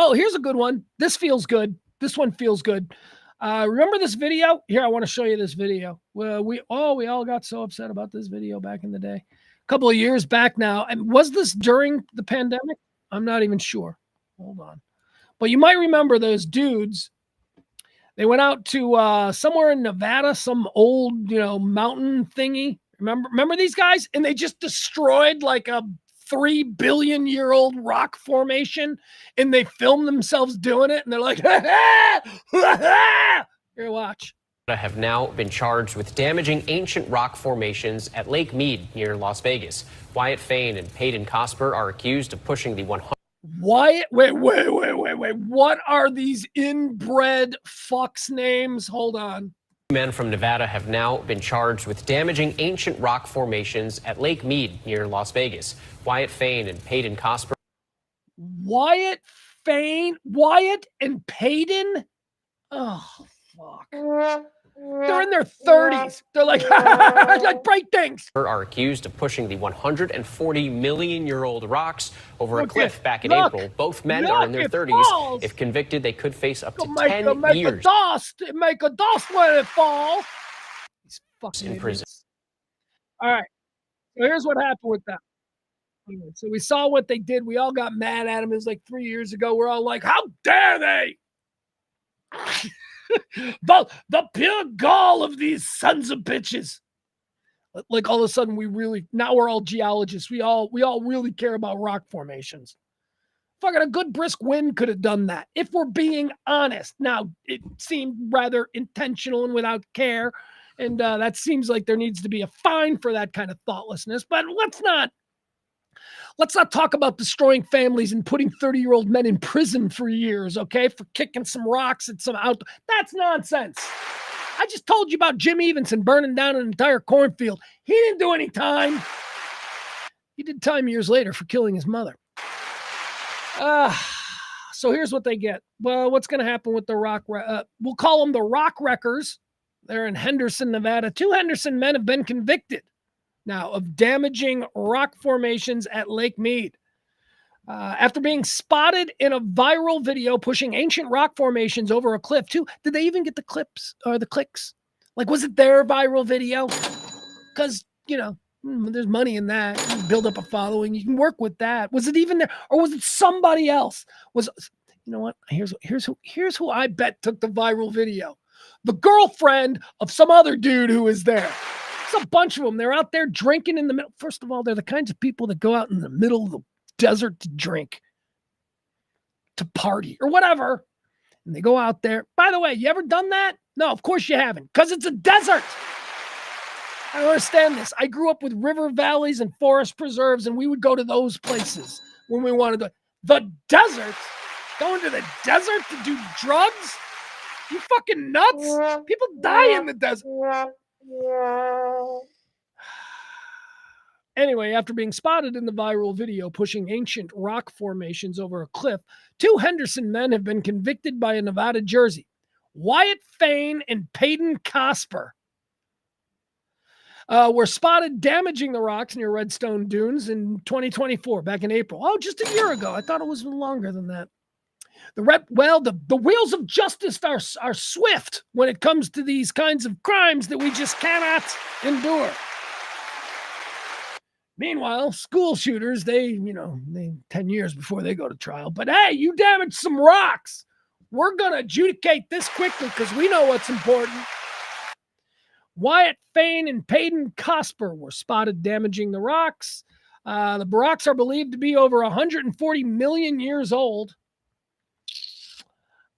Oh, here's a good one. This feels good. This one feels good. Remember this video? Here, I want to show you this video. Well, we all got so upset about this video back in the day. A couple of years back now. And was this during the pandemic? I'm not even sure. Hold on. But you might remember those dudes. They went out to somewhere in Nevada, some old, mountain thingy. Remember these guys? And they just destroyed like a 3 billion year old rock formation, and they film themselves doing it, and they're like, ha ha, ha ha. Here, watch. Have now been charged with damaging ancient rock formations at Lake Mead near Las Vegas. Wyatt Fain and Peyton Cosper are accused of pushing the 100. Wyatt, wait. What are these inbred fucks names? Hold on. Men from Nevada have now been charged with damaging ancient rock formations at Lake Mead near Las Vegas. Wyatt Fain and Peyton Cosper. Wyatt and Peyton? Oh, fuck. They're in their 30s. They're like, like break things. Are accused of pushing the 140 million year old rocks over a cliff back in April. Both men are in their 30s. If convicted, they could face up to 10 years. Make a dust when it falls. These fucking in prison. All right. So here's what happened with that. So we saw what they did. We all got mad at them. It was like 3 years ago. We're all like, how dare they? the pure gall of these sons of bitches. Like all of a sudden now we're all geologists. We all really care about rock formations. Fucking a good brisk wind could have done that, if we're being honest. Now, it seemed rather intentional and without care, and that seems like there needs to be a fine for that kind of thoughtlessness, but let's not talk about destroying families and putting 30-year-old men in prison for years, okay, for kicking some rocks at some out. That's nonsense. I just told you about Jim Evenson burning down an entire cornfield. He didn't do any time. He did time years later for killing his mother. So here's what they get. Well, what's going to happen with the rock? We'll call them the rock wreckers. They're in Henderson, Nevada. 2 Henderson men have been convicted now of damaging rock formations at Lake Mead. After being spotted in a viral video pushing ancient rock formations over a cliff, too. Did they even get the clips or the clicks? Like, was it their viral video? Because, there's money in that. You can build up a following. You can work with that. Was it even there? Or was it somebody else? You know what? Here's who I bet took the viral video. The girlfriend of some other dude who is there. It's a bunch of them. They're out there drinking in the middle. First of all, they're the kinds of people that go out in the middle of the desert to drink, to party, or whatever. And they go out there. By the way, you ever done that? No, of course you haven't, because it's a desert. I don't understand this. I grew up with river valleys and forest preserves, and we would go to those places when we wanted to. The desert? Going to the desert to do drugs? You fucking nuts? People die in the desert. Anyway, after being spotted in the viral video pushing ancient rock formations over a cliff, 2 Henderson men have been convicted by a Nevada jury. Wyatt Fain and Peyton Cosper were spotted damaging the rocks near Redstone Dunes in 2024, back in April. Oh, just a year ago. I thought it was longer than that. The wheels of justice are swift when it comes to these kinds of crimes that we just cannot endure. Meanwhile, school shooters, they 10 years before they go to trial. But hey, you damaged some rocks. We're going to adjudicate this quickly because we know what's important. Wyatt Fain and Peyton Cosper were spotted damaging the rocks. The rocks are believed to be over 140 million years old.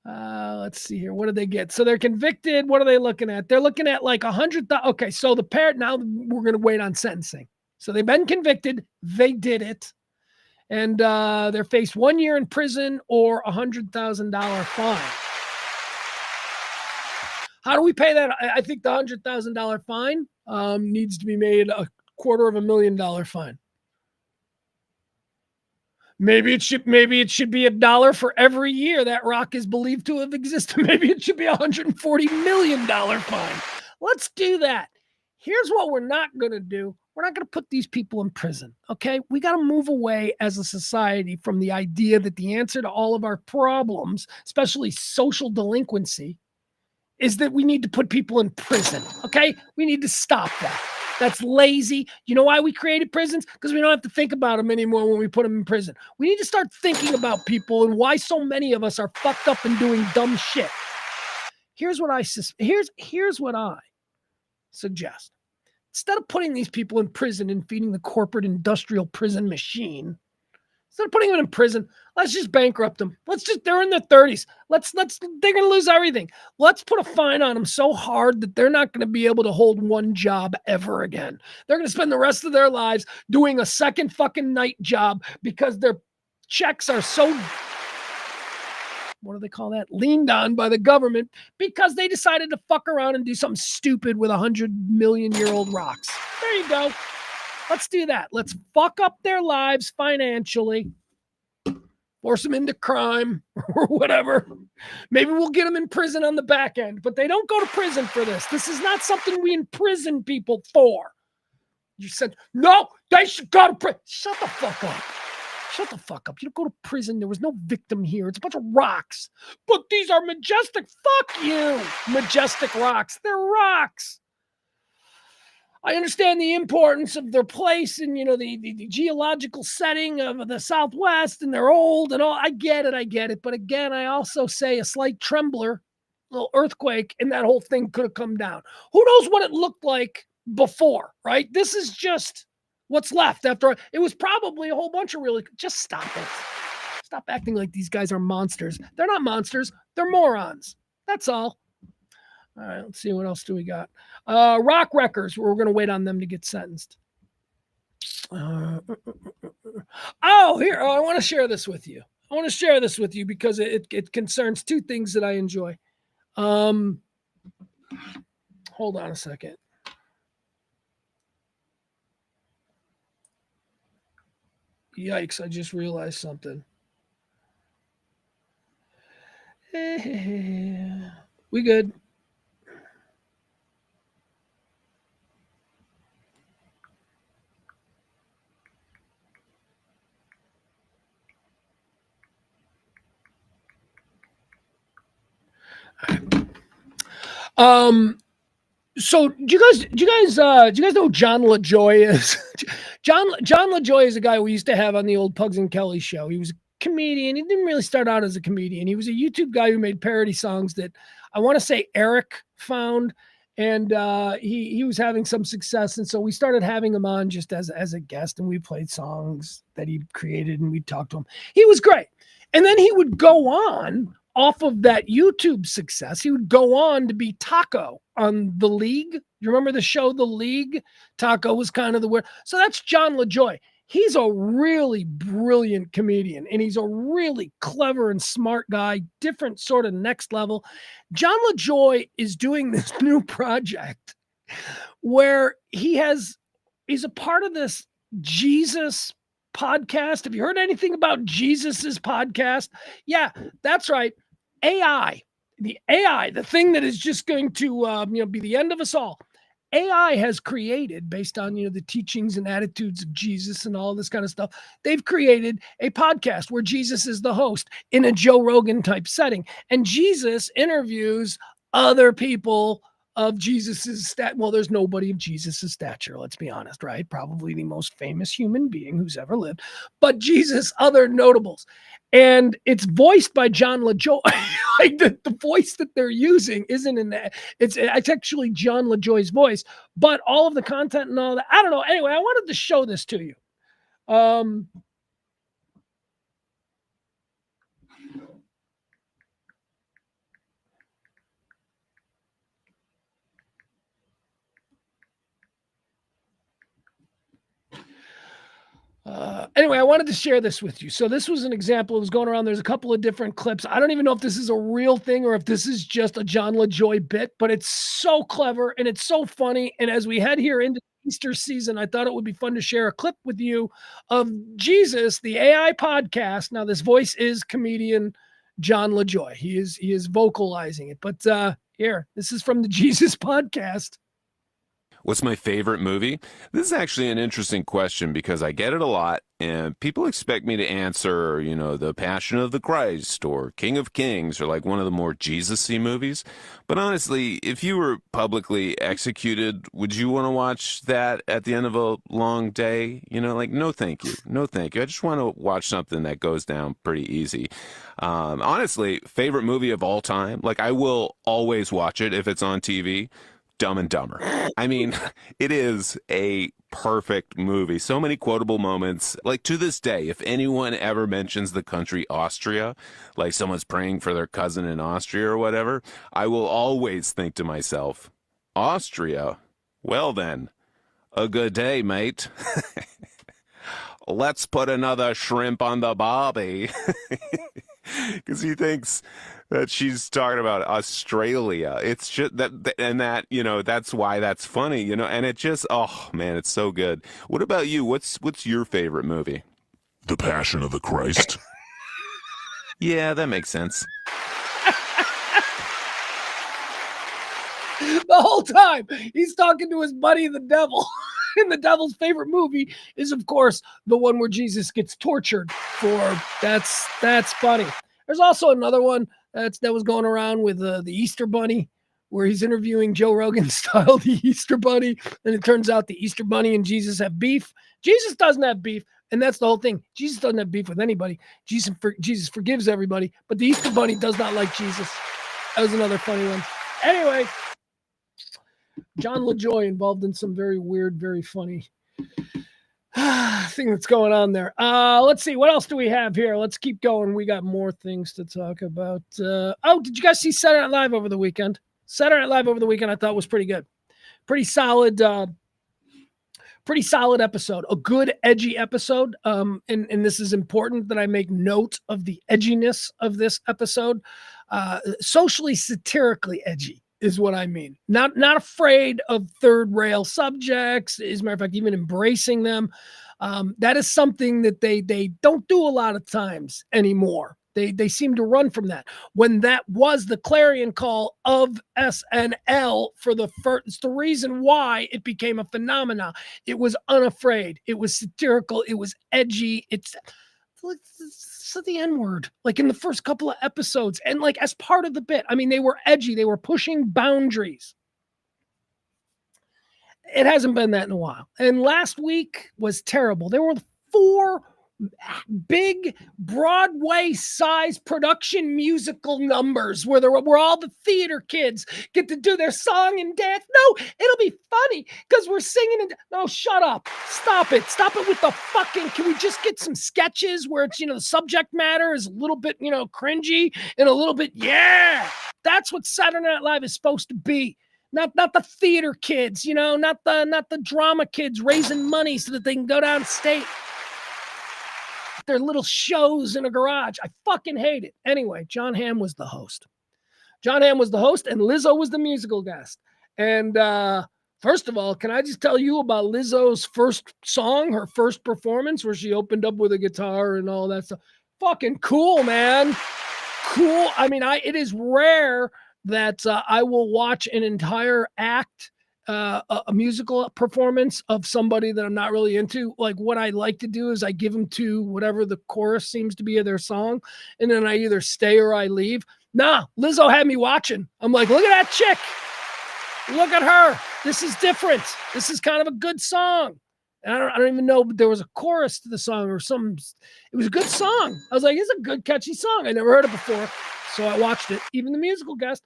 Let's see here. What did they get? So they're convicted. What are they looking at? They're looking at like 100,000. Okay, so the pair, now we're going to wait on sentencing. So they've been convicted. They did it. And they're faced 1 year in prison or $100,000 fine. How do we pay that? I think the $100,000 fine needs to be made a $250,000 fine. Maybe it should be $1 for every year that rock is believed to have existed. Maybe it should be $140 million fine. Let's do that. Here's what we're not going to do. We're not going to put these people in prison, okay? We got to move away as a society from the idea that the answer to all of our problems, especially social delinquency, is that we need to put people in prison, okay? We need to stop that. That's lazy. You know why we created prisons? Because we don't have to think about them anymore when we put them in prison. We need to start thinking about people and why so many of us are fucked up and doing dumb shit. Here's what I suggest. Instead of putting these people in prison and feeding the corporate industrial prison machine, instead of putting them in prison, let's just bankrupt them. They're in their 30s. They're going to lose everything. Let's put a fine on them so hard that they're not going to be able to hold one job ever again. They're going to spend the rest of their lives doing a second fucking night job because their checks are so, what do they call that? Leaned on by the government because they decided to fuck around and do something stupid with 100-million-year-old rocks. There you go. Let's do that. Let's fuck up their lives financially, force them into crime or whatever. Maybe we'll get them in prison on the back end, but they don't go to prison for this. This is not something we imprison people for. You said, no, they should go to prison. Shut the fuck up. Shut the fuck up. You don't go to prison. There was no victim here. It's a bunch of rocks. But these are majestic. Fuck you. Majestic rocks. They're rocks. I understand the importance of their place in, the geological setting of the Southwest, and they're old and all. I get it. But again, I also say a slight trembler, a little earthquake, and that whole thing could have come down. Who knows what it looked like before, right? This is just what's left after. It was probably a whole bunch of just stop it. Stop acting like these guys are monsters. They're not monsters. They're morons. That's all. All right, let's see. What else do we got? Rock wreckers. We're going to wait on them to get sentenced. Here. I want to share this with you. Because it concerns two things that I enjoy. Hold on a second. Yikes, I just realized something. We good. So do you guys know who John LaJoy is? John LaJoy is a guy we used to have on the old Pugs and Kelly show. He was a comedian. He didn't really start out as a comedian. He was a YouTube guy who made parody songs that I want to say Eric found, and he was having some success, and so we started having him on just as a guest, and we played songs that he created, and we talked to him. He was great, and then he would go on off of that YouTube success. He would go on to be Taco on The League. You remember the show The League? Taco was kind of the word. So that's John LaJoy. He's a really brilliant comedian, and he's a really clever and smart guy, different sort of next level. John LaJoy is doing this new project where he's a part of this Jesus podcast. Have you heard anything about Jesus's podcast? Yeah, that's right. AI, the thing that is just going to be the end of us all. AI has created, based on the teachings and attitudes of Jesus and all this kind of stuff, they've created a podcast where Jesus is the host in a Joe Rogan type setting, and Jesus interviews other people of Jesus's well, there's nobody of Jesus's stature, let's be honest, right? Probably the most famous human being who's ever lived, but Jesus, other notables. And it's voiced by John LaJoy. Like the voice that they're using isn't in that. It's actually John LaJoy's voice, but all of the content and all that, I don't know. Anyway, I wanted to show this to you. Anyway, I wanted to share this with you. So this was an example. It was going around. There's a couple of different clips. I don't even know if this is a real thing or if this is just a John LaJoy bit, but it's so clever and it's so funny. And as we head here into Easter season, I thought it would be fun to share a clip with you of Jesus, the AI podcast. Now, this voice is comedian John LaJoy. He is vocalizing it. But here, this is from the Jesus podcast. What's my favorite movie? This is actually an interesting question because I get it a lot, and people expect me to answer, The Passion of the Christ or King of Kings or like one of the more Jesus-y movies. But honestly, if you were publicly executed, would you want to watch that at the end of a long day? No, thank you. No, thank you. I just want to watch something that goes down pretty easy. Honestly, favorite movie of all time. Like, I will always watch it if it's on TV. Dumb and Dumber. I mean, it is a perfect movie. So many quotable moments. Like, to this day, if anyone ever mentions the country Austria, like someone's praying for their cousin in Austria or whatever, I will always think to myself, Austria? Well then, a good day, mate. Let's put another shrimp on the barbie. Because he thinks that she's talking about Australia. It's just that's why that's funny, and it just, oh man, it's so good. What about you? What's your favorite movie? The Passion of the Christ. Yeah, that makes sense. The whole time he's talking to his buddy, the devil. And the devil's favorite movie is, of course, the one where Jesus gets tortured for. That's funny. There's also another one that was going around with the Easter Bunny, where he's interviewing Joe Rogan style, the Easter Bunny. And it turns out the Easter Bunny and Jesus have beef. Jesus doesn't have beef. And that's the whole thing. Jesus doesn't have beef with anybody. Jesus forgives everybody. But the Easter Bunny does not like Jesus. That was another funny one. Anyway, John LaJoy involved in some very weird, very funny thing that's going on there. Let's see. What else do we have here? Let's keep going. We got more things to talk about. Did you guys see Saturday Night Live over the weekend? Saturday Night Live over the weekend I thought was pretty good. Pretty solid episode. A good, edgy episode. And this is important that I make note of the edginess of this episode. Socially, satirically edgy is what I mean. Not afraid of third rail subjects. As a matter of fact, even embracing them. That is something that they don't do a lot of times anymore. They seem to run from that. When that was the clarion call of SNL for the first, it's the reason why it became a phenomenon. It was unafraid. It was satirical. It was edgy. It's the N-word, like in the first couple of episodes, and like as part of the bit. I mean, they were edgy. They were pushing boundaries. It hasn't been that in a while. And last week was terrible. There were 4 big Broadway-size production musical numbers where all the theater kids get to do their song and dance. No, it'll be funny because we're singing and no, shut up. Stop it. Stop it with the fucking, can we just get some sketches where it's, the subject matter is a little bit, cringy and a little bit, yeah. That's what Saturday Night Live is supposed to be. Not the theater kids, not the drama kids raising money so that they can go downstate. Their little shows in a garage. I fucking hate it. Anyway, John Hamm was the host. And Lizzo was the musical guest. And first of all, can I just tell you about Lizzo's first song, her first performance, where she opened up with a guitar and all that stuff? Fucking cool, man. Cool. I mean, it is rare that I will watch an entire act, a musical performance of somebody that I'm not really into. Like, what I like to do is I give them to whatever the chorus seems to be of their song, and then I either stay or I leave. Nah, Lizzo had me watching. I'm like, look at that chick. Look at her. This is different. This is kind of a good song. And I don't even know, but there was a chorus to the song or something. It was a good song. I was like, it's a good, catchy song. I never heard it before. So I watched it. Even the musical guest.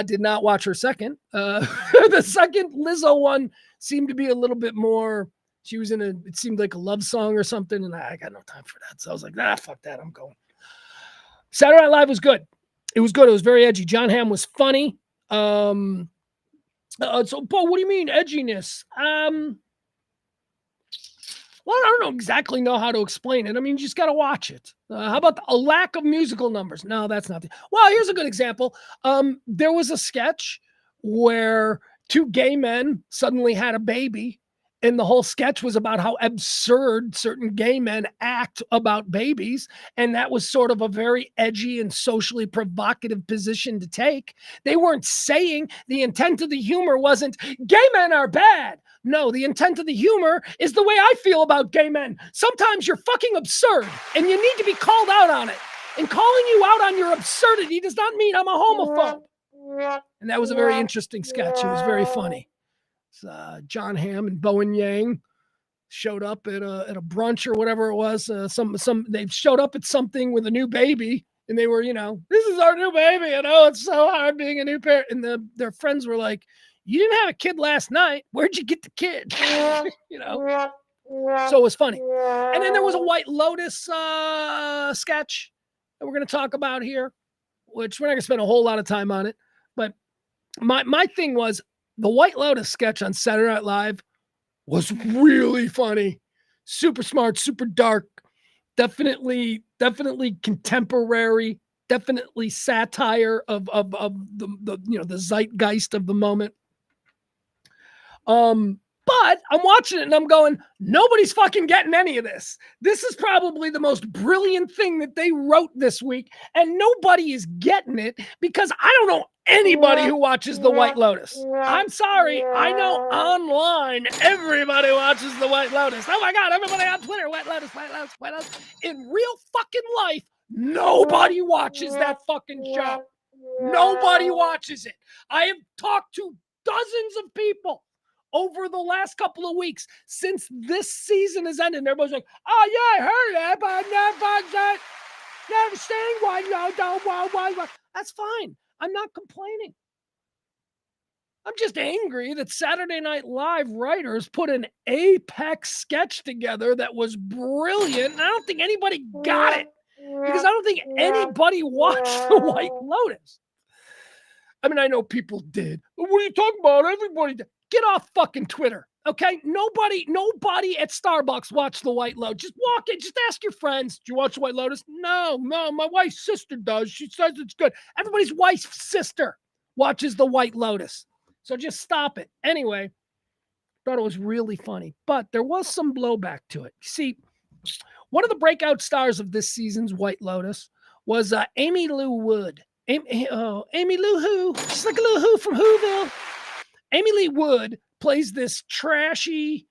Did not watch her second. The second Lizzo one seemed to be a little bit more, she was it seemed like a love song or something, and I got no time for that. So I was like, fuck that, I'm going. Saturday Night Live was good. It was good. It was very edgy. John Hamm was funny. So, Paul, what do you mean, edginess? Well, I don't exactly know how to explain it. I mean, you just got to watch it. How about a lack of musical numbers? No, that's not. Well, here's a good example. There was a sketch where 2 gay men suddenly had a baby, and the whole sketch was about how absurd certain gay men act about babies. And that was sort of a very edgy and socially provocative position to take. They weren't saying, the intent of the humor wasn't gay men are bad. No, the intent of the humor is the way I feel about gay men. Sometimes you're fucking absurd and you need to be called out on it. And calling you out on your absurdity does not mean I'm a homophobe. And that was a very interesting sketch. It was very funny. John Hamm and Bowen Yang showed up at a brunch or whatever it was. They showed up at something with a new baby, and they were, this is our new baby. It's so hard being a new parent. And their friends were like, you didn't have a kid last night. Where'd you get the kid? So it was funny. And then there was a White Lotus sketch that we're going to talk about here, which we're not going to spend a whole lot of time on it. But my thing was, the White Lotus sketch on Saturday Night Live was really funny, super smart, super dark, definitely contemporary, definitely satire of the zeitgeist of the moment. But I'm watching it and I'm going, nobody's fucking getting any of this. This is probably the most brilliant thing that they wrote this week, and nobody is getting it because I don't know anybody who watches the White Lotus. I'm sorry. I know online everybody watches the White Lotus. Oh my God, everybody on Twitter, White Lotus, White Lotus, White Lotus. In real fucking life, nobody watches that fucking show. Nobody watches it. I have talked to dozens of people over the last couple of weeks since this season has ended. And everybody's like, oh yeah, I heard that, but I never seen why. That's fine. I'm not complaining. I'm just angry that Saturday Night Live writers put an apex sketch together that was brilliant, and I don't think anybody got it because I don't think anybody watched The White Lotus. I mean, I know people did. What are you talking about? Everybody did. Get off fucking Twitter, okay? Nobody at Starbucks watched The White Lotus. Just walk in, just ask your friends, do you watch The White Lotus? No, my wife's sister does. She says it's good. Everybody's wife's sister watches The White Lotus. So just stop it. Anyway, thought it was really funny, but there was some blowback to it. See, one of the breakout stars of this season's White Lotus was Amy Lou Wood. Amy Lou Who. She's like a little Who from Whoville. Amy Lee Wood plays this trashy.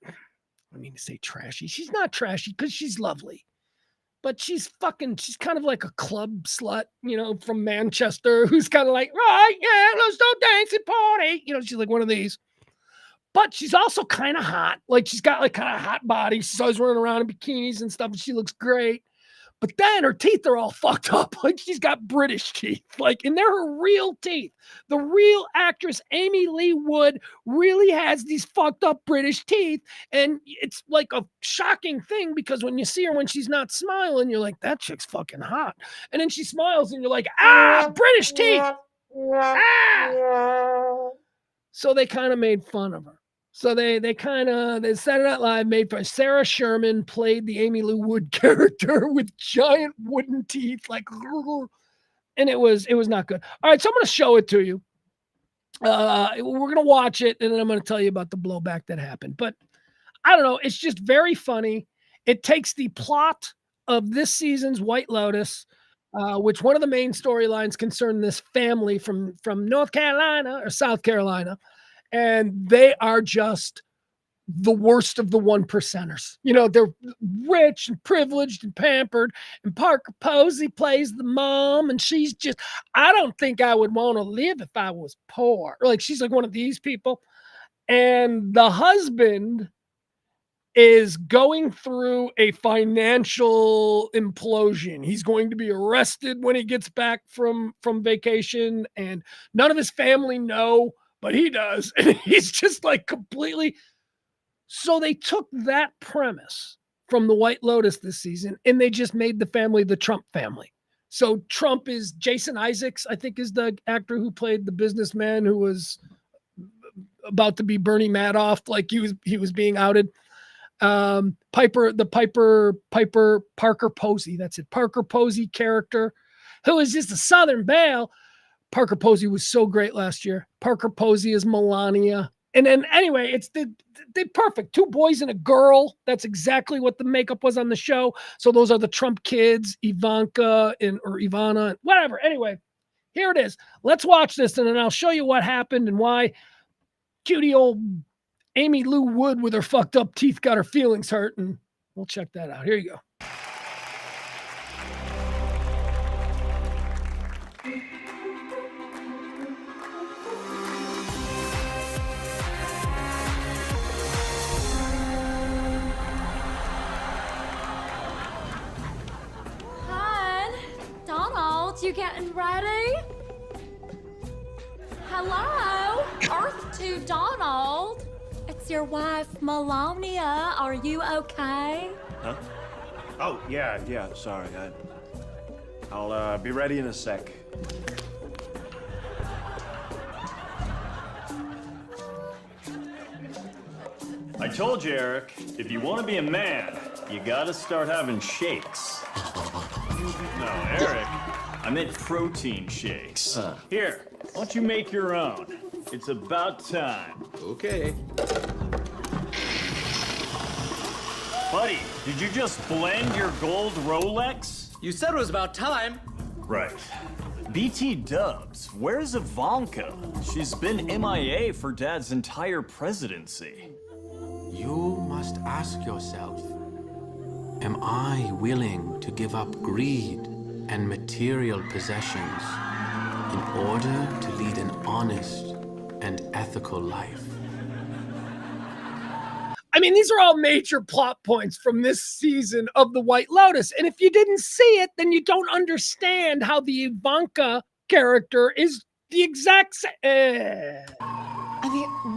I mean to say trashy. She's not trashy because she's lovely. But she's kind of like a club slut, from Manchester, who's kind of like, right, yeah, let's go dance and party. She's like one of these. But she's also kind of hot. Like, she's got like kind of hot body. She's always running around in bikinis and stuff, and she looks great. But then her teeth are all fucked up. Like, she's got British teeth. Like, and they're her real teeth. The real actress, Amy Lee Wood, really has these fucked up British teeth. And it's like a shocking thing because when you see her when she's not smiling, you're like, that chick's fucking hot. And then she smiles and you're like, British teeth. So they kind of made fun of her. So they Saturday Night Live made fun. Sarah Sherman played the Amy Lou Wood character with giant wooden teeth, and it was not good. All right, so I'm going to show it to you. We're going to watch it, and then I'm going to tell you about the blowback that happened. But I don't know. It's just very funny. It takes the plot of this season's White Lotus, which one of the main storylines concerned this family from North Carolina or South Carolina. And they are just the worst of the 1%ers. They're rich and privileged and pampered. And Parker Posey plays the mom. And she's just, I don't think I would want to live if I was poor. Like, she's like one of these people. And the husband is going through a financial implosion. He's going to be arrested when he gets back from vacation. And none of his family know. But he does. And he's just like completely. So they took that premise from the White Lotus this season and they just made the family the Trump family. So Trump is Jason Isaacs, I think, is the actor who played the businessman who was about to be Bernie Madoff. Like he was being outed. Parker Posey. That's it. Parker Posey character who is just a Southern belle. Parker Posey was so great last year. Parker Posey is Melania. And then anyway, it's they perfect. 2 boys and a girl. That's exactly what the makeup was on the show. So those are the Trump kids, Ivanka or Ivana, whatever. Anyway, here it is. Let's watch this and then I'll show you what happened and why cutie old Amy Lou Wood with her fucked up teeth got her feelings hurt. And we'll check that out. Here you go. You getting ready? Hello? Earth to Donald. It's your wife, Melania. Are you okay? Huh? Oh, yeah, sorry. I'll be ready in a sec. I told you, Eric, if you want to be a man, you gotta start having shakes. No, Eric, I meant protein shakes. Here, why don't you make your own? It's about time. Okay. Buddy, did you just blend your gold Rolex? You said it was about time. Right. BT Dubs, where's Ivanka? She's been MIA for Dad's entire presidency. You must ask yourself, am I willing to give up greed and material possessions in order to lead an honest and ethical life? I mean, these are all major plot points from this season of The White Lotus. And if you didn't see it, then you don't understand how the Ivanka character is the exact same.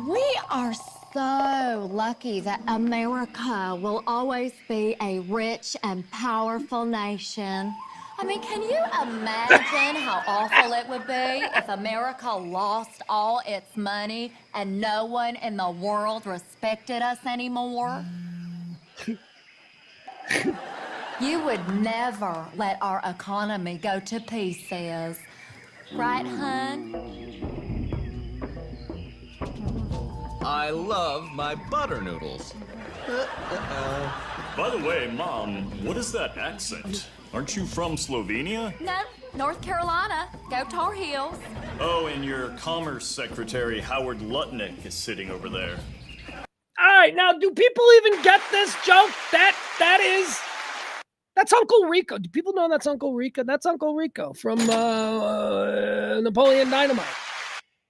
We are so lucky that America will always be a rich and powerful nation. I mean, can you imagine how awful it would be if America lost all its money and no one in the world respected us anymore? You would never let our economy go to pieces. Right, hun? I love my butter noodles. By the way, Mom, what is that accent? Aren't you from Slovenia? No, North Carolina. Go Tar Heels. Oh, and your Commerce Secretary, Howard Lutnick, is sitting over there. All right, now, do people even get this joke? That's Uncle Rico. Do people know that's Uncle Rico? That's Uncle Rico from Napoleon Dynamite.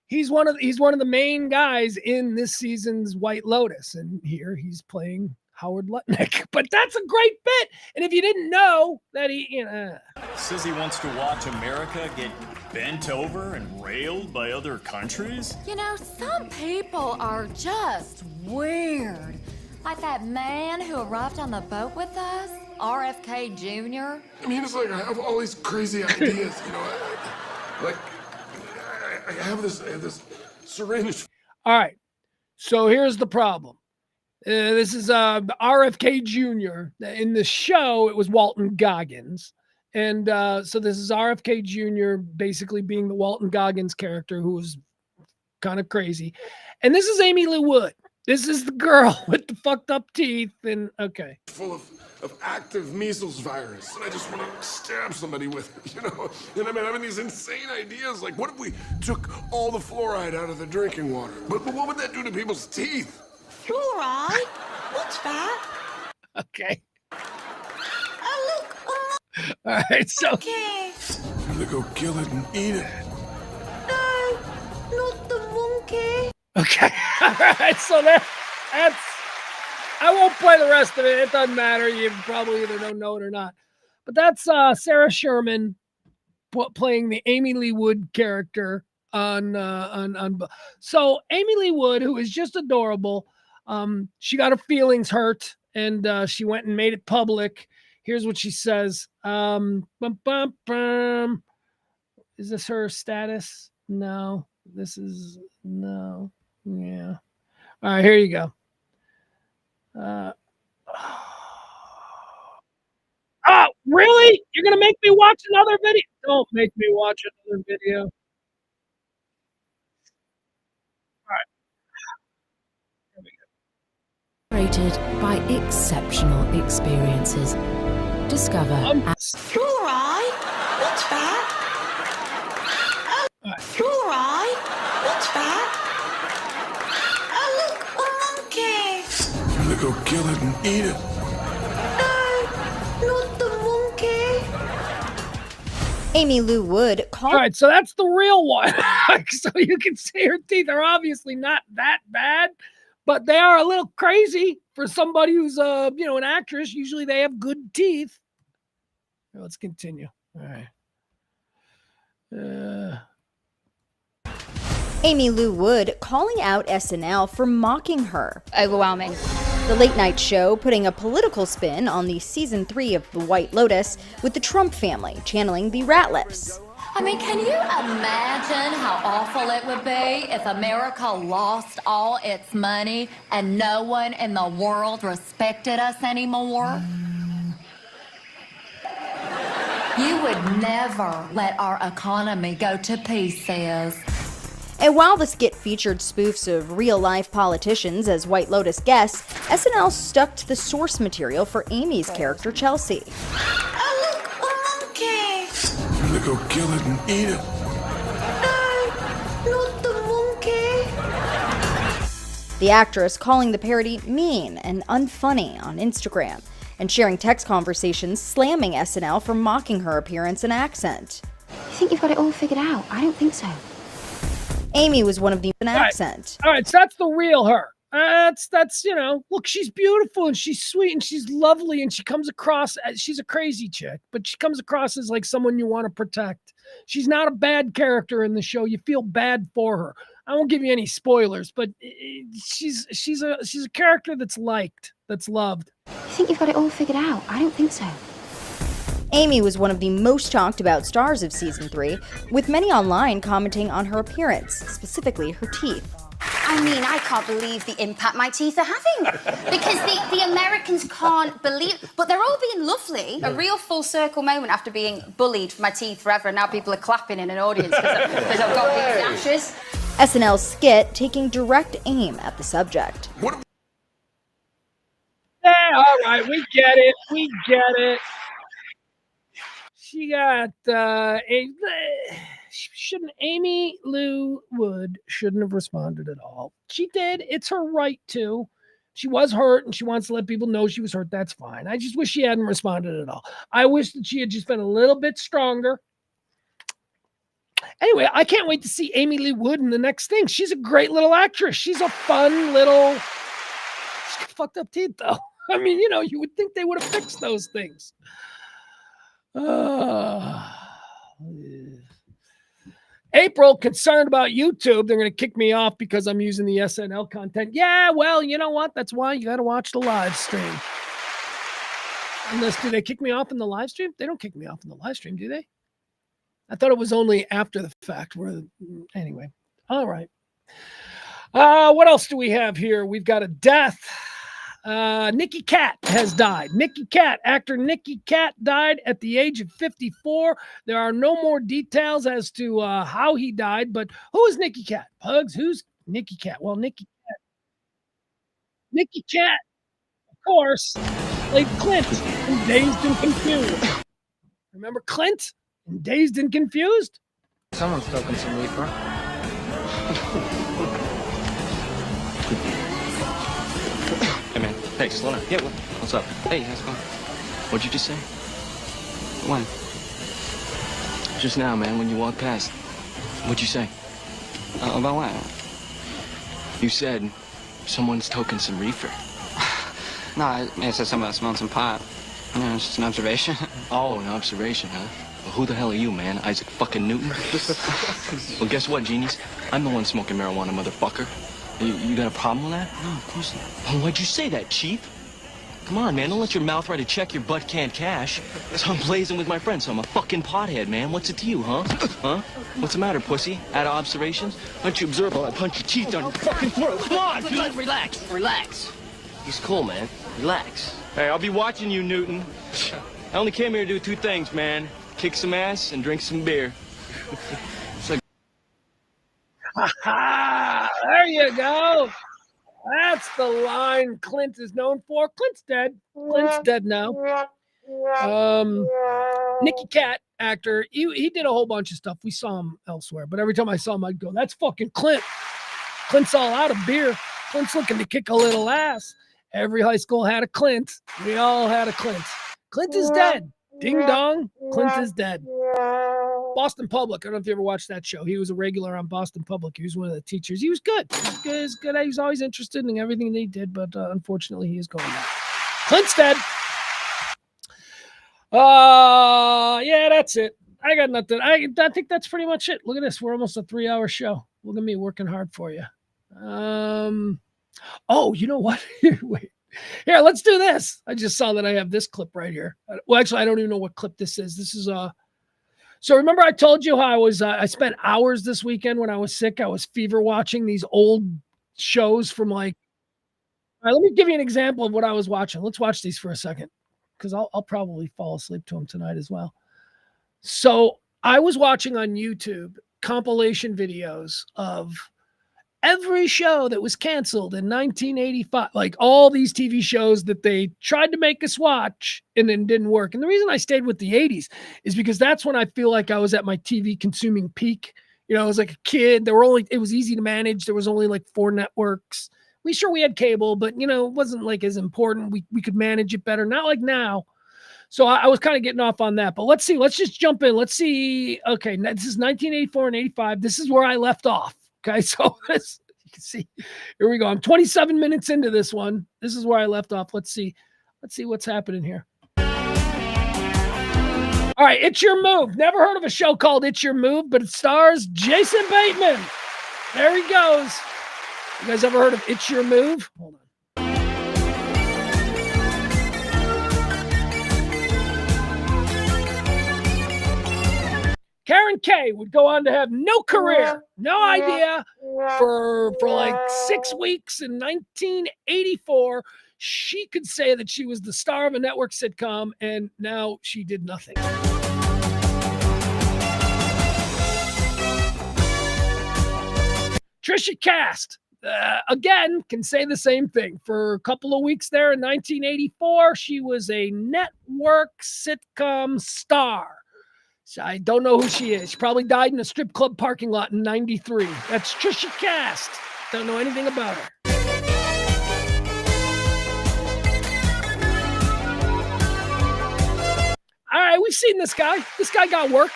He's one of the main guys in this season's White Lotus, and here he's playing Howard Lutnick. But that's a great bit. And if you didn't know that Says he wants to watch America get bent over and railed by other countries? You know, some people are just weird. Like that man who arrived on the boat with us, RFK Jr. I mean, it's like I have all these crazy ideas, you know. I have this syringe. All right. So here's the problem. This is RFK Jr. In the show, it was Walton Goggins. And so this is RFK Jr. basically being the Walton Goggins character who was kind of crazy. And this is Amy Lee Wood. This is the girl with the fucked up teeth. And okay. Full of active measles virus. And I just want to stab somebody with it, you know? And I'm having these insane ideas. Like, what if we took all the fluoride out of the drinking water? But what would that do to people's teeth? Fluoride? What's that? Okay. Oh, look. All right, so. Okay. I'm gonna go kill it and eat it. No, not the monkey. Okay. All right, so that's. I won't play the rest of it. It doesn't matter. You probably either don't know it or not. But that's Sarah Sherman playing the Amy Lee Wood character on. So Amy Lee Wood, who is just adorable, she got her feelings hurt and she went and made it public. Here's what she says. Is this her status? No. This is no. Yeah. All right, here you go. Oh, really? You're going to make me watch another video? Don't make me watch another video. All right. Rated by exceptional experiences. Discover. Fluoride? What's that? Oh, fluoride? What's that? Oh, look, a monkey. I'm gonna go kill it and eat it. No, not the monkey. Amy Lou Wood called. All right, so that's the real one. So you can see her teeth are obviously not that bad, but they are a little crazy for somebody who's an actress. Usually they have good teeth. Let's continue. All right. Amy Lou Wood calling out SNL for mocking her. Overwhelming. The late night show putting a political spin on the season 3 of The White Lotus with the Trump family channeling the Ratliffs. I mean, can you imagine how awful it would be if America lost all its money and no one in the world respected us anymore? You would never let our economy go to pieces. And while the skit featured spoofs of real-life politicians as White Lotus guests, SNL stuck to the source material for Amy's character, Chelsea. Oh, look, a monkey. I'm gonna go kill it and eat it. No, not the monkey. The actress calling the parody mean and unfunny on Instagram, and sharing text conversations slamming SNL for mocking her appearance and accent. You think you've got it all figured out? I don't think so. Amy was one of the accent. All right, so that's the real her. That's look, she's beautiful and she's sweet and she's lovely and she comes across as, she's a crazy chick, but she comes across as like someone you want to protect. She's not a bad character in the show. You feel bad for her. I won't give you any spoilers, but she's a character that's liked, that's loved. You think you've got it all figured out? I don't think so. Amy was one of the most talked about stars of season 3, with many online commenting on her appearance, specifically her teeth. I mean, I can't believe the impact my teeth are having. Because the Americans can't believe, but they're all being lovely. A real full circle moment after being bullied for my teeth forever, and now people are clapping in an audience because I've got these dashes. SNL's skit taking direct aim at the subject. Yeah, all right, we get it. We get it. She got Amy Lou Wood shouldn't have responded at all. She did. It's her right to. She was hurt and she wants to let people know she was hurt. That's fine. I just wish she hadn't responded at all. I wish that she had just been a little bit stronger. Anyway, I can't wait to see Amy Lee Wood in the next thing. She's a great little actress. She's a fun little... She's got fucked up teeth, though. I mean, you know, you would think they would have fixed those things. April, concerned about YouTube. They're going to kick me off because I'm using the SNL content. Yeah, well, you know what? That's why you got to watch the live stream. Unless, do they kick me off in the live stream? They don't kick me off in the live stream, do they? I thought it was only after the fact. Anyway, all right. What else do we have here? We've got a death. Nicky Katt has died. Nicky Katt, actor Nicky Katt, died at the age of 54. There are no more details as to how he died, but who is Nicky Katt? Pugs, who's Nicky Katt? Well, Nicky Katt, of course, played Clint in Dazed and Confused. Remember Clint in Dazed and Confused? Someone's talking some reefer. Hey, man. Hey, slow down. Yeah, what's up? Hey, how's it going? What'd you just say? When? Just now, man, when you walked past. What'd you say? About what? You said someone's toking some reefer. No, I said something about smelling some pot. You know, it's just an observation. Oh, an observation, huh? Well, who the hell are you, man? Isaac fucking Newton? Well, guess what, genies? I'm the one smoking marijuana, motherfucker. You got a problem with that? No, of course not. Oh, why'd you say that, Chief? Come on, man, don't let your mouth write a check your butt can't cash. So I'm blazing with my friends, so I'm a fucking pothead, man. What's it to you, huh? Huh? What's the matter, pussy? Out of observations? Why don't you observe while I punch your teeth down your fucking throat? Come on, dude! Relax. He's cool, man. Relax. Hey, I'll be watching you, Newton. I only came here to do two things, man. Kick some ass and drink some beer. There you go. That's the line Clint is known for. Clint's dead. Clint's dead now. Nicky Katt, actor, he did a whole bunch of stuff. We saw him elsewhere, but every time I saw him, I'd go, that's fucking Clint. Clint's all out of beer. Clint's looking to kick a little ass. Every high school had a Clint. We all had a Clint. Clint is dead. Ding dong. Clint is dead. Boston Public. I don't know if you ever watched that show. He was a regular on Boston Public. He was one of the teachers. He was good. He was good. He was always interested in everything they did, but unfortunately, he is going now. Clint's dead. Yeah, that's it. I got nothing. I think that's pretty much it. Look at this. We're almost a 3-hour show. Look at me working hard for you. Oh, you know what? Wait. Here, let's do this. I just saw that I have this clip right here. Well, actually, I don't even know what clip this is. This is So remember I told you how I spent hours this weekend when I was sick. I was fever watching these old shows from like, all right, let me give you an example of what I was watching. Let's watch these for a second because I'll probably fall asleep to them tonight as well. So I was watching on YouTube compilation videos of every show that was canceled in 1985, like all these TV shows that they tried to make us watch and then didn't work. And the reason I stayed with the 80s is because that's when I feel like I was at my TV consuming peak. You know, I was like a kid. It was easy to manage. There was only like 4 networks. We had cable, but you know, it wasn't like as important. We could manage it better. Not like now. So I was kind of getting off on that, but let's see. Let's just jump in. Let's see. Okay. This is 1984 and 85. This is where I left off. Okay, so this, you can see, here we go. I'm 27 minutes into this one. This is where I left off. Let's see what's happening here. All right, It's Your Move. Never heard of a show called It's Your Move, but it stars Jason Bateman. There he goes. You guys ever heard of It's Your Move? Hold on. Karen Kay would go on to have no career, no idea, for like 6 weeks in 1984. She could say that she was the star of a network sitcom, and now she did nothing. Trisha Cast, again, can say the same thing. For a couple of weeks there in 1984, she was a network sitcom star. So I don't know who she is. She probably died in a strip club parking lot in 93. That's Trisha Cast. Don't know anything about her. All right, we've seen this guy. This guy got work.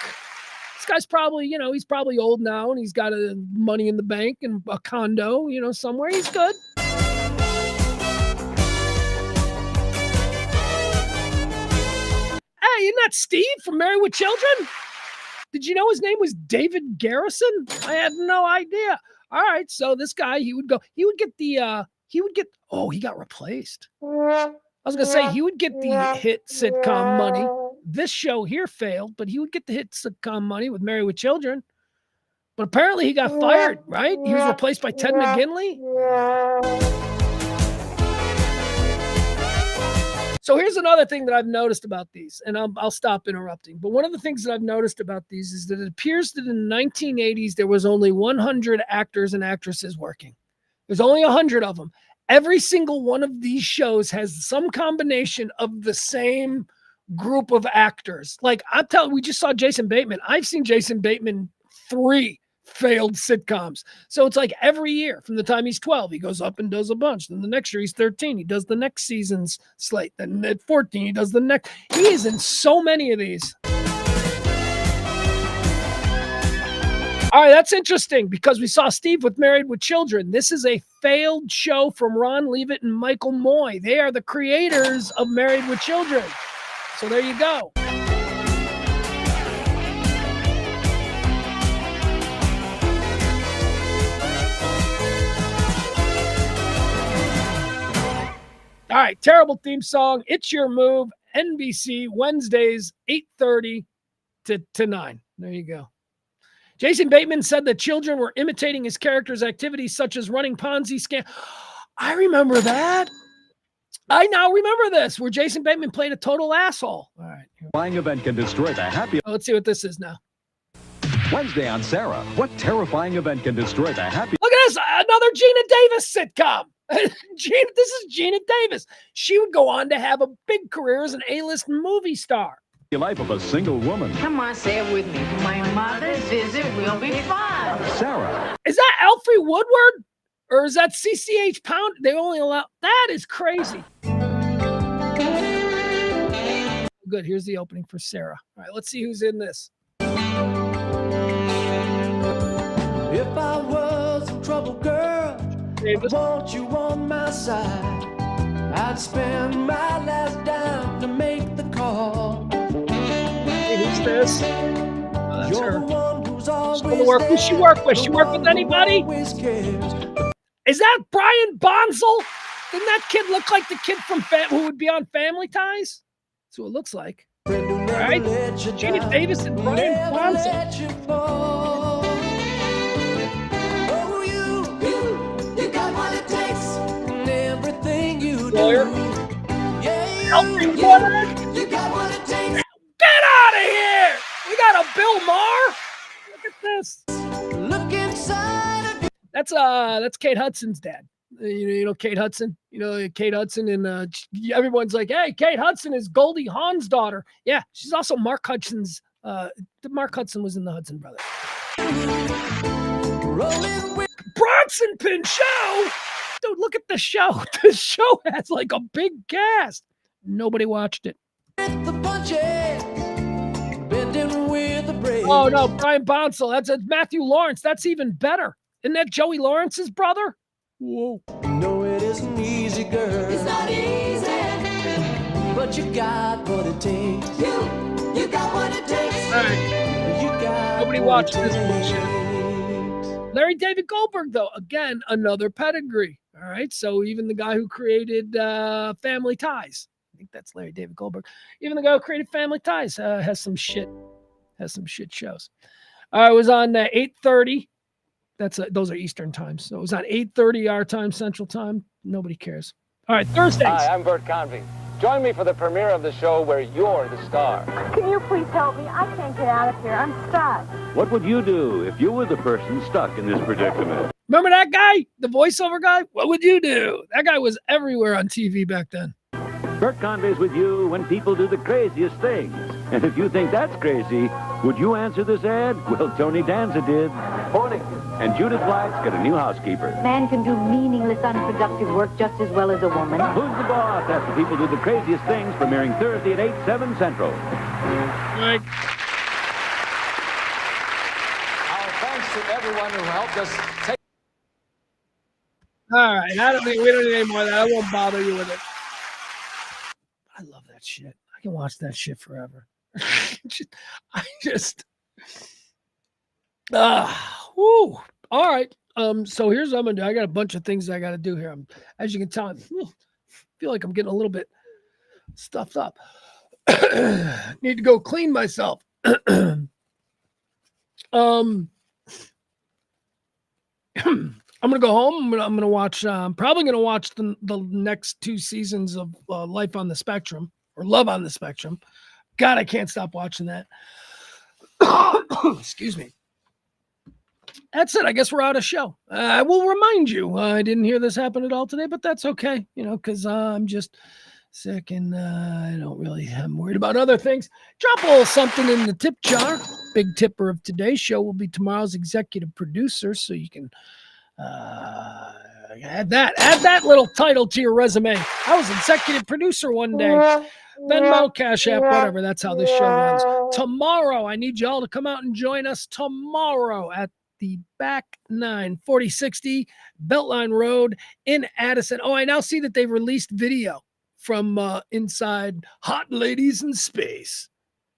This guy's probably, he's probably old now, and he's got money in the bank and a condo, somewhere. He's good. Hey, isn't that Steve from Married with Children? Did you know his name was David Garrison? I had no idea. All right, so this guy, he would get, oh, he got replaced. I was going to say, he would get the hit sitcom money. This show here failed, but he would get the hit sitcom money with Married with Children. But apparently he got fired, right? He was replaced by Ted McGinley. So here's another thing that I've noticed about these, and I'll stop interrupting. But one of the things that I've noticed about these is that it appears that in the 1980s, there was only 100 actors and actresses working. There's only 100 of them. Every single one of these shows has some combination of the same group of actors. Like we just saw Jason Bateman. I've seen Jason Bateman 3 failed sitcoms. So it's like every year from the time he's 12, he goes up and does a bunch. Then the next year he's 13, he does the next season's slate. Then at 14, he does the next. He is in so many of these. All right, that's interesting because we saw Steve with Married with Children. This is a failed show from Ron Leavitt and Michael Moy. They are the creators of Married with Children. So there you go. All right, terrible theme song. It's Your Move. NBC, Wednesdays, 8:30 to 9. There you go. Jason Bateman said that children were imitating his character's activities, such as running Ponzi scam. I remember that. I now remember this, where Jason Bateman played a total asshole. All right. Flying event can destroy the happy. Let's see what this is now. Wednesday on Sarah. What terrifying event can destroy the happy? Look at this, another Gina Davis sitcom. This is Gina Davis. She would go on to have a big career as an A-list movie star. The life of a single woman. Come on, say it with me. My mother's visit will be fun. Sarah. Is that Alfre Woodward? Or is that CCH Pound? They only allow... That is crazy. Good, here's the opening for Sarah. All right, let's see who's in this. If I was a trouble girl, I want you on my side. I'd spend my last dime to make the call. Hey, who's this? Oh, that's her. Who's she work with? She work with anybody? Is that Brian Bonsall? Didn't that kid look like the kid from who would be on Family Ties? That's what it looks like. All right, Gina Davis and Brian Bonsall. You got what it takes in everything you do. Alfre Woodward. You got what it takes. Get out of here! We got a Bill Maher. Look at this. Look inside of you. That's Kate Hudson's dad. You know Kate Hudson. Kate Hudson, and everyone's like, "Hey, Kate Hudson is Goldie Hawn's daughter." Yeah, she's also Mark Hudson's. Mark Hudson was in the Hudson Brothers. Bronson Pinchot, dude, look at the show. The show has like a big cast. Nobody watched it. Oh no, Brian Bonsall. That's Matthew Lawrence. That's even better. Isn't that Joey Lawrence's brother? Whoa. No, it isn't easy, girl. It's not easy. But you got what it takes. You got what it takes. All right. Nobody watched this bullshit. Larry David Goldberg, though, again, another pedigree. All right. So even the guy who created Family Ties, I think that's Larry David Goldberg. Even the guy who created Family Ties has some shit shows. It was on 8:30. Those are Eastern times. So it was on 8:30 our time, Central Time. Nobody cares. All right, Thursdays. Hi, I'm Bert Convy. Join me for the premiere of the show where you're the star. Can you please help me? I can't get out of here. I'm stuck. What would you do if you were the person stuck in this predicament? Remember that guy? The voiceover guy? What would you do? That guy was everywhere on TV back then. Bert Convey's with you when people do the craziest things. And if you think that's crazy, would you answer this ad? Well, Tony Danza did. Morning. And Judith Blight's got a new housekeeper. Man can do meaningless, unproductive work just as well as a woman. Who's the boss? After people do the craziest things, premiering Thursday at 8, 7 Central. Right. Our thanks to everyone who helped us take... All right. We don't need any more of that. I won't bother you with it. I love that shit. I can watch that shit forever. Woo. All right. So here's what I'm gonna do. I got a bunch of things I gotta do here. As you can tell, I feel like I'm getting a little bit stuffed up. Need to go clean myself. I'm gonna go home. I'm gonna watch. I'm probably gonna watch the next 2 seasons of Life on the Spectrum or Love on the Spectrum. God, I can't stop watching that. Excuse me. That's it. I guess we're out of show. I will remind you, I didn't hear this happen at all today, but that's okay. Because I'm just sick and I'm worried about other things. Drop a little something in the tip jar. Big tipper of today's show will be tomorrow's executive producer, so you can add that little title to your resume. I was executive producer one day. Venmo, Cash App, whatever. That's how this show runs. Tomorrow, I need y'all to come out and join us tomorrow at the Back 9 4060 Beltline Road in Addison. Oh, I now see that they've released video from inside Hot Ladies in Space.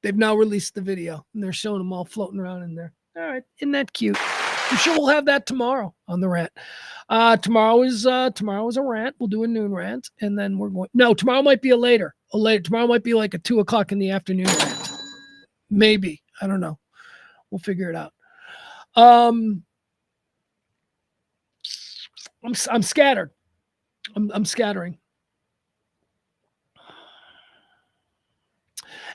They've now released the video, and they're showing them all floating around in there. All right, isn't that cute? I'm sure we'll have that tomorrow on the rant. Tomorrow is a rant. We'll do a noon rant, and then we're going. No, tomorrow might be a later. Tomorrow might be like a 2 o'clock in the afternoon rant. Maybe, I don't know. We'll figure it out. I'm scattered. I'm scattering.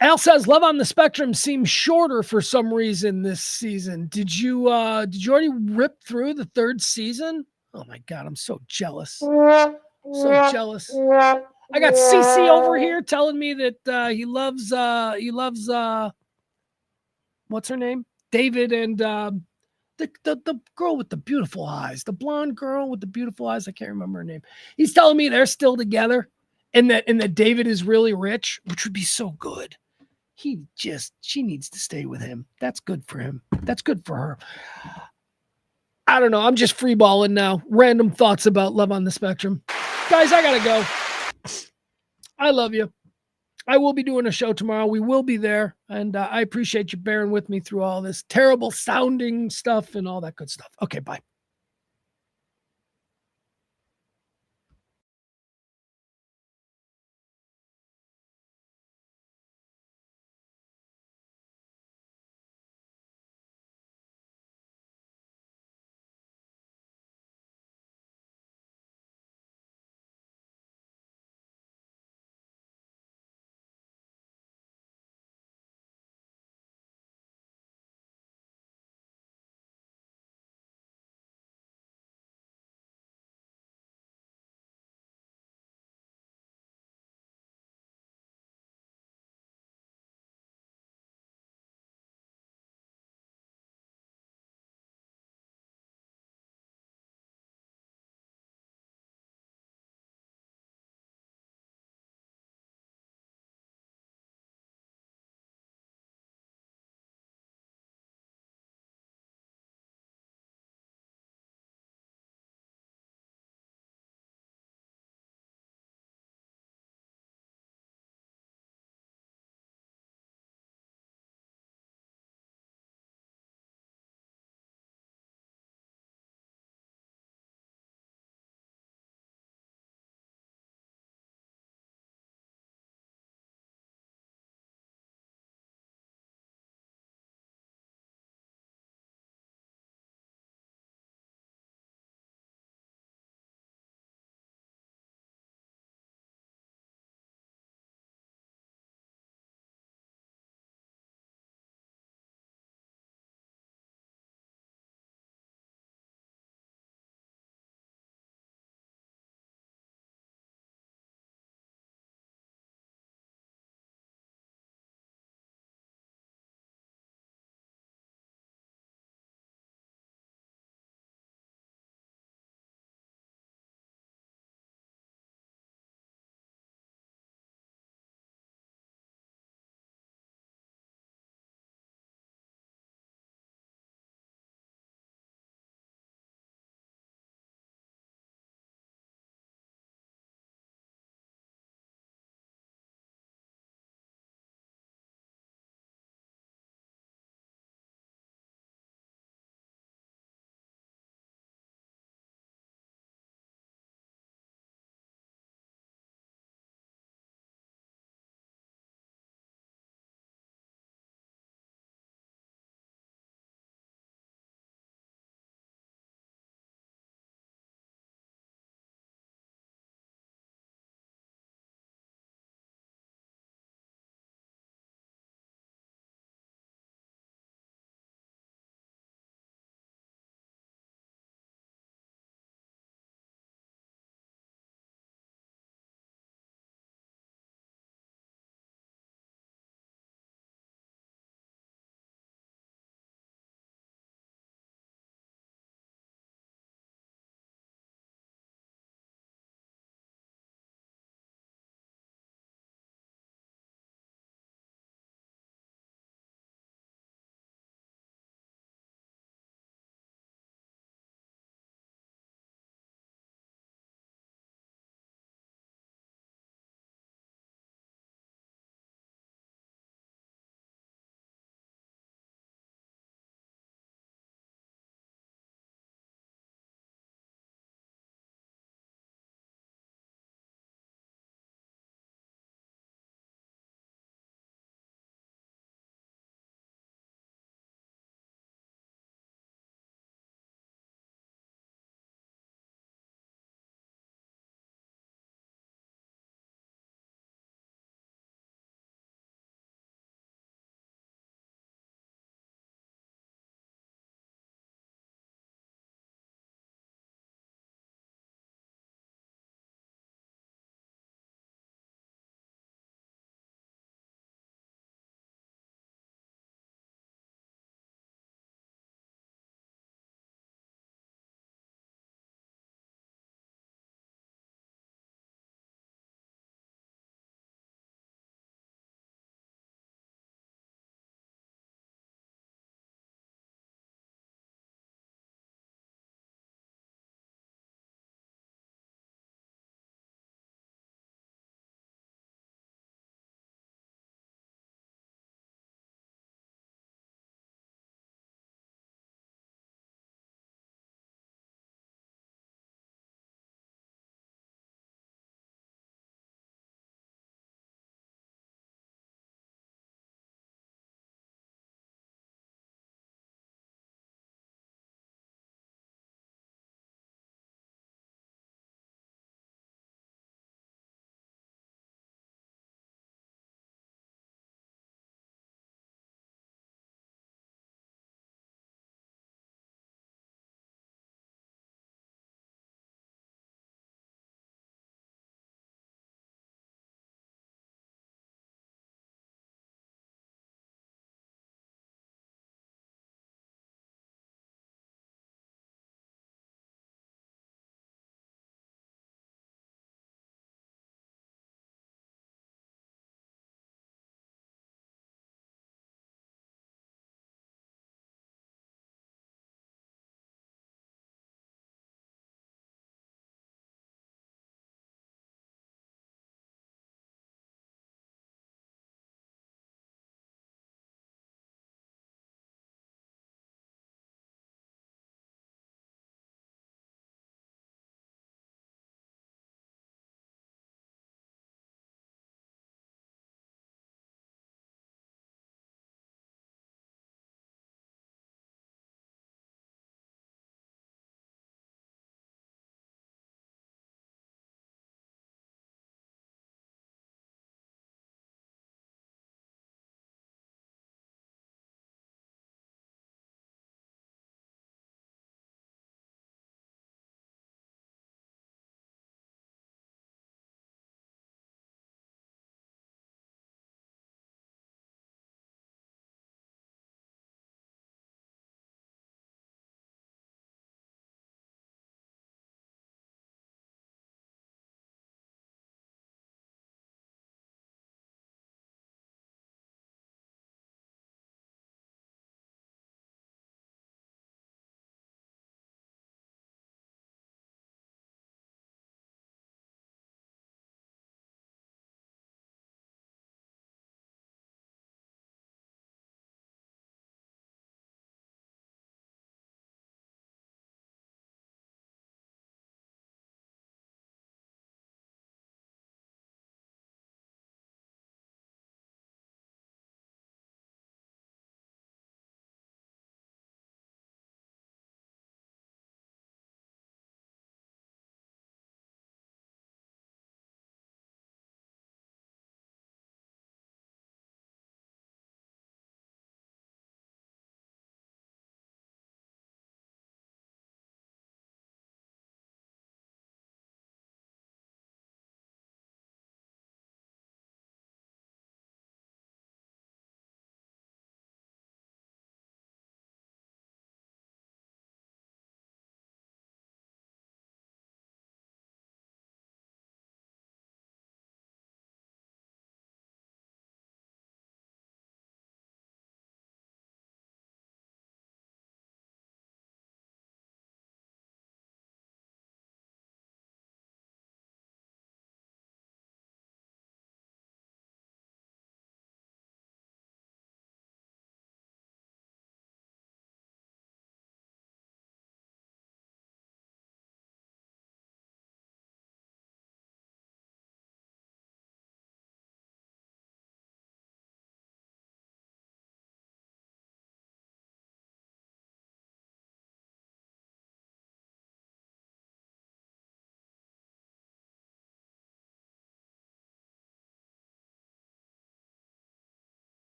Al says Love on the Spectrum seems shorter for some reason this season. Did you already rip through the 3rd season? Oh my God, I'm so jealous. So jealous. I got CC over here telling me that he loves what's her name? David and the girl with the beautiful eyes, the blonde girl with the beautiful eyes. I can't remember her name. He's telling me they're still together and that David is really rich, which would be so good. She needs to stay with him. That's good for him. That's good for her. I don't know. I'm just freeballing now. Random thoughts about Love on the Spectrum. Guys, I gotta go. I love you. I will be doing a show tomorrow. We will be there. And I appreciate you bearing with me through all this terrible sounding stuff and all that good stuff. Okay, bye.